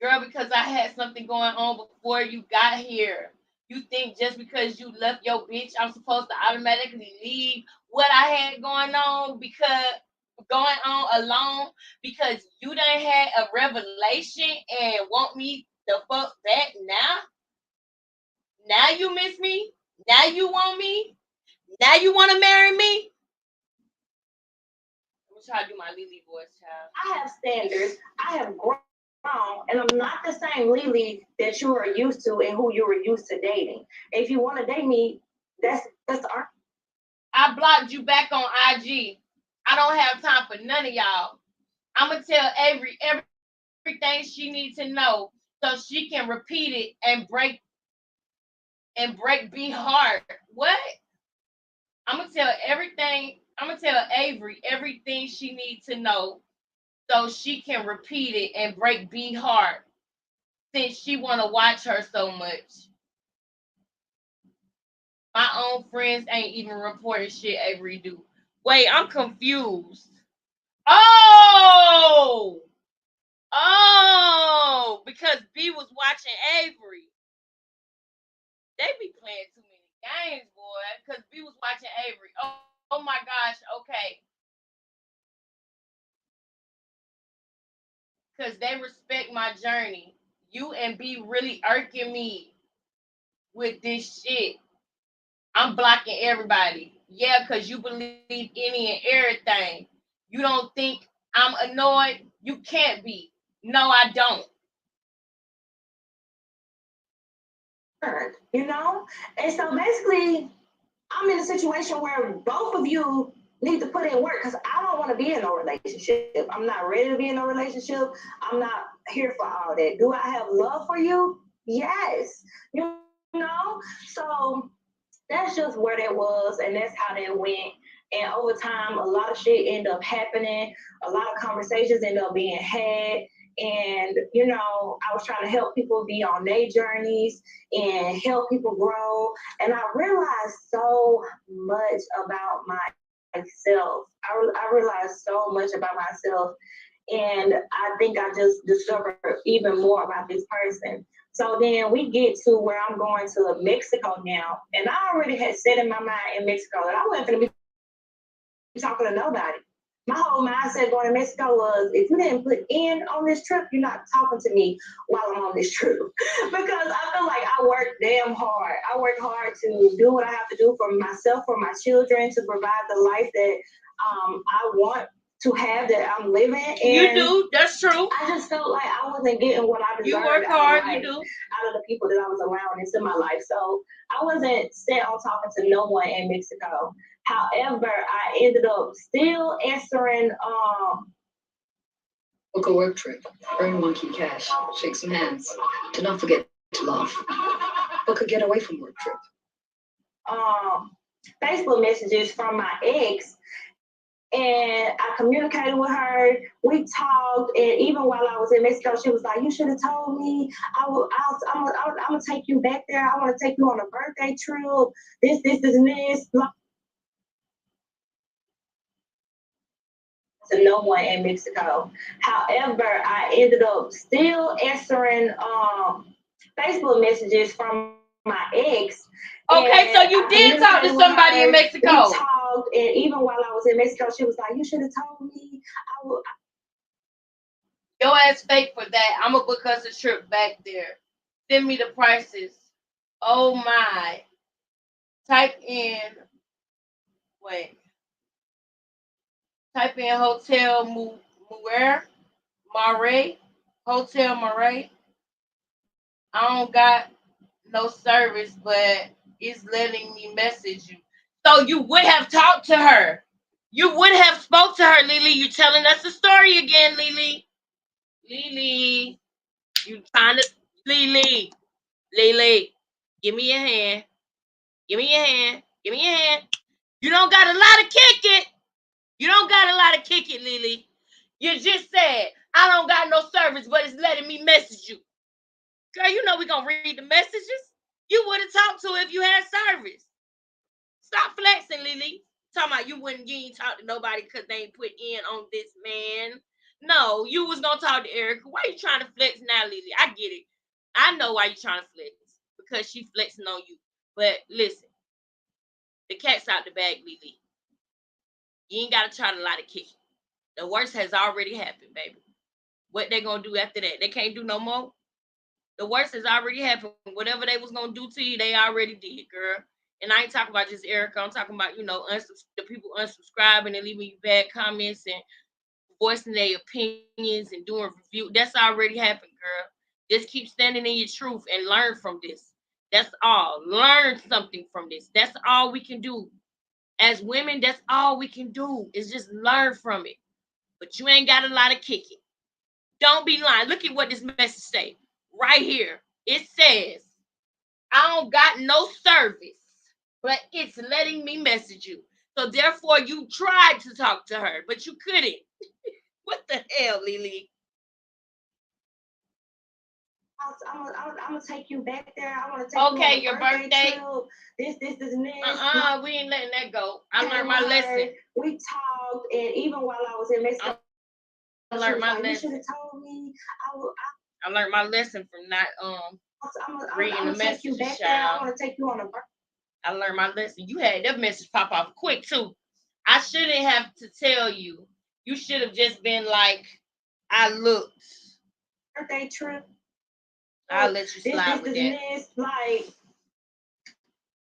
girl, because I had something going on before you got here. You think just because you left your bitch, I'm supposed to automatically leave what I had going on alone because you done had a revelation and want me the fuck back now? Now you miss me? Now you want me? Now you want to marry me? I'm trying to do my Lelee voice, child. I have standards. I have grown, and I'm not the same Lelee that you are used to and who you were used to dating. If you want to date me, that's our. I blocked you back on IG. I don't have time for none of y'all. I'm gonna tell Avery everything she needs to know so she can repeat it and break B heart. What? I'm gonna tell Avery everything she needs to know so she can repeat it and break B heart since she wanna watch her so much. My own friends ain't even reporting shit Avery do. Wait, I'm confused. Oh, because B was watching Avery. They be playing too many games, boy. Because B was watching Avery. Oh my gosh. Okay. Because they respect my journey. You and B really irking me with this shit. I'm blocking everybody. Yeah, because you believe any and everything. You don't think I'm annoyed? You can't be. No, I don't. You know? And so basically, I'm in a situation where both of you need to put in work because I don't want to be in a relationship. I'm not ready to be in a relationship. I'm not here for all that. Do I have love for you? Yes. You know? So that's just where that was, and that's how that went. And over time, a lot of shit ended up happening. A lot of conversations ended up being had. And, I was trying to help people be on their journeys and help people grow. And I realized so much about myself. I realized so much about myself. And I think I just discovered even more about this person. So then we get to where I'm going to Mexico now. And I already had set in my mind in Mexico that I wasn't going to be talking to nobody. My whole mindset going to Mexico was, if you didn't put in on this trip, you're not talking to me while I'm on this trip. Because I feel like I work damn hard. I work hard to do what I have to do for myself, for my children, to provide the life that I want to have, that I'm living. And you do. That's true. I just felt like I wasn't getting what I deserved. You work hard. Out of you do. Out of the people that I was allowing into my life. So I wasn't set on talking to no one in Mexico. However, I ended up still answering. Book a work trip. Earn monkey cash. Shake some hands. Do not forget to laugh. Book a getaway from work trip. Facebook messages from my ex, and I communicated with her. We talked, and even while I was in Mexico, she was like, "You should have told me. I'm gonna take you back there. I want to take you on a birthday trip. This, and this." To no one in Mexico. However, I ended up still answering Facebook messages from my ex. Okay, so you did talk to somebody in Mexico. We talked, and even while I was in Mexico, she was like, "You should have told me." Your ass fake for that. I'm gonna book us a trip back there. Send me the prices. Oh my. Type in. Wait. Type in Hotel Mare. Hotel Mare. I don't got no service, but it's letting me message you. So you would have talked to her. You would have spoke to her, Lelee. You telling us the story again, Lelee. Lelee. You trying to Lelee. Give me your hand. Give me your hand. Give me your hand. You don't got a lot of kick it. You don't got a lot of kick it, Lelee. You just said, I don't got no service, but it's letting me message you. Girl, you know we gonna read the messages. You would have talked to her if you had service. Stop flexing, Lelee. Talking about you ain't talk to nobody because they ain't put in on this man. No, you was gonna talk to Erica. Why you trying to flex now, Lelee? I get it. I know why you trying to flex. Because she flexing on you. But listen, the cat's out the bag, Lelee. You ain't gotta try to lie to kick. The worst has already happened, baby. What they gonna do after that? They can't do no more. The worst has already happened. Whatever they was gonna do to you, they already did, girl. And I ain't talking about just Erica. I'm talking about, the people unsubscribing and leaving you bad comments and voicing their opinions and doing review. That's already happened, girl. Just keep standing in your truth and learn from this. That's all. Learn something from this. That's all we can do. As women, that's all we can do is just learn from it. But you ain't got a lot of kicking. Don't be lying. Look at what this message say. Right here. It says, I don't got no service, but it's letting me message you. So therefore, you tried to talk to her, but you couldn't. What the hell, Lelee? I'm gonna take you back there. I want to take you on your birthday. Trip. This, and this. We ain't letting that go. I learned my lesson. We talked, and even while I was in Mexico, I learned my lesson. You should have told me. I learned my lesson from not reading the message. I want to take you on a birthday. I learned my lesson. You had that message pop off quick too. I shouldn't have to tell you. You should have just been like, I looked. Birthday trip. I'll let you slide with that. This, like,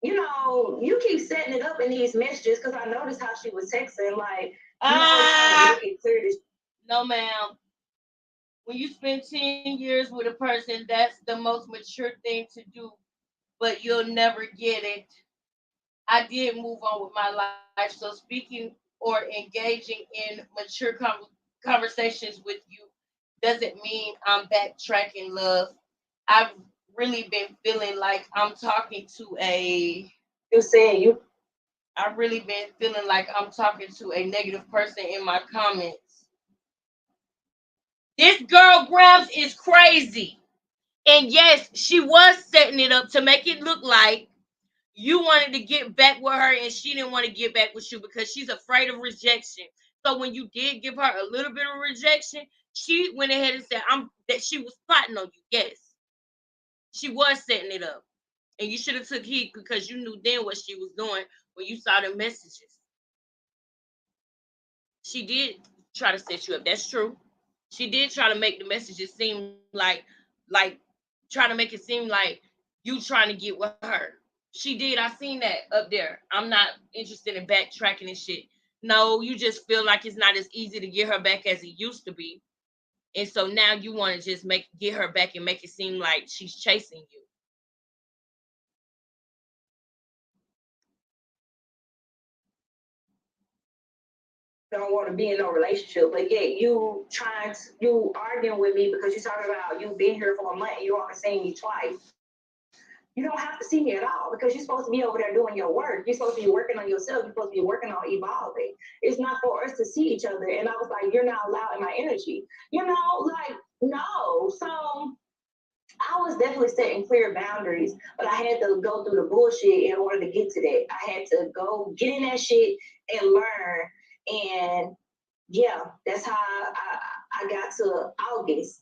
you keep setting it up in these messages because I noticed how she was texting. Like, no, ma'am. When you spend 10 years with a person, that's the most mature thing to do, but you'll never get it. I did move on with my life, so speaking or engaging in mature conversations with you doesn't mean I'm backtracking, love. I've really been feeling like I'm talking to I've really been feeling like I'm talking to a negative person in my comments. This girl Grams is crazy. And yes, she was setting it up to make it look like you wanted to get back with her and she didn't want to get back with you because she's afraid of rejection. So when you did give her a little bit of rejection, she went ahead and said that she was plotting on you. Yes, she was setting it up. And you should have took heed because you knew then what she was doing when you saw the messages. She did try to set you up. That's true. She did try to make the messages seem like try to make it seem like you trying to get with her. She did. I seen that up there. I'm not interested in backtracking and shit. No, you just feel like it's not as easy to get her back as it used to be. And so now you want to just get her back and make it seem like she's chasing you. Don't want to be in no relationship, but yet you arguing with me because you're talking about you been here for a month and you only seen me twice. You don't have to see me at all because you're supposed to be over there doing your work. You're supposed to be working on yourself. You're supposed to be working on evolving. It's not for us to see each other. And I was like, you're not allowing my energy. No. So I was definitely setting clear boundaries, but I had to go through the bullshit in order to get to that. I had to go get in that shit and learn. And yeah, that's how I got to August.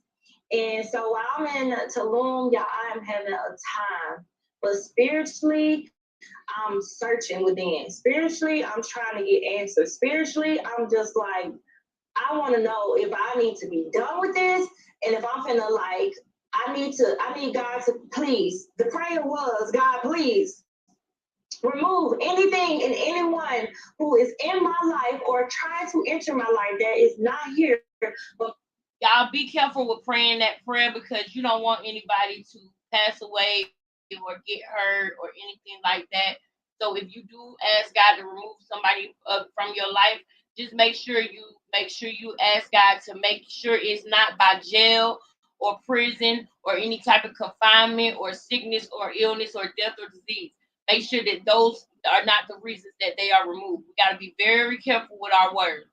And so while I'm in Tulum, y'all, I am having a time. But spiritually, I'm searching within. Spiritually, I'm trying to get answers. Spiritually, I'm just like, I want to know if I need to be done with this. And if I'm finna I need God to please. The prayer was, God, please remove anything and anyone who is in my life or trying to enter my life that is not here. But y'all be careful with praying that prayer because you don't want anybody to pass away or get hurt or anything like that. So if you do ask God to remove somebody from your life, just make sure you ask God to make sure it's not by jail or prison or any type of confinement or sickness or illness or death or disease. Make sure that those are not the reasons that they are removed. We got to be very careful with our words.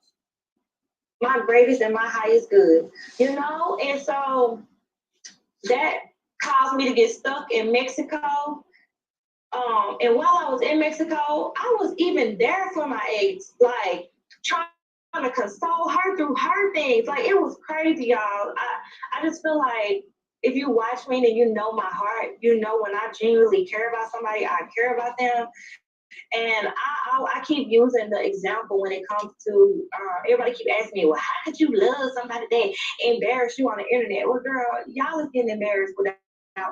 My greatest and my highest good, and so that caused me to get stuck in Mexico. And while I was in Mexico, I was even there for my ex, like trying to console her through her things. Like it was crazy, y'all. I just feel like if you watch me and you know my heart, you know when I genuinely care about somebody, I care about them. And I keep using the example when it comes to everybody keep asking me, well, how could you love somebody that embarrass you on the internet? Well, girl, y'all is getting embarrassed without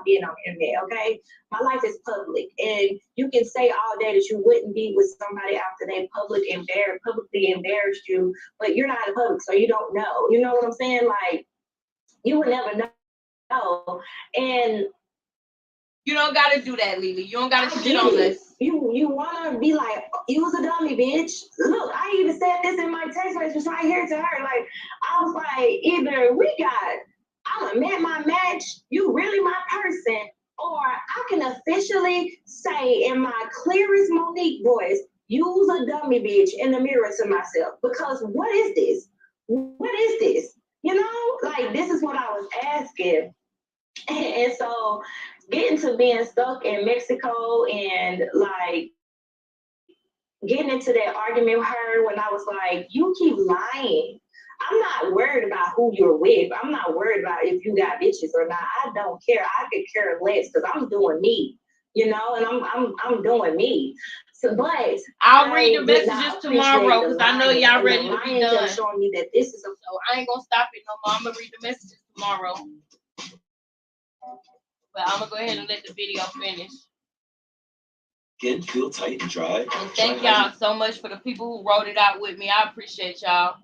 being on the internet, okay? My life is public, and you can say all day that you wouldn't be with somebody after they publicly embarrassed you, but you're not in public, so you don't know. You know what I'm saying? Like, you would never know. And you don't got to do that, Lelee. You don't got to shit on this. You want to be like, you was a dummy, bitch. Look, I even said this in my text message right here to her. Like, I was like, either I done met my match, you really my person, or I can officially say in my clearest Monique voice, use a dummy, bitch, in the mirror to myself. Because what is this? What is this? Like, this is what I was asking. And so getting to being stuck in Mexico and like getting into that argument with her when I was like, you keep lying. I'm not worried about who you're with. I'm not worried about if you got bitches or not. I don't care. I could care less because I'm doing me, and I'm doing me. So, but I'll read the messages tomorrow because I know y'all ready to be done. Showing me that this is so I ain't gonna stop it no more. I'm gonna read the messages tomorrow. But I'm gonna go ahead and let the video finish. Again, feel tight and dry. And thank y'all so much for the people who wrote it out with me. I appreciate y'all.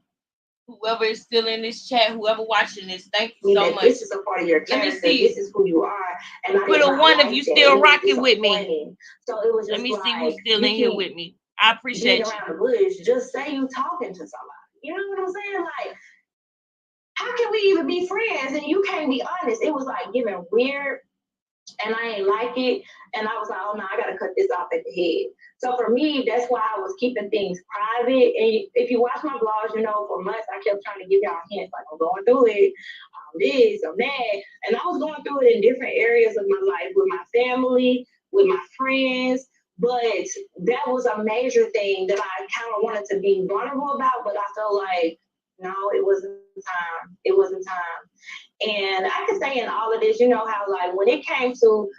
Whoever is still in this chat, whoever watching this, thank you so much. This is a part of your character. This is who you are. And put a one if you still rocking with me. So it was just let me see who's still in here with me. I appreciate you. Around the bush, just say you talking to somebody. You know what I'm saying? Like, how can we even be friends and you can't be honest? It was like giving weird and I ain't like it. And I was like, oh no, I gotta cut this off at the head. So for me, that's why I was keeping things private. And if you watch my blogs, you know, for months I kept trying to give y'all hints, like I'm going through it, this, or that. And I was going through it in different areas of my life with my family, with my friends. But that was a major thing that I kind of wanted to be vulnerable about, but I felt like, no, it wasn't time. It wasn't time. And I can say in all of this, you know how like when it came to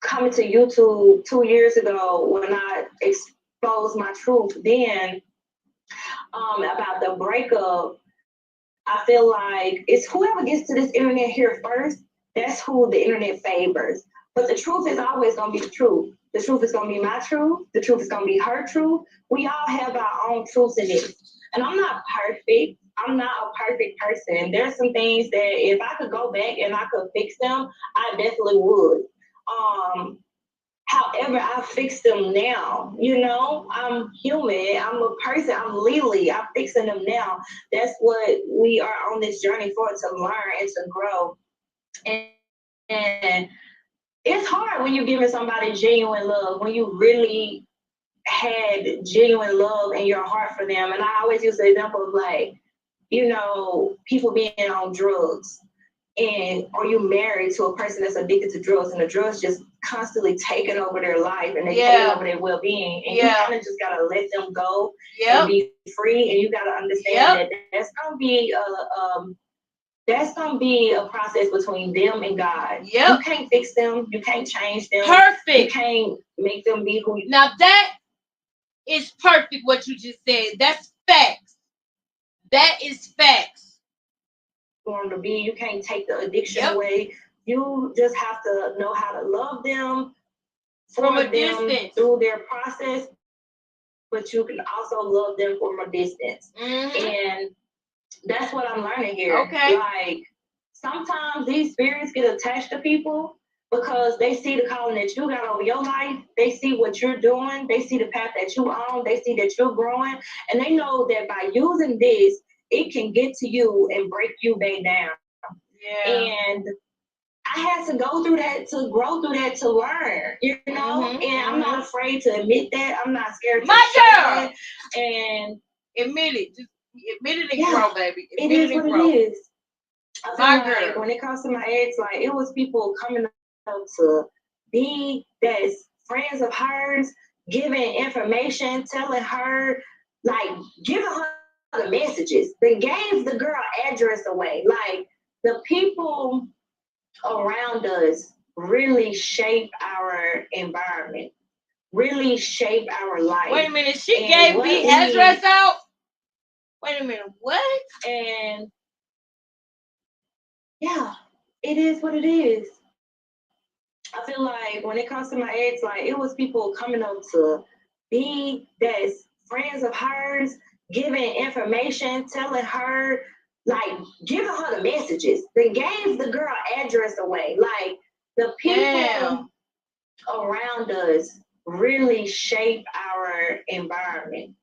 coming to YouTube 2 years ago when I exposed my truth then about the breakup, I feel like it's whoever gets to this internet here first, that's who the internet favors. But the truth is always going to be the truth. The truth is going to be my truth. The truth is going to be her truth. We all have our own truths in this. And I'm not perfect. I'm not a perfect person. There's some things that if I could go back and I could fix them, I definitely would. However, I fix them now. You know, I'm human. I'm a person. I'm Leeleee. I'm fixing them now. That's what we are on this journey for, to learn and to grow. And it's hard when you're giving somebody genuine love, when you really had genuine love in your heart for them. And I always use the example of like, you know, people being on drugs. And are you married to a person that's addicted to drugs and the drugs just constantly taking over their life and they taking over their well-being, and you kind of just gotta let them go and be free, and you gotta understand that that's gonna be a process between them and God. You can't fix them, you can't change them. Perfect. You can't make them be who you. Now that is perfect what you just said. That's facts. That is facts. For them to be, you can't take the addiction away. You just have to know how to love them from a distance through their process, but you can also love them from a distance. And that's what I'm learning here. Okay. Like sometimes these spirits get attached to people because they see the calling that you got over your life. They see what you're doing. They see the path that you on. They see that you're growing. And they know that by using this, it can get to you and break you back down. Yeah. And I had to go through that, to grow through that, to learn, you know? And I'm not afraid to admit that. I'm not scared to say that. And admit it. Just admit it and grow, baby. It is what it is. I feel My like girl. when it comes to my ex, like it was people coming up to be that's friends of hers, giving information, telling her, like giving her the messages. They gave the girl address away. Like the people around us really shape our environment, really shape our life. Wait a minute, she gave the address out? Wait a minute, what? And yeah, it is what it is. I feel like when it comes to my ex, like it was people coming up to be that's friends of hers, giving information, telling her, like giving her the messages. They gave the girl address away. Like the people around us really shape our environment,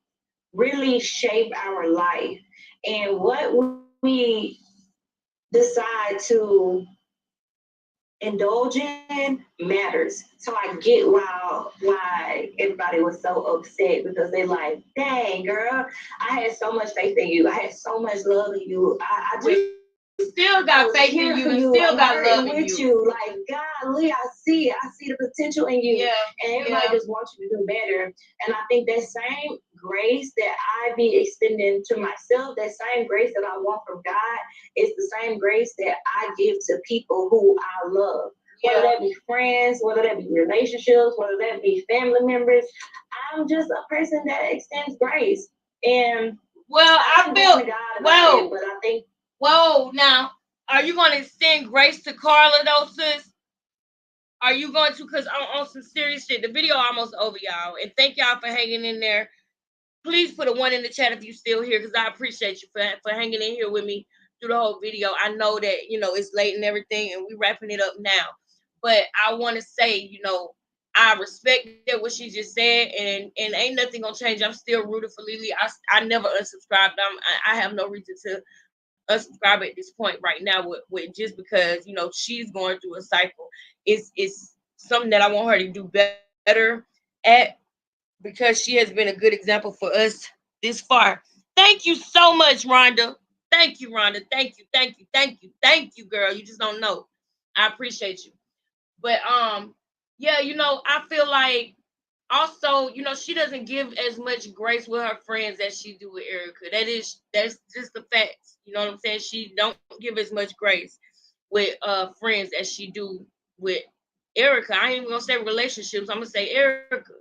really shape our life. And what we decide to indulge in matters. So I get why everybody was so upset, because they like, dang girl, I had so much faith in you. I had so much love in you. I just still got faith in you and still got love in you. Like, golly, I see it. I see the potential in you. And everybody just wants you to do better. And I think that same grace that I be extending to myself, that same grace that I want from God, is the same grace that I give to people who I love. Whether that be friends, whether that be relationships, whether that be family members. I'm just a person that extends grace. And well, I feel it, but I think now, are you going to extend grace to Carla though, sis? Are you going to? Because on some serious shit, the video almost over, y'all. And thank y'all for hanging in there. Please put a 1 in the chat if you're still here, because I appreciate you for hanging in here with me through the whole video. I know that, you know, it's late and everything, and we're wrapping it up now. But I want to say, you know, I respect that what she just said, and ain't nothing going to change. I'm still rooting for Leeleee. I never unsubscribed. I have no reason to unsubscribe at this point right now with just because, you know, she's going through a cycle. It's something that I want her to do better at because she has been a good example for us this far. Thank you so much, Rhonda. Thank you, Rhonda. Thank you, thank you, thank you, thank you, girl. You just don't know. I appreciate you. But yeah, you know, I feel like also, you know, she doesn't give as much grace with her friends as she do with Erica. That's just the facts. You know what I'm saying? She don't give as much grace with friends as she do with Erica. I ain't even gonna say relationships. I'm gonna say Erica.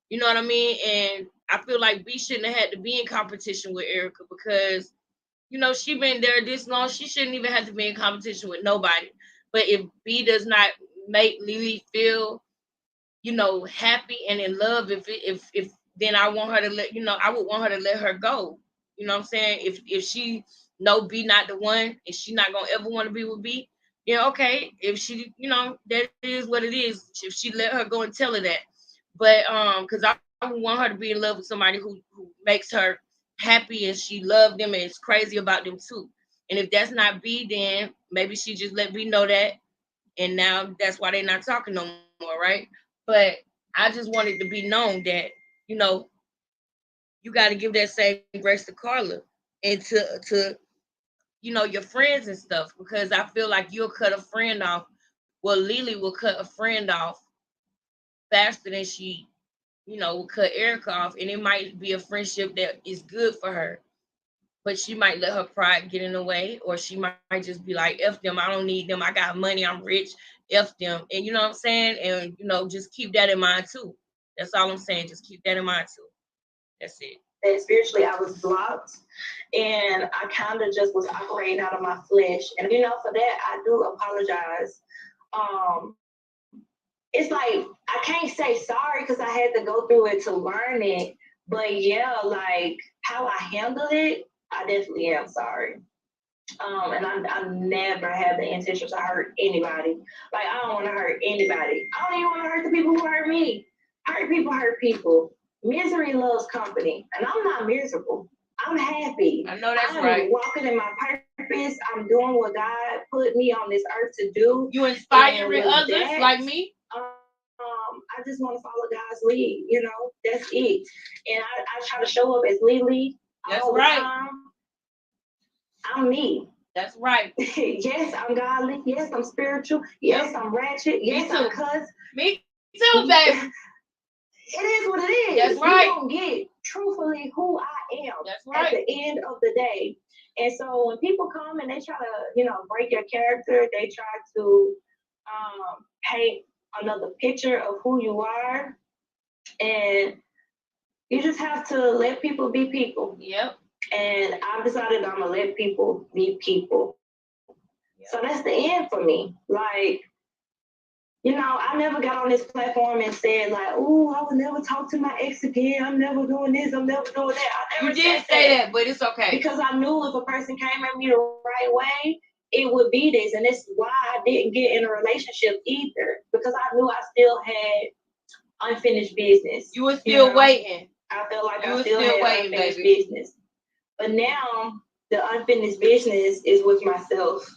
You know what I mean? And I feel like B shouldn't have had to be in competition with Erica because, you know, she been there this long. She shouldn't even have to be in competition with nobody. But if B does not make Lelee feel, you know, happy and in love, if then I want her to let, you know, I would want her to let her go. You know what I'm saying? If she know B not the one and she not gonna ever want to be with B, yeah, okay. If she, you know, that is what it is. If she let her go and tell her that. But because I would want her to be in love with somebody who makes her happy and she love them and is crazy about them too. And if that's not B, then maybe she just let B know that, and now that's why they're not talking no more, right? But I just wanted to be known that, you know, you got to give that same grace to Carla and to you know, your friends and stuff, because I feel like you'll cut a friend off. Well, Lelee will cut a friend off faster than she, you know, will cut Erica off, and it might be a friendship that is good for her, but she might let her pride get in the way, or she might just be like, F them, I don't need them, I got money, I'm rich, F them. And you know what I'm saying? And you know, just keep that in mind too. That's all I'm saying. Just keep that in mind too. That's it. That spiritually I was blocked and I kind of just was operating out of my flesh. And you know, for that I do apologize. It's like I can't say sorry because I had to go through it to learn it. But yeah, like how I handled it, I definitely am sorry. And I never had the intention to hurt anybody. Like I don't want to hurt anybody. I don't even want to hurt the people who hurt me. Hurt people hurt people. Misery loves company, and I'm not miserable. I'm happy. I know that's I'm right. walking in my purpose. I'm doing what God put me on this earth to do. You inspiring others that, like me. I just want to follow God's lead. You know, that's it. And I try to show up as Lelee all the time. I'm me. That's right. Yes, I'm godly. Yes, I'm spiritual. Yes, I'm ratchet. Yes, I'm cuss. Me too, baby. It is what it is. That's right. You don't get truthfully who I am. That's right. At the end of the day. And so when people come and they try to, you know, break your character, they try to paint another picture of who you are. And you just have to let people be people. Yep. And I've decided I'm gonna let people be people. Yep. So that's the end for me. Like, you know, I never got on this platform and said like, "Oh, I would never talk to my ex again. I'm never doing this. I'm never doing that." I never you did say that, but it's okay. Because I knew if a person came at me the right way, it would be this. And that's why I didn't get in a relationship either. Because I knew I still had unfinished business. You were still waiting. I felt like you I still had waiting, unfinished baby. business. But now the unfinished business is with myself.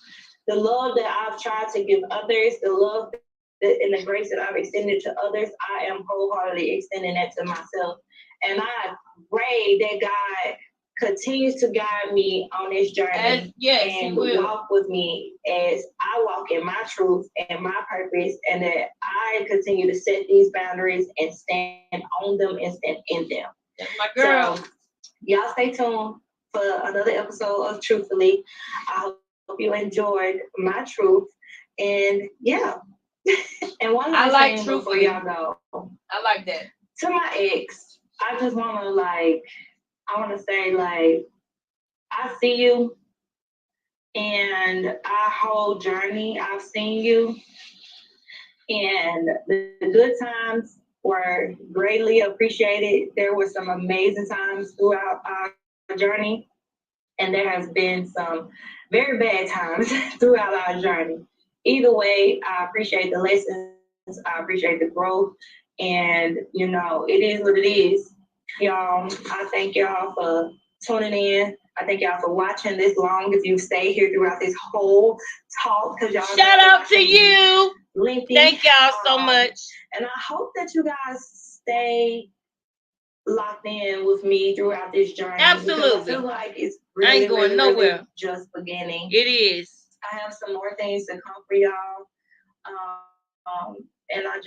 The love that I've tried to give others, the love and the grace that I've extended to others, I am wholeheartedly extending that to myself. And I pray that God continues to guide me on this journey and walk with me as I walk in my truth and my purpose, and that I continue to set these boundaries and stand on them and stand in them. That's my girl. So, y'all stay tuned for another episode of Truthfully. I hope you enjoyed my truth. And yeah. And one last thing before y'all go. I like that. To my ex, I just want to say, like, I see you, and our whole journey, I've seen you, and the good times were greatly appreciated. There were some amazing times throughout our journey, and there has been some very bad times throughout our journey. Either way, I appreciate the lessons. I appreciate the growth. And, you know, it is what it is. Y'all, I thank y'all for tuning in. I thank y'all for watching this long. If you stay here throughout this whole talk, because y'all shout out to you. lengthy. Thank y'all so much. And I hope that you guys stay locked in with me throughout this journey. Absolutely. I feel like it's I really, ain't going nowhere. really just beginning. It is. I have some more things to come for y'all. And I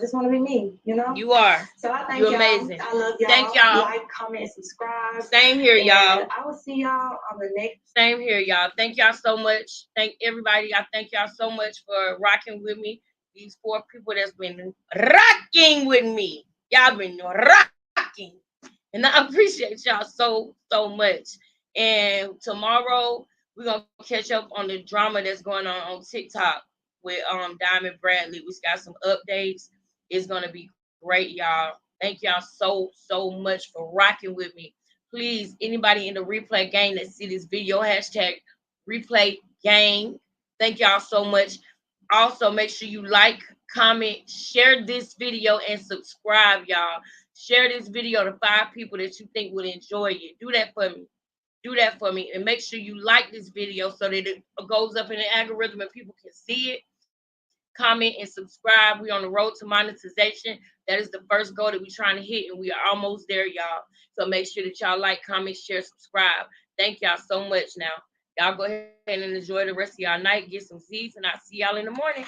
just want to be me, you know? You are. So I thank You're y'all. amazing. I love y'all. Thank y'all. Like, comment, subscribe. Same here, y'all. And I will see y'all on the next. Same here, y'all. Thank y'all so much. Thank everybody. I thank y'all so much for rocking with me. These 4 people that's been rocking with me. Y'all been rocking. And I appreciate y'all so much. And tomorrow we're gonna catch up on the drama that's going on TikTok with Diamond Bradley. We got some updates. It's gonna be great, y'all. Thank y'all so much for rocking with me. Please, anybody in the replay gang that see this video, hashtag replay gang. Thank y'all so much. Also, make sure you like, comment, share this video, and subscribe, y'all. Share this video to 5 people that you think would enjoy it. Do that for me. Do that for me. And make sure you like this video so that it goes up in the algorithm and people can see it. Comment and subscribe. We're on the road to monetization. That is the first goal that we're trying to hit, and we are almost there, y'all. So make sure that y'all like, comment, share, subscribe. Thank y'all so much now. Y'all go ahead and enjoy the rest of y'all night. Get some seeds, and I'll see y'all in the morning.